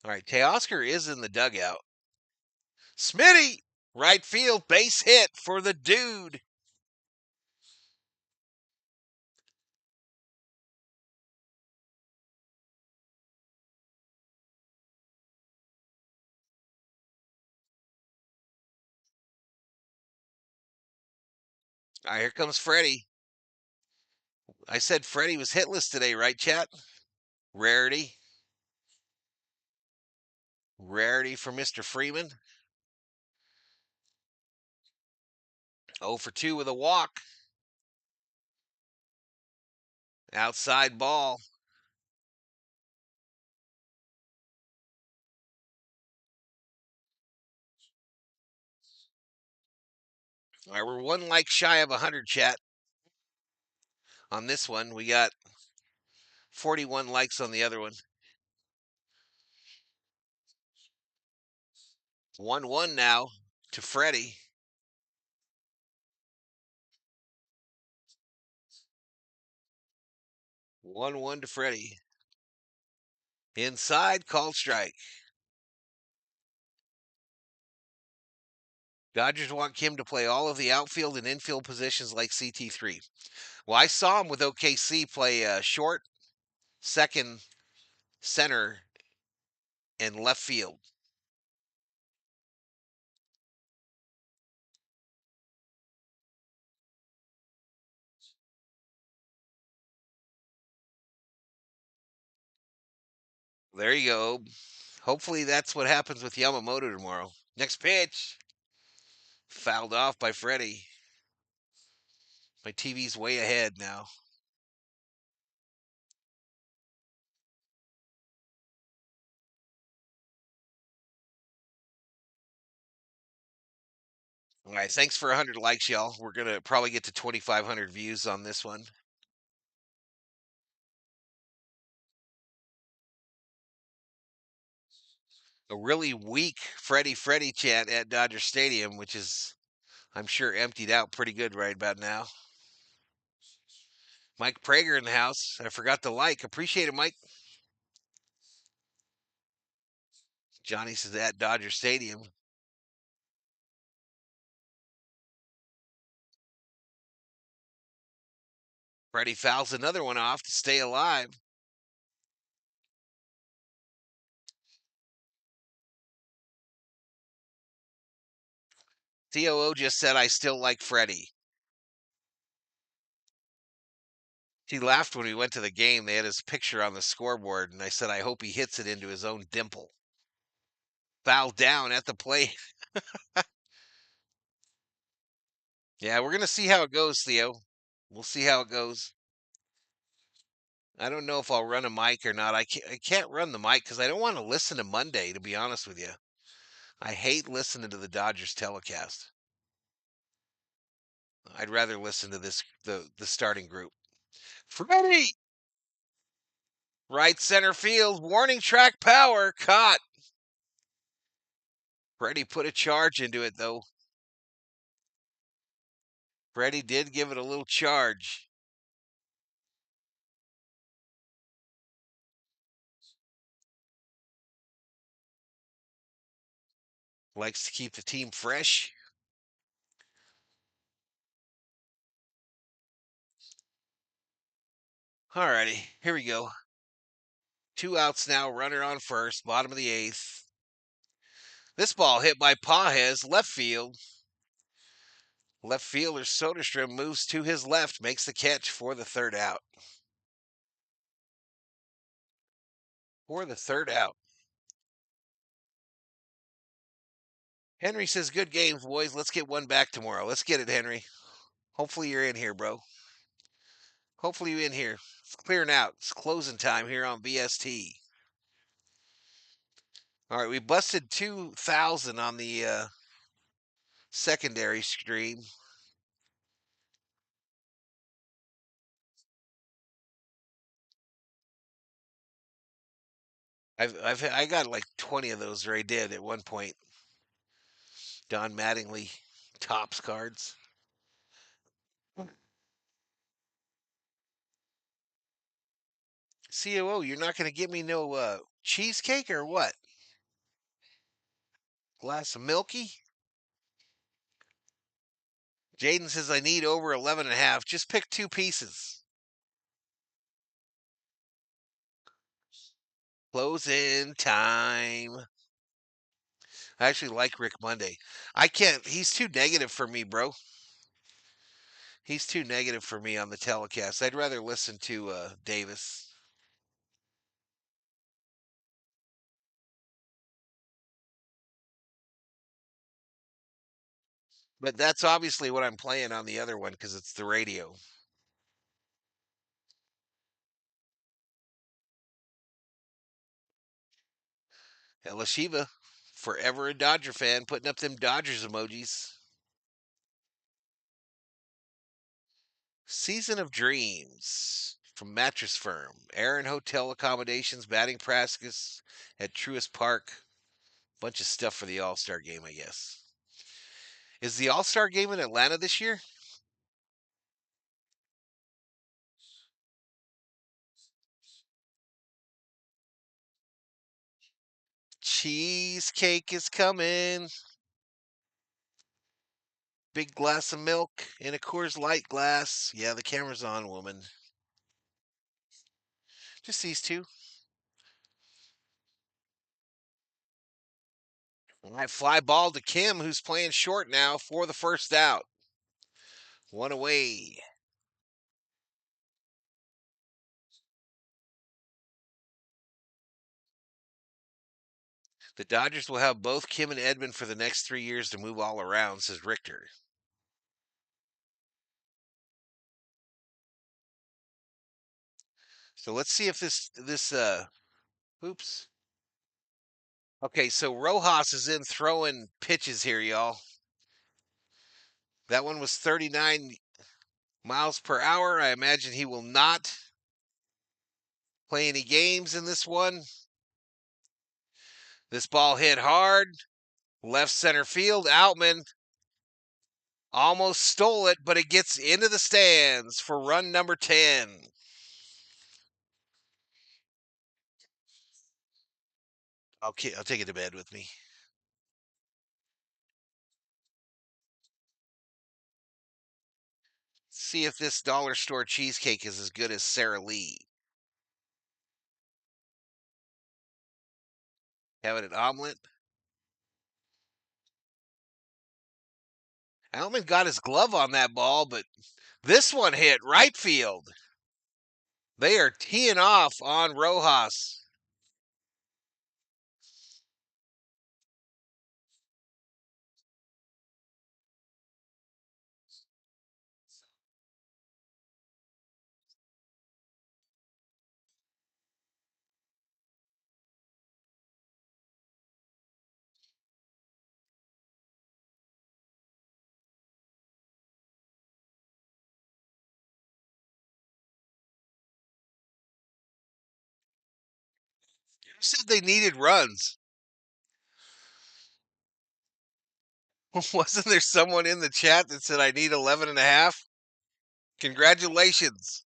All right, Teoscar is in the dugout. Smitty, right field, base hit for the dude. All right, here comes Freddie. I said Freddie was hitless today, right, chat? Rarity. Rarity for Mr. Freeman. 0 for 2 with a walk. Outside ball. All right, we're one like shy of 100, chat. On this one, we got 41 likes on the other one. 1-1 now to Freddie. 1-1 to Freddie. Inside, called strike. Dodgers want Kim to play all of the outfield and infield positions like CT3. Well, I saw him with OKC play short, second, center, and left field. There you go. Hopefully that's what happens with Yamamoto tomorrow. Next pitch. Fouled off by Freddie. My TV's way ahead now. All right, thanks for 100 likes, y'all. We're going to probably get to 2,500 views on this one. A really weak Freddie chant at Dodger Stadium, which is, I'm sure, emptied out pretty good right about now. Mike Prager in the house. I forgot to like. Appreciate it, Mike. Johnny says at Dodger Stadium. Freddie fouls another one off to stay alive. COO just said, I still like Freddie. He laughed when we went to the game. They had his picture on the scoreboard, and I said, I hope he hits it into his own dimple. Foul down at the plate. Yeah, we're going to see how it goes, Theo. We'll see how it goes. I don't know if I'll run a mic or not. I can't run the mic because I don't want to listen to Monday, to be honest with you. I hate listening to the Dodgers telecast. I'd rather listen to the starting group. Freddie! Right center field. Warning track power. Caught. Freddie put a charge into it, though. Freddie did give it a little charge. Likes to keep the team fresh. Alrighty, here we go. 2 outs now, runner on first, bottom of the 8th. This ball hit by Pajes, left field. Left fielder Soderstrom moves to his left, makes the catch for the 3rd out. Henry says, good games, boys. Let's get one back tomorrow. Let's get it, Henry. Hopefully you're in here, bro. Hopefully you're in here. It's clearing out. It's closing time here on VST. All right, we busted 2,000 on the secondary stream. I got like 20 of those, or I did at one point. Don Mattingly tops cards. COO, you're not going to give me no cheesecake or what? Glass of milky? Jaden says I need over 11 and a half. Just pick 2 pieces. Closing time. I actually like Rick Monday. I can't. He's too negative for me, bro. He's too negative for me on the telecast. I'd rather listen to Davis. But that's obviously what I'm playing on the other one because it's the radio. Elashiva, forever a Dodger fan, putting up them Dodgers emojis. Season of Dreams from Mattress Firm. Aaron Hotel accommodations, batting practice at Truist Park. Bunch of stuff for the All Star game, I guess. Is the All Star game in Atlanta this year? Cheesecake is coming. Big glass of milk in a Coors Light glass. Yeah, the camera's on, woman. Just these two. All right, fly ball to Kim, who's playing short now for the 1st out. One away. The Dodgers will have both Kim and Edmund for the next 3 years to move all around, says Richter. So let's see if this oops. Okay, so Rojas is in throwing pitches here, y'all. That one was 39 miles per hour. I imagine he will not play any games in this one. This ball hit hard. Left center field. Outman almost stole it, but it gets into the stands for run number 10. Okay, I'll take it to bed with me. See if this dollar store cheesecake is as good as Sara Lee. Having an omelet. Outman got his glove on that ball, but this one hit right field. They are teeing off on Rojas. Who said they needed runs? Wasn't there someone in the chat that said I need 11 and a half? Congratulations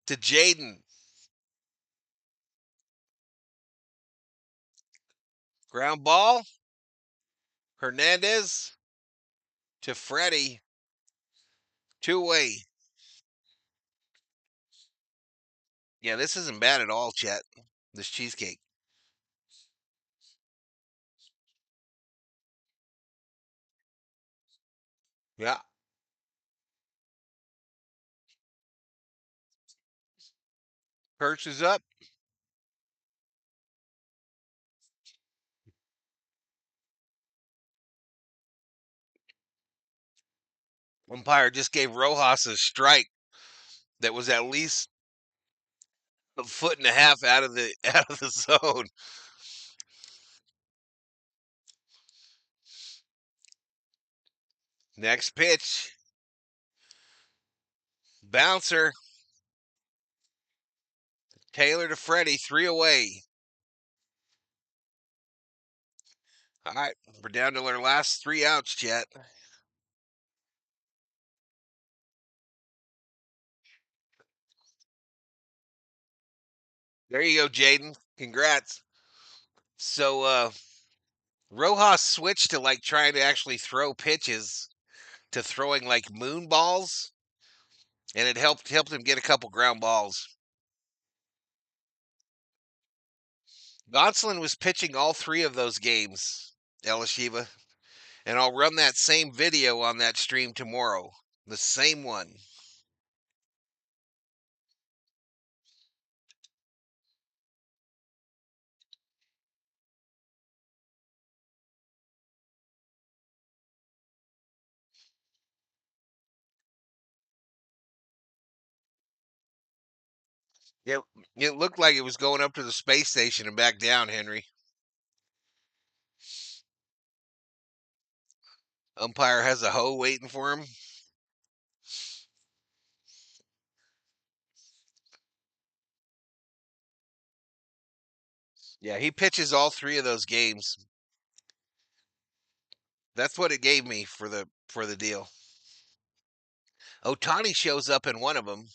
to Jaden. Ground ball. Hernandez to Freddie. 2-way. Yeah, this isn't bad at all, Chet. This cheesecake. Yeah. Perch is up. Umpire just gave Rojas a strike that was at least a foot and a half out of the out of the zone. Next pitch. Bouncer. Taylor to Freddie, 3 away. All right, we're down to our last 3 outs, Chet. There you go, Jaden. Congrats. So Rojas switched to like trying to actually throw pitches to throwing like moon balls, and it helped him get a couple ground balls. Gonsolin was pitching all 3 of those games, Elishiva, and I'll run that same video on that stream tomorrow. The same one. It, it looked like it was going up to the space station and back down, Henry. Umpire has a hoe waiting for him. Yeah, he pitches all 3 of those games. That's what it gave me for the deal. Otani shows up in one of them.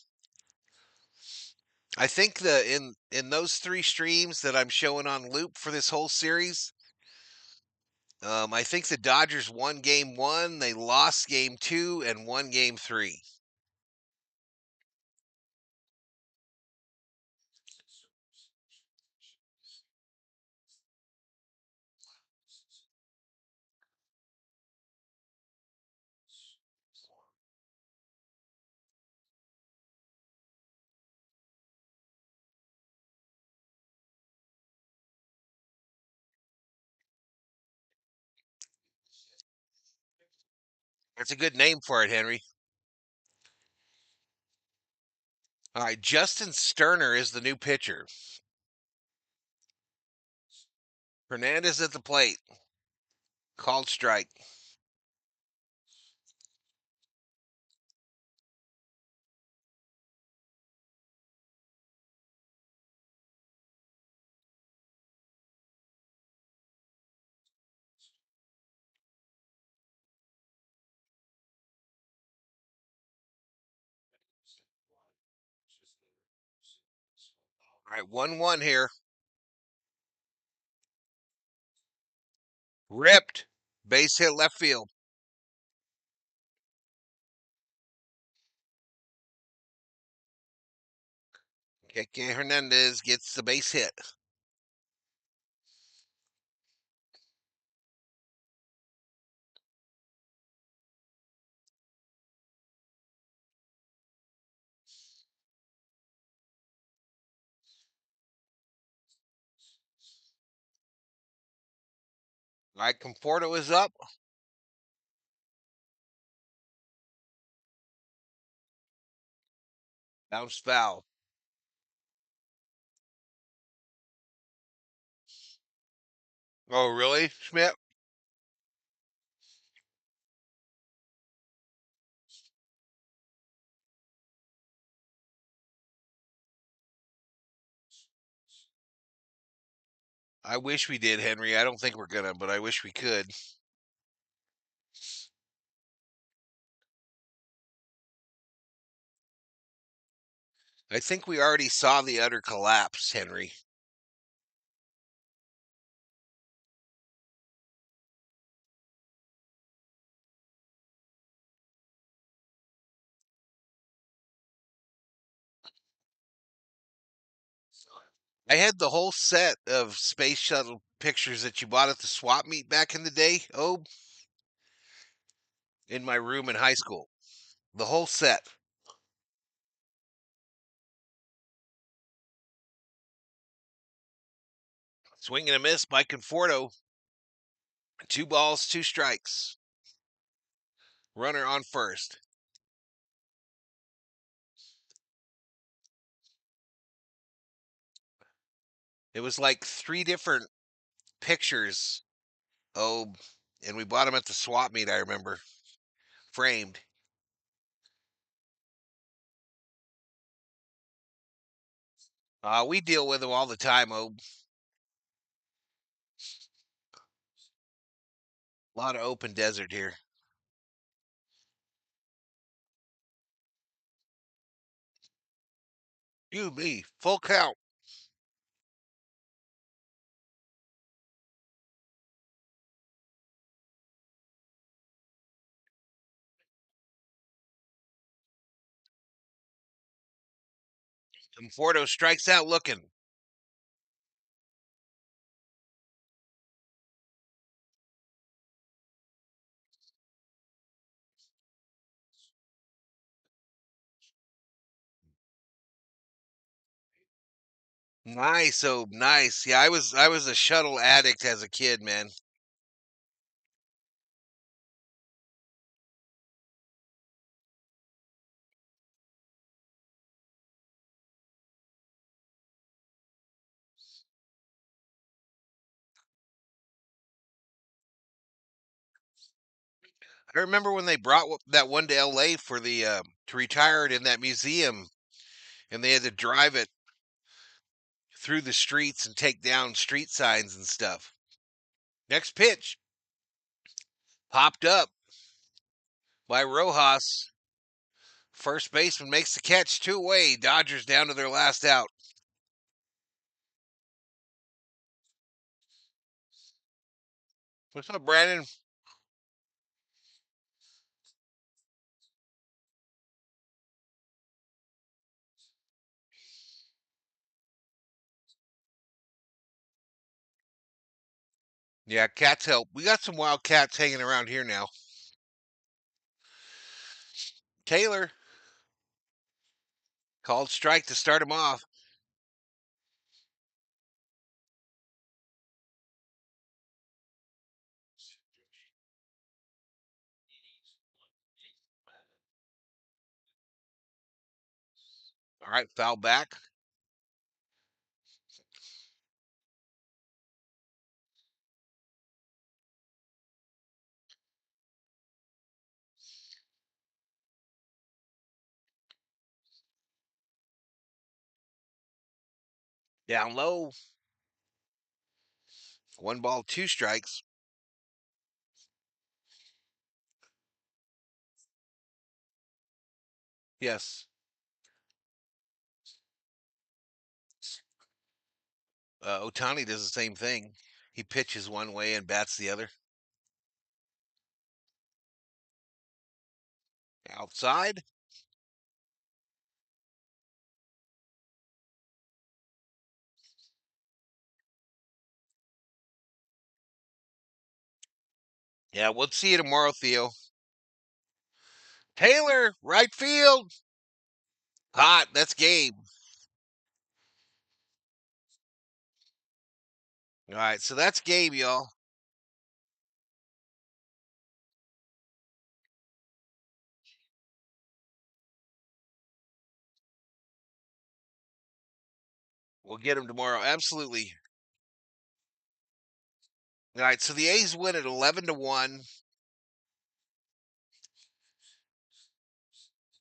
I think in those 3 streams that I'm showing on loop for this whole series, I think the Dodgers won game 1, they lost game 2, and won game 3. That's a good name for it, Henry. All right, Justin Sterner is the new pitcher. Hernandez at the plate. Called strike. All right, 1-1 here. Ripped. Base hit left field. Kike Hernandez gets the base hit. All right, Conforto is up. Bounce foul. Oh, really, Schmidt? I wish we did, Henry. I don't think we're gonna, but I wish we could. I think we already saw the utter collapse, Henry. I had the whole set of space shuttle pictures that you bought at the swap meet back in the day, in my room in high school. The whole set. Swing and a miss by Conforto. 2 balls, 2 strikes. Runner on first. It was like 3 different pictures. Oh, and we bought them at the swap meet, I remember. Framed. We deal with them all the time, A lot of open desert here. You, me, full count. Conforto strikes out looking. Nice, nice. Yeah, I was a shuttle addict as a kid, man. I remember when they brought that one to LA for the to retire it in that museum, and they had to drive it through the streets and take down street signs and stuff. Next pitch popped up by Rojas. First baseman makes the catch, 2 away. Dodgers down to their last out. What's up, Brandon? Yeah, cats help. We got some wild cats hanging around here now. Taylor called strike to start him off. All right, foul back. Down low. 1 ball, 2 strikes. Yes. Otani does the same thing. He pitches one way and bats the other. Outside. Yeah, we'll see you tomorrow, Theo. Taylor, right field. Hot. That's Gabe. All right, so that's Gabe, y'all. We'll get him tomorrow. Absolutely. All right, so the A's win at 11-1.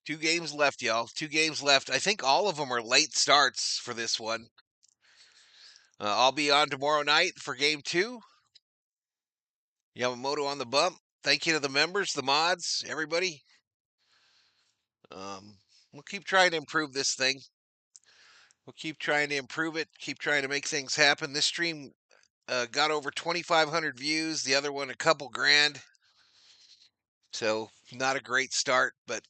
2 games left, y'all. 2 games left. I think all of them are late starts for this one. I'll be on tomorrow night for game 2. Yamamoto on the bump. Thank you to the members, the mods, everybody. We'll keep trying to improve this thing. We'll keep trying to improve it. Keep trying to make things happen. This stream got over 2,500 views. The other one a couple grand. So not a great start, but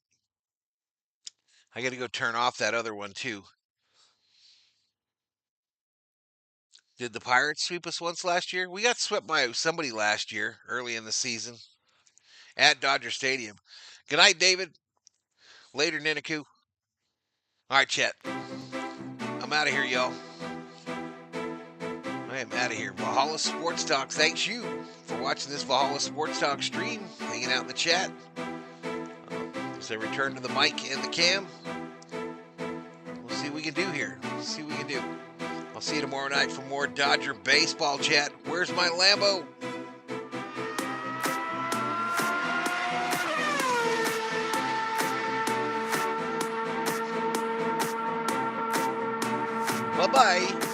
I got to go turn off that other one too. Did the Pirates sweep us once last year? We got swept by somebody last year, early in the season, at Dodger Stadium. Good night, David. Later, Ninaku. All right, Chet. I'm out of here, y'all. I am out of here. Valhalla Sports Talk. Thanks you for watching this Valhalla Sports Talk stream, hanging out in the chat. As I return to the mic and the cam, we'll see what we can do here. See what we can do. I'll see you tomorrow night for more Dodger baseball chat. Where's my Lambo? Bye-bye.